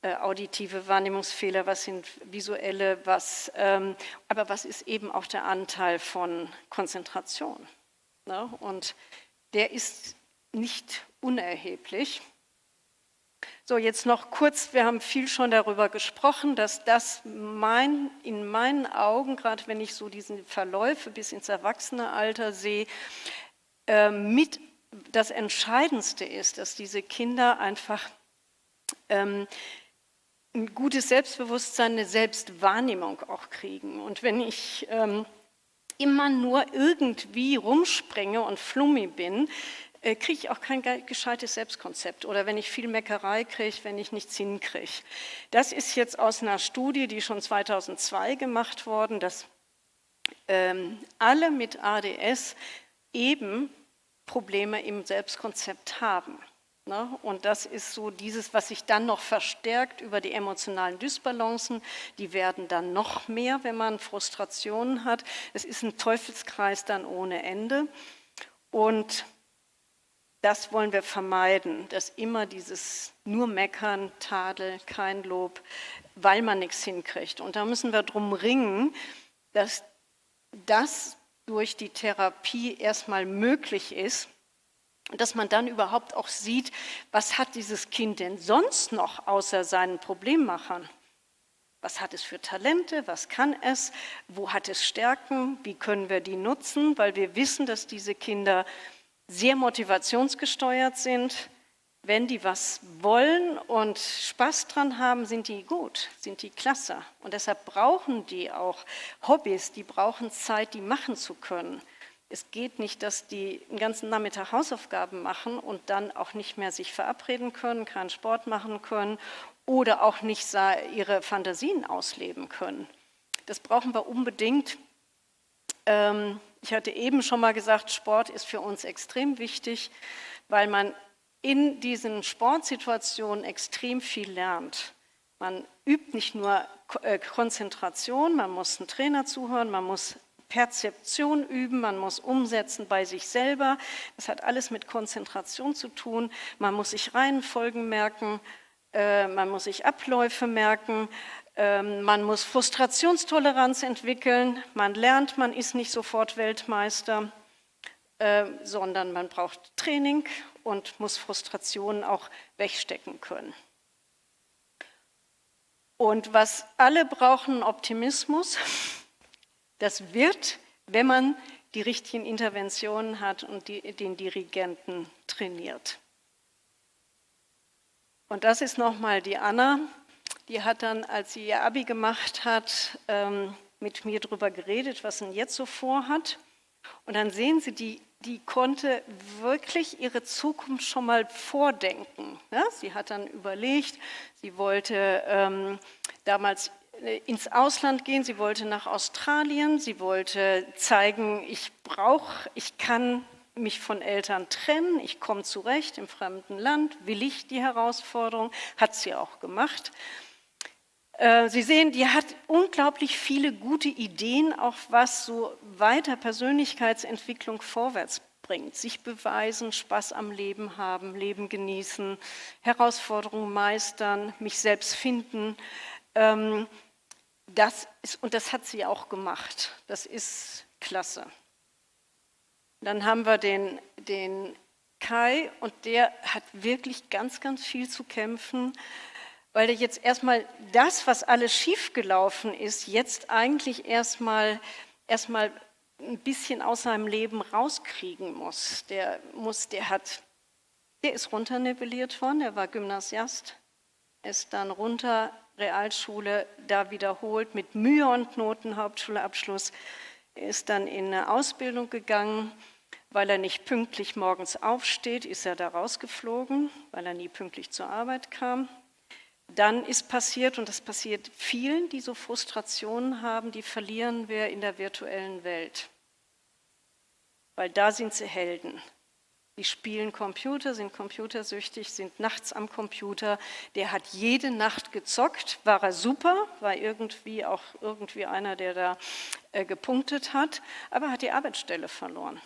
auditive Wahrnehmungsfehler, was sind visuelle, aber was ist eben auch der Anteil von Konzentration? Ne? Und der ist nicht unerheblich. So, jetzt noch kurz, wir haben viel schon darüber gesprochen, dass das in meinen Augen, gerade wenn ich so diese Verläufe bis ins Erwachsenealter sehe, mit das Entscheidendste ist, dass diese Kinder einfach ein gutes Selbstbewusstsein, eine Selbstwahrnehmung auch kriegen. Und wenn ich immer nur irgendwie rumspringe und flummi bin, kriege ich auch kein gescheites Selbstkonzept oder wenn ich viel Meckerei kriege, wenn ich nichts hinkriege. Das ist jetzt aus einer Studie, die schon 2002 gemacht worden, dass alle mit ADS eben Probleme im Selbstkonzept haben. Ne? Und das ist so dieses, was sich dann noch verstärkt über die emotionalen Dysbalancen. Die werden dann noch mehr, wenn man Frustrationen hat. Es ist ein Teufelskreis dann ohne Ende. Und das wollen wir vermeiden, dass immer dieses nur Meckern, Tadel, kein Lob, weil man nichts hinkriegt. Und da müssen wir drum ringen, dass das durch die Therapie erstmal möglich ist, dass man dann überhaupt auch sieht, was hat dieses Kind denn sonst noch außer seinen Problemmachern? Was hat es für Talente, was kann es, wo hat es Stärken, wie können wir die nutzen? Weil wir wissen, dass diese Kinder sehr motivationsgesteuert sind. Wenn die was wollen und Spaß dran haben, sind die gut, sind die klasse. Und deshalb brauchen die auch Hobbys, die brauchen Zeit, die machen zu können. Es geht nicht, dass die den ganzen Nachmittag Hausaufgaben machen und dann auch nicht mehr sich verabreden können, keinen Sport machen können oder auch nicht ihre Fantasien ausleben können. Das brauchen wir unbedingt. Ich hatte eben schon mal gesagt, Sport ist für uns extrem wichtig, weil man in diesen Sportsituationen extrem viel lernt. Man übt nicht nur Konzentration, man muss einen Trainer zuhören, man muss Perzeption üben, man muss umsetzen bei sich selber. Das hat alles mit Konzentration zu tun. Man muss sich Reihenfolgen merken, man muss sich Abläufe merken. Man muss Frustrationstoleranz entwickeln, man lernt, man ist nicht sofort Weltmeister, sondern man braucht Training und muss Frustrationen auch wegstecken können. Und was alle brauchen, Optimismus, das wird, wenn man die richtigen Interventionen hat und den Dirigenten trainiert. Und das ist nochmal die Anna. Die hat dann, als sie ihr Abi gemacht hat, mit mir darüber geredet, was sie jetzt so vorhat. Und dann sehen Sie, die konnte wirklich ihre Zukunft schon mal vordenken. Ja, sie hat dann überlegt, sie wollte damals ins Ausland gehen, sie wollte nach Australien, sie wollte zeigen, ich kann mich von Eltern trennen, ich komme zurecht im fremden Land, will ich die Herausforderung, hat sie auch gemacht. Sie sehen, die hat unglaublich viele gute Ideen, auch was so weiter Persönlichkeitsentwicklung vorwärts bringt. Sich beweisen, Spaß am Leben haben, Leben genießen, Herausforderungen meistern, mich selbst finden. Das hat sie auch gemacht. Das ist klasse. Dann haben wir den Kai und der hat wirklich ganz, ganz viel zu kämpfen, weil er jetzt erstmal das, was alles schiefgelaufen ist, jetzt eigentlich erstmal ein bisschen aus seinem Leben rauskriegen muss. Der ist runternivelliert worden, er war Gymnasiast, ist dann runter, Realschule, da wiederholt, mit Mühe und Noten, Hauptschulabschluss, ist dann in eine Ausbildung gegangen, Weil er nicht pünktlich morgens aufsteht, ist er da rausgeflogen, weil er nie pünktlich zur Arbeit kam. Dann ist passiert, und das passiert vielen, die so Frustrationen haben, die verlieren wir in der virtuellen Welt. Weil da sind sie Helden. Die spielen Computer, sind computersüchtig, sind nachts am Computer. Der hat jede Nacht gezockt, war er super, war irgendwie auch einer, der da gepunktet hat, aber hat die Arbeitsstelle verloren.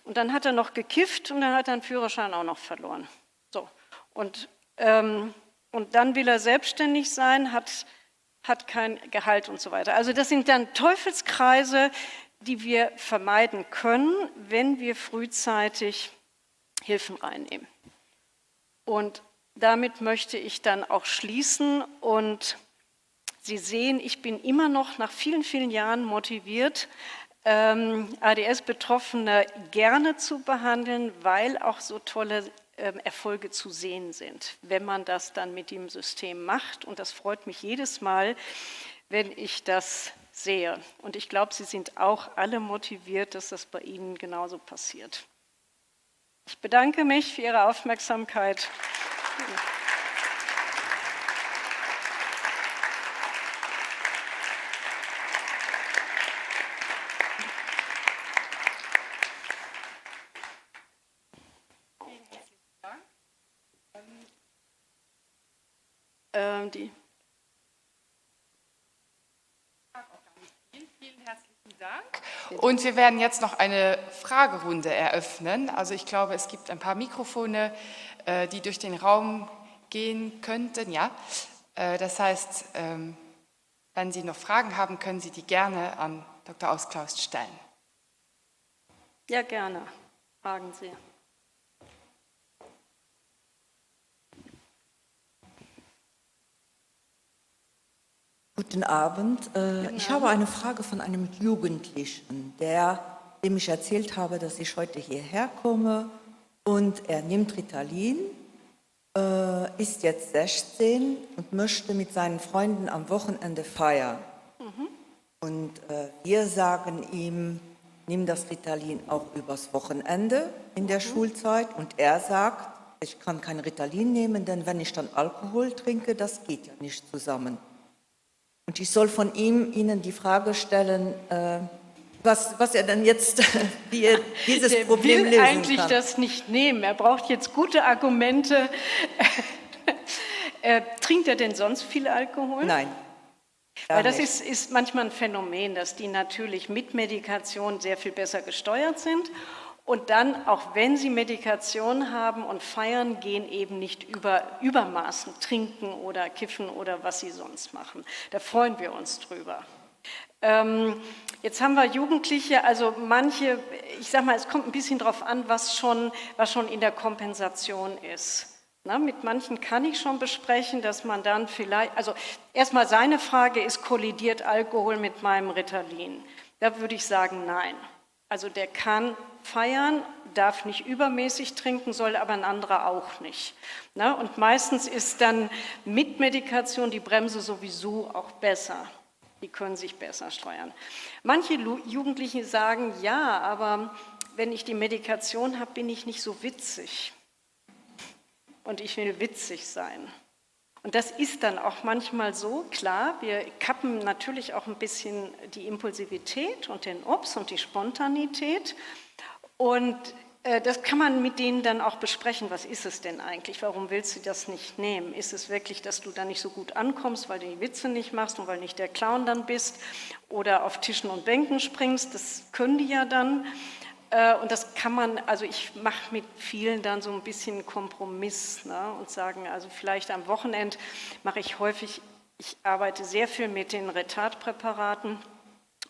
Und dann hat er noch gekifft und dann hat er den Führerschein auch noch verloren. So. Und dann will er selbstständig sein, hat kein Gehalt und so weiter. Also das sind dann Teufelskreise, die wir vermeiden können, wenn wir frühzeitig Hilfen reinnehmen. Und damit möchte ich dann auch schließen. Und Sie sehen, ich bin immer noch nach vielen, vielen Jahren motiviert, ADS-Betroffene gerne zu behandeln, weil auch so tolle Erfolge zu sehen sind, wenn man das dann mit dem System macht. Und das freut mich jedes Mal, wenn ich das sehe. Und ich glaube, Sie sind auch alle motiviert, dass das bei Ihnen genauso passiert. Ich bedanke mich für Ihre Aufmerksamkeit. Vielen herzlichen Dank. Und wir werden jetzt noch eine Fragerunde eröffnen. Also ich glaube, es gibt ein paar Mikrofone, die durch den Raum gehen könnten. Ja? Das heißt, wenn Sie noch Fragen haben, können Sie die gerne an Dr. Ausklaust stellen. Ja, gerne. Fragen Sie. Guten Abend. Ich habe eine Frage von einem Jugendlichen, dem ich erzählt habe, dass ich heute hierher komme, und er nimmt Ritalin, ist jetzt 16 und möchte mit seinen Freunden am Wochenende feiern. Und wir sagen ihm, nimm das Ritalin auch übers Wochenende in der Schulzeit, und er sagt, ich kann kein Ritalin nehmen, denn wenn ich dann Alkohol trinke, das geht ja nicht zusammen. Und ich soll von Ihnen die Frage stellen, was er denn jetzt, wie er dieses Problem lösen kann. Der will eigentlich das nicht nehmen. Er braucht jetzt gute Argumente. Trinkt er denn sonst viel Alkohol? Nein. Weil das ist manchmal ein Phänomen, dass die natürlich mit Medikation sehr viel besser gesteuert sind. Und dann, auch wenn sie Medikation haben und feiern, gehen eben nicht übermaßen trinken oder kiffen oder was sie sonst machen. Da freuen wir uns drüber. Jetzt haben wir Jugendliche, also manche, ich sage mal, es kommt ein bisschen drauf an, was schon in der Kompensation ist. Na, mit manchen kann ich schon besprechen, dass man dann vielleicht, also erstmal seine Frage ist, kollidiert Alkohol mit meinem Ritalin? Da würde ich sagen, nein. Also der kann feiern, darf nicht übermäßig trinken, soll aber ein anderer auch nicht. Na, und meistens ist dann mit Medikation die Bremse sowieso auch besser. Die können sich besser steuern. Manche Jugendliche sagen, ja, aber wenn ich die Medikation habe, bin ich nicht so witzig. Und ich will witzig sein. Und das ist dann auch manchmal so, klar, wir kappen natürlich auch ein bisschen die Impulsivität und den Obst und die Spontanität. Und das kann man mit denen dann auch besprechen, was ist es denn eigentlich, warum willst du das nicht nehmen? Ist es wirklich, dass du da nicht so gut ankommst, weil du die Witze nicht machst und weil nicht der Clown dann bist oder auf Tischen und Bänken springst, das können die ja dann. Und das kann man, also ich mache mit vielen dann so ein bisschen Kompromiss, ne, und sagen, also vielleicht am Wochenende mache ich häufig, ich arbeite sehr viel mit den Retardpräparaten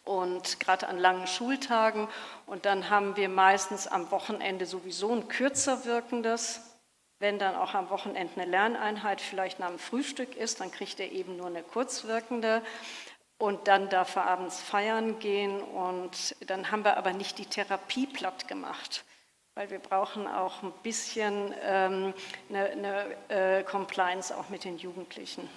und gerade an langen Schultagen, und dann haben wir meistens am Wochenende sowieso ein kürzer wirkendes. Wenn dann auch am Wochenende eine Lerneinheit vielleicht nach dem Frühstück ist, dann kriegt er eben nur eine kurzwirkende. Und dann darf er abends feiern gehen, und dann haben wir aber nicht die Therapie platt gemacht, weil wir brauchen auch ein bisschen eine Compliance auch mit den Jugendlichen.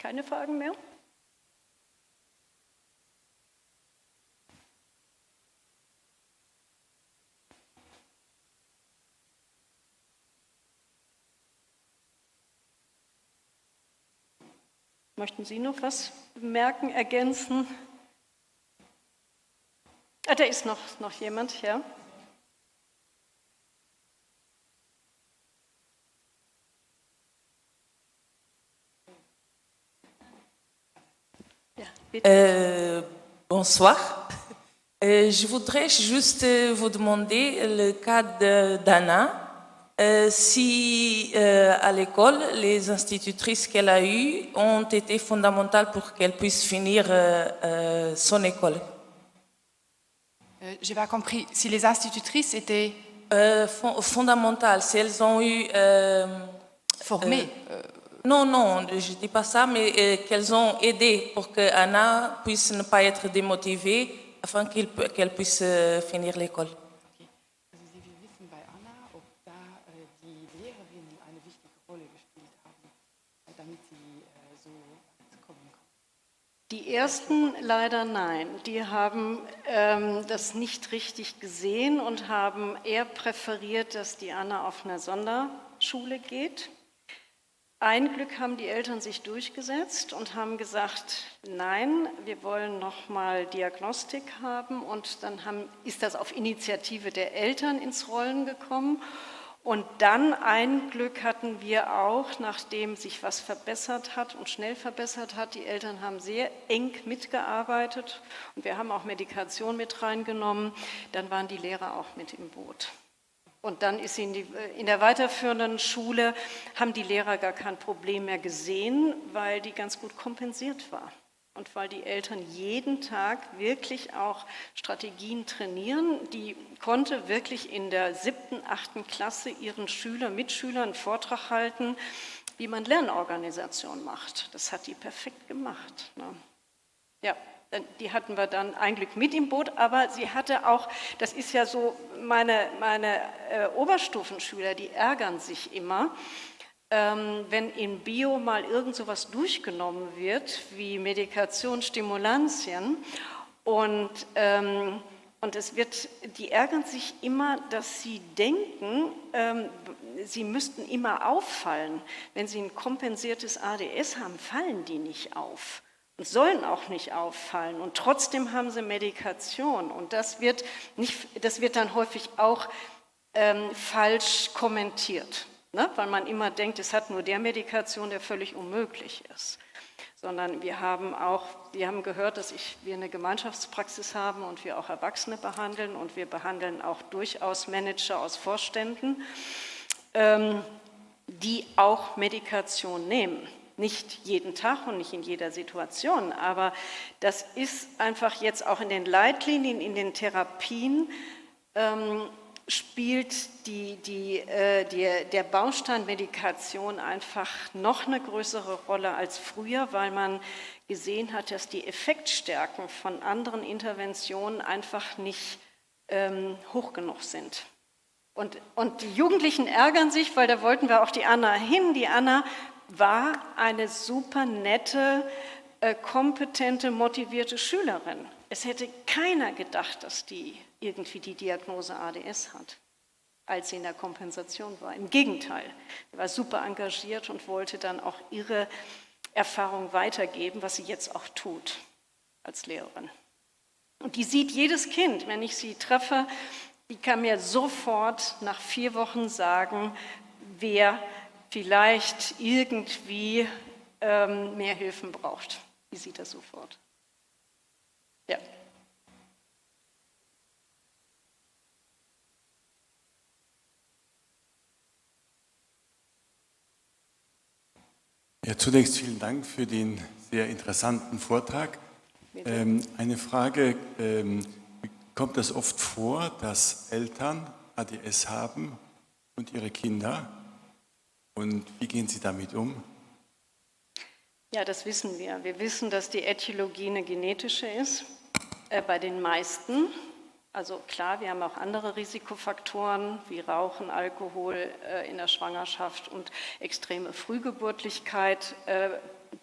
Keine Fragen mehr? Möchten Sie noch was bemerken, ergänzen? Ah, da ist noch jemand, ja. Ja, bitte. Bonsoir. Je voudrais juste vous demander le cas d'Anna. Si à l'école, les institutrices qu'elle a eues ont été fondamentales pour qu'elle puisse finir son école. J'ai pas compris. Si les institutrices étaient Fondamentales, si elles ont eu... formées, non, je ne dis pas ça, mais qu'elles ont aidé pour que Anna puisse ne pas être démotivée afin qu'elle puisse finir l'école. also Sie will wissen bei Anna, ob da die Lehrerinnen eine wichtige Rolle gespielt haben, damit sie so weit kommen kann. Die ersten leider nein. Die haben das nicht richtig gesehen und haben eher präferiert, dass die Anna auf eine Sonderschule geht. Ein Glück haben die Eltern sich durchgesetzt und haben gesagt, nein, wir wollen nochmal Diagnostik haben, und dann ist das auf Initiative der Eltern ins Rollen gekommen. Und dann ein Glück hatten wir auch, nachdem sich was verbessert hat und schnell verbessert hat. Die Eltern haben sehr eng mitgearbeitet und wir haben auch Medikation mit reingenommen. Dann waren die Lehrer auch mit im Boot. Und dann ist in der weiterführenden Schule, haben die Lehrer gar kein Problem mehr gesehen, weil die ganz gut kompensiert war. Und weil die Eltern jeden Tag wirklich auch Strategien trainieren. Die konnte wirklich in der 7., 8. Klasse ihren Mitschülern einen Vortrag halten, wie man Lernorganisation macht. Das hat die perfekt gemacht. Ne? Ja. Die hatten wir dann ein Glück mit im Boot, aber sie hatte auch, das ist ja so, meine Oberstufenschüler, die ärgern sich immer, wenn in Bio mal irgend so was durchgenommen wird, wie Medikation, Stimulantien, und die ärgern sich immer, dass sie denken, sie müssten immer auffallen. Wenn sie ein kompensiertes ADS haben, fallen die nicht auf. Und sollen auch nicht auffallen. Und trotzdem haben sie Medikation. Und das wird dann häufig auch falsch kommentiert. Ne? Weil man immer denkt, es hat nur der Medikation, der völlig unmöglich ist. Sondern wir haben gehört, dass wir eine Gemeinschaftspraxis haben und wir auch Erwachsene behandeln. Und wir behandeln auch durchaus Manager aus Vorständen, die auch Medikation nehmen. Nicht jeden Tag und nicht in jeder Situation, aber das ist einfach jetzt auch in den Leitlinien, in den Therapien, spielt der Baustein Medikation einfach noch eine größere Rolle als früher, weil man gesehen hat, dass die Effektstärken von anderen Interventionen einfach nicht hoch genug sind. Und die Jugendlichen ärgern sich, weil da wollten wir auch die Anna hin. Die Anna war eine super nette, kompetente, motivierte Schülerin. Es hätte keiner gedacht, dass die irgendwie die Diagnose ADS hat, als sie in der Kompensation war. Im Gegenteil, sie war super engagiert und wollte dann auch ihre Erfahrung weitergeben, was sie jetzt auch tut als Lehrerin. Und die sieht jedes Kind, wenn ich sie treffe, die kann mir sofort nach 4 Wochen sagen, wer vielleicht irgendwie mehr Hilfen braucht. Die sieht das sofort. Ja. Ja, zunächst vielen Dank für den sehr interessanten Vortrag. Eine Frage, kommt es oft vor, dass Eltern ADS haben und ihre Kinder? Und wie gehen Sie damit um? Ja, das wissen wir. Wir wissen, dass die Ätiologie eine genetische ist, bei den meisten. Also klar, wir haben auch andere Risikofaktoren wie Rauchen, Alkohol in der Schwangerschaft und extreme Frühgeburtlichkeit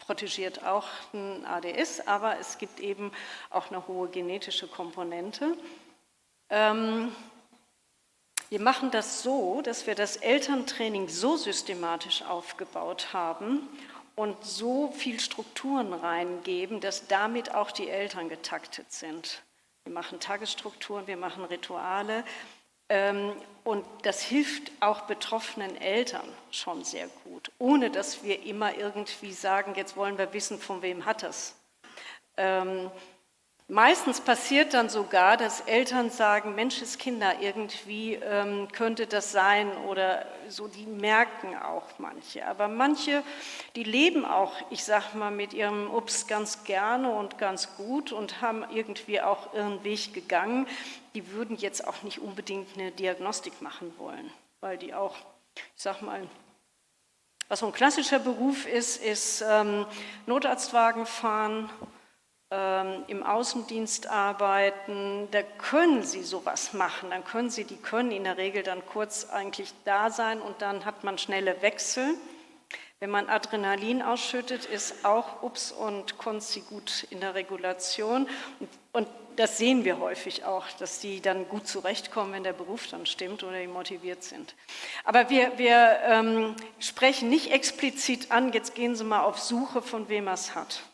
protegiert auch ein ADS, aber es gibt eben auch eine hohe genetische Komponente. Wir machen das so, dass wir das Elterntraining so systematisch aufgebaut haben und so viel Strukturen reingeben, dass damit auch die Eltern getaktet sind. Wir machen Tagesstrukturen, wir machen Rituale und das hilft auch betroffenen Eltern schon sehr gut, ohne dass wir immer irgendwie sagen, jetzt wollen wir wissen, von wem hat es. Meistens passiert dann sogar, dass Eltern sagen, Menschenskinder, irgendwie könnte das sein oder so, die merken auch manche. Aber manche, die leben auch, ich sag mal, mit ihrem Ups ganz gerne und ganz gut und haben irgendwie auch ihren Weg gegangen. Die würden jetzt auch nicht unbedingt eine Diagnostik machen wollen, weil die auch, ich sag mal, was so ein klassischer Beruf ist Notarztwagen fahren, im Außendienst arbeiten, da können sie sowas machen, die können in der Regel dann kurz eigentlich da sein und dann hat man schnelle Wechsel. Wenn man Adrenalin ausschüttet, ist auch Ups und Konzi gut in der Regulation und das sehen wir häufig auch, dass die dann gut zurechtkommen, wenn der Beruf dann stimmt oder die motiviert sind. Aber wir sprechen nicht explizit an, jetzt gehen Sie mal auf Suche, von wem er es hat.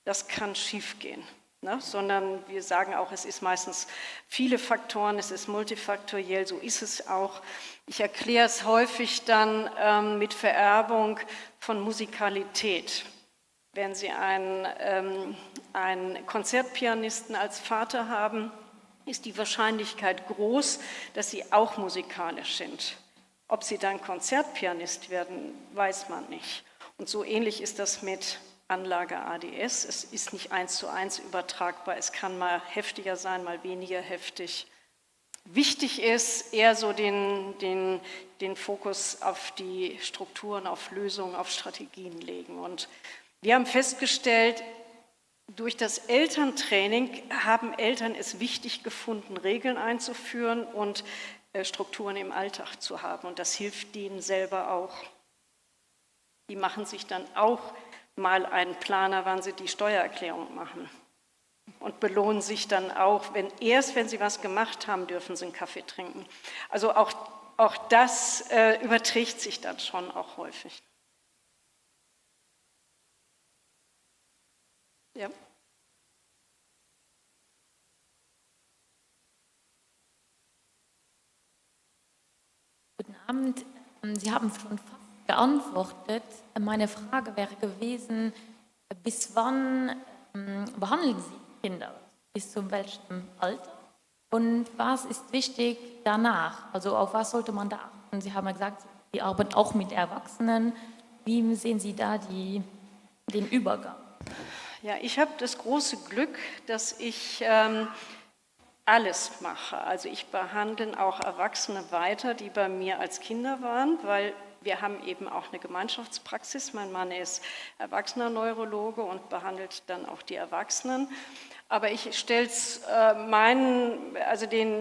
Das kann schiefgehen, ne? Sondern wir sagen auch, es ist meistens viele Faktoren, es ist multifaktoriell, so ist es auch. Ich erkläre es häufig dann mit Vererbung von Musikalität. Wenn Sie einen Konzertpianisten als Vater haben, ist die Wahrscheinlichkeit groß, dass Sie auch musikalisch sind. Ob Sie dann Konzertpianist werden, weiß man nicht. Und so ähnlich ist das mit Anlage ADS. Es ist nicht 1:1 übertragbar. Es kann mal heftiger sein, mal weniger heftig. Wichtig ist eher so den Fokus auf die Strukturen, auf Lösungen, auf Strategien legen. Und wir haben festgestellt, durch das Elterntraining haben Eltern es wichtig gefunden, Regeln einzuführen und Strukturen im Alltag zu haben. Und das hilft denen selber auch. Die machen sich dann auch mal einen Planer, wann sie die Steuererklärung machen und belohnen sich dann auch, wenn sie was gemacht haben, dürfen sie einen Kaffee trinken. Also auch das überträgt sich dann schon auch häufig. Ja. Guten Abend. Sie haben schon fast geantwortet. Meine Frage wäre gewesen, bis wann behandeln Sie Kinder? Bis zu welchem Alter? Und was ist wichtig danach? Also auf was sollte man da achten? Sie haben ja gesagt, Sie arbeiten auch mit Erwachsenen. Wie sehen Sie da den Übergang? Ja, ich habe das große Glück, dass ich alles mache. Also ich behandle auch Erwachsene weiter, die bei mir als Kinder waren, weil wir haben eben auch eine Gemeinschaftspraxis. Mein Mann ist erwachsener Neurologe und behandelt dann auch die Erwachsenen. Aber ich stelle es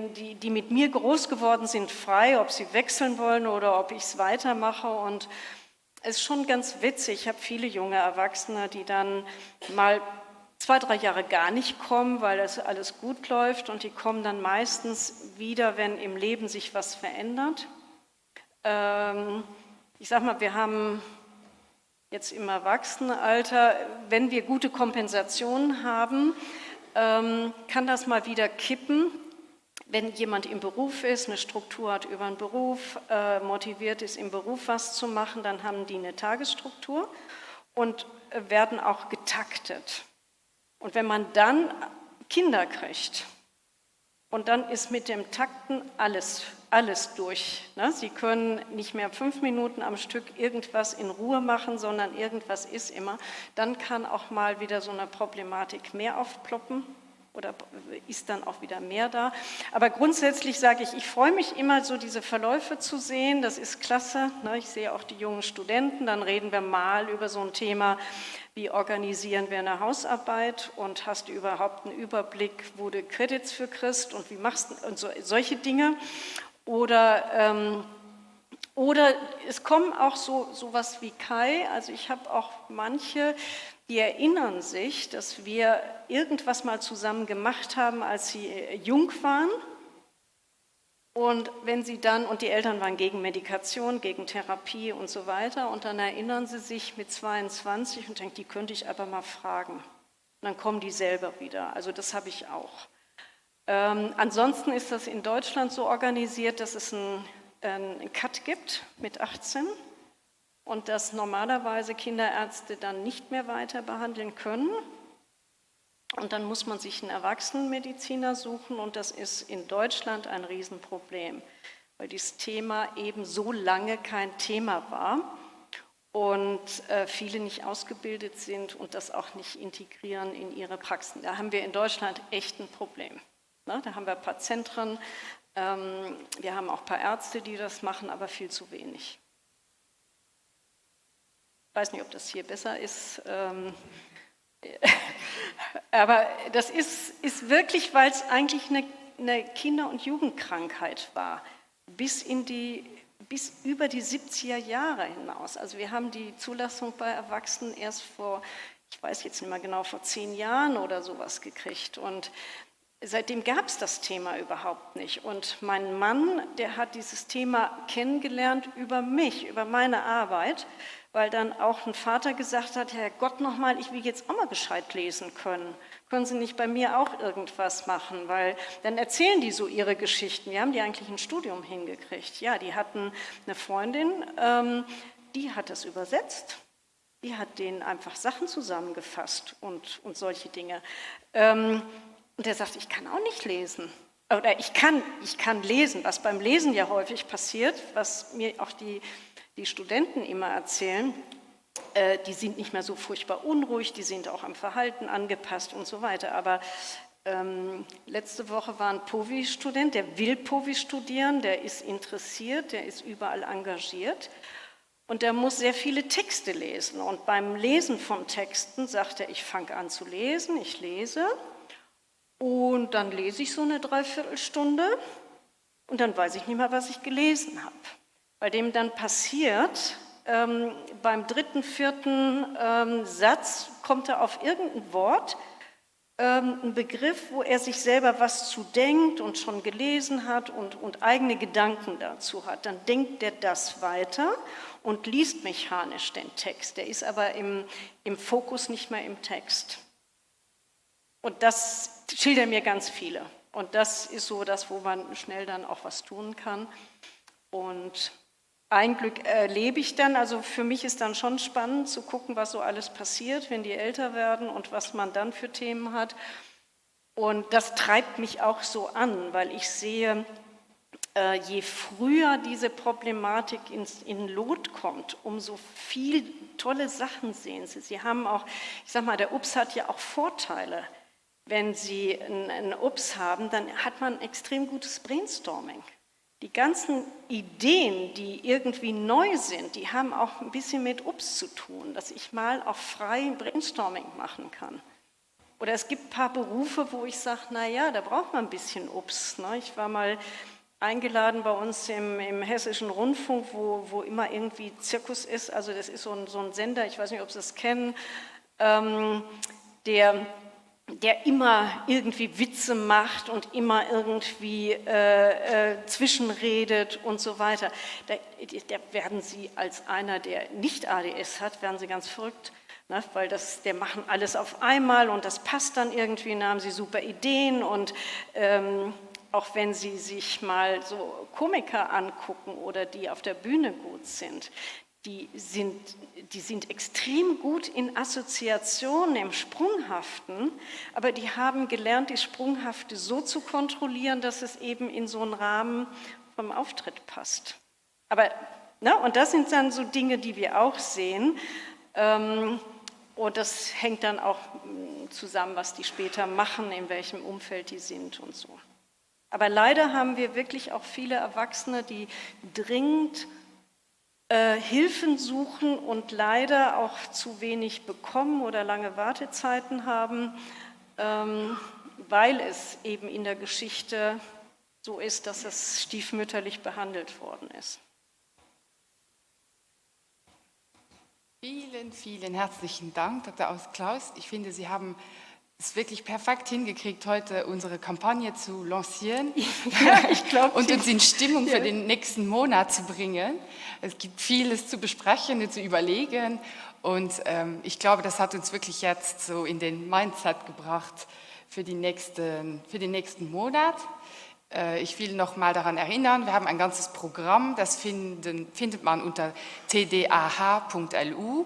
die mit mir groß geworden sind, frei, ob sie wechseln wollen oder ob ich es weitermache. Und es ist schon ganz witzig. Ich habe viele junge Erwachsene, die dann mal 2, 3 Jahre gar nicht kommen, weil das alles gut läuft. Und die kommen dann meistens wieder, wenn im Leben sich was verändert. Ich sage mal, wir haben jetzt im Erwachsenenalter, wenn wir gute Kompensationen haben, kann das mal wieder kippen. Wenn jemand im Beruf ist, eine Struktur hat über einen Beruf, motiviert ist, im Beruf was zu machen, dann haben die eine Tagesstruktur und werden auch getaktet. Und wenn man dann Kinder kriegt, und dann ist mit dem Takten alles durch. Ne? Sie können nicht mehr 5 Minuten am Stück irgendwas in Ruhe machen, sondern irgendwas ist immer. Dann kann auch mal wieder so eine Problematik mehr aufploppen oder ist dann auch wieder mehr da. Aber grundsätzlich sage ich freue mich immer, so diese Verläufe zu sehen. Das ist klasse. Ne? Ich sehe auch die jungen Studenten. Dann reden wir mal über so ein Thema, wie organisieren wir eine Hausarbeit und hast du überhaupt einen Überblick, wo du Credits für kriegst und wie machst du und solche Dinge. Oder Oder es kommen auch sowas wie Kai, also ich habe auch manche, die erinnern sich, dass wir irgendwas mal zusammen gemacht haben, als sie jung waren. Und wenn sie dann, und die Eltern waren gegen Medikation, gegen Therapie und so weiter, und dann erinnern sie sich mit 22 und denken, die könnte ich aber mal fragen. Und dann kommen die selber wieder. Also das habe ich auch. Ansonsten ist das in Deutschland so organisiert, dass es einen Cut gibt mit 18 und dass normalerweise Kinderärzte dann nicht mehr weiter behandeln können. Und dann muss man sich einen Erwachsenenmediziner suchen und das ist in Deutschland ein Riesenproblem, weil dieses Thema eben so lange kein Thema war und viele nicht ausgebildet sind und das auch nicht integrieren in ihre Praxen. Da haben wir in Deutschland echt ein Problem. Da haben wir ein paar Zentren, wir haben auch ein paar Ärzte, die das machen, aber viel zu wenig. Ich weiß nicht, ob das hier besser ist. Aber das ist wirklich, weil es eigentlich eine Kinder- und Jugendkrankheit war, bis über die 70er Jahre hinaus. Also wir haben die Zulassung bei Erwachsenen erst vor, ich weiß jetzt nicht mehr genau, vor 10 Jahren oder sowas gekriegt. Und seitdem gab es das Thema überhaupt nicht. Und mein Mann, der hat dieses Thema kennengelernt über mich, über meine Arbeit, weil dann auch ein Vater gesagt hat, Herr Gott nochmal, ich will jetzt auch mal gescheit lesen können. Können Sie nicht bei mir auch irgendwas machen? Weil dann erzählen die so ihre Geschichten. Wir haben die eigentlich ein Studium hingekriegt. Ja, die hatten eine Freundin, die hat das übersetzt. Die hat denen einfach Sachen zusammengefasst und solche Dinge. Und er sagt, ich kann auch nicht lesen. Oder ich kann lesen, was beim Lesen ja häufig passiert, was mir auch die Studenten immer erzählen, die sind nicht mehr so furchtbar unruhig, die sind auch am Verhalten angepasst und so weiter. Aber letzte Woche war ein POVI-Student, der will POVI studieren, der ist interessiert, der ist überall engagiert und der muss sehr viele Texte lesen. Und beim Lesen von Texten sagt er, ich fange an zu lesen, ich lese und dann lese ich so eine Dreiviertelstunde und dann weiß ich nicht mehr, was ich gelesen habe. Bei dem dann passiert, beim 3., 4. Satz kommt er auf irgendein Wort, einen Begriff, wo er sich selber was zu denkt und schon gelesen hat und eigene Gedanken dazu hat. Dann denkt er das weiter und liest mechanisch den Text. Der ist aber im Fokus nicht mehr im Text. Und das schildern mir ganz viele. Und das ist so das, wo man schnell dann auch was tun kann. Und ein Glück erlebe ich dann, also für mich ist dann schon spannend zu gucken, was so alles passiert, wenn die älter werden und was man dann für Themen hat. Und das treibt mich auch so an, weil ich sehe, je früher diese Problematik in Lot kommt, umso viel tolle Sachen sehen Sie. Sie haben auch, ich sag mal, der UPS hat ja auch Vorteile. Wenn Sie einen UPS haben, dann hat man ein extrem gutes Brainstorming. Die ganzen Ideen, die irgendwie neu sind, die haben auch ein bisschen mit UPS zu tun, dass ich mal auch frei Brainstorming machen kann. Oder es gibt ein paar Berufe, wo ich sage, naja, da braucht man ein bisschen UPS. Ne? Ich war mal eingeladen bei uns im Hessischen Rundfunk, wo immer irgendwie Zirkus ist. Also das ist so ein Sender, ich weiß nicht, ob Sie das kennen, der immer irgendwie Witze macht und immer irgendwie zwischenredet und so weiter. Da werden Sie als einer, der nicht ADS hat, werden Sie ganz verrückt, ne? Weil der machen alles auf einmal und das passt dann irgendwie, da haben Sie super Ideen und auch wenn Sie sich mal so Komiker angucken oder die auf der Bühne gut sind, die sind extrem gut in Assoziationen, im Sprunghaften, aber die haben gelernt, die Sprunghafte so zu kontrollieren, dass es eben in so einen Rahmen vom Auftritt passt. Aber, ne, und das sind dann so Dinge, die wir auch sehen. Und das hängt dann auch zusammen, was die später machen, in welchem Umfeld die sind und so. Aber leider haben wir wirklich auch viele Erwachsene, die dringend Hilfen suchen und leider auch zu wenig bekommen oder lange Wartezeiten haben, weil es eben in der Geschichte so ist, dass es stiefmütterlich behandelt worden ist. Vielen, vielen herzlichen Dank, Dr. Klaus. Ich finde, Sie haben es wirklich perfekt hingekriegt, heute unsere Kampagne zu lancieren Ja, ich glaube, und uns in Stimmung für den nächsten Monat zu bringen. Es gibt vieles zu besprechen und zu überlegen und ich glaube, das hat uns wirklich jetzt so in den Mindset gebracht für den nächsten Monat. Ich will noch mal daran erinnern, wir haben ein ganzes Programm, das findet man unter tdah.lu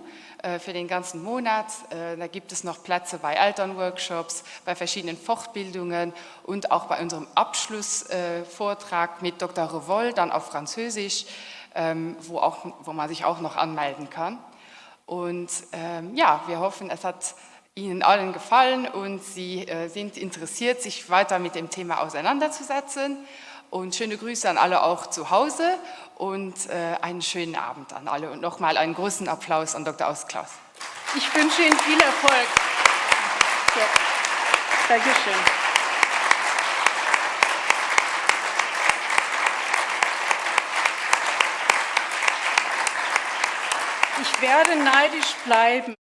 für den ganzen Monat. Da gibt es noch Plätze bei Elternworkshops, bei verschiedenen Fortbildungen und auch bei unserem Abschlussvortrag mit Dr. Revol, dann auf Französisch, wo man sich auch noch anmelden kann. Und ja, wir hoffen, es hat Ihnen allen gefallen und Sie sind interessiert, sich weiter mit dem Thema auseinanderzusetzen. Und schöne Grüße an alle auch zu Hause und einen schönen Abend an alle. Und nochmal einen großen Applaus an Dr. Klaus. Ich wünsche Ihnen viel Erfolg. Ja. Dankeschön. Ich werde neidisch bleiben.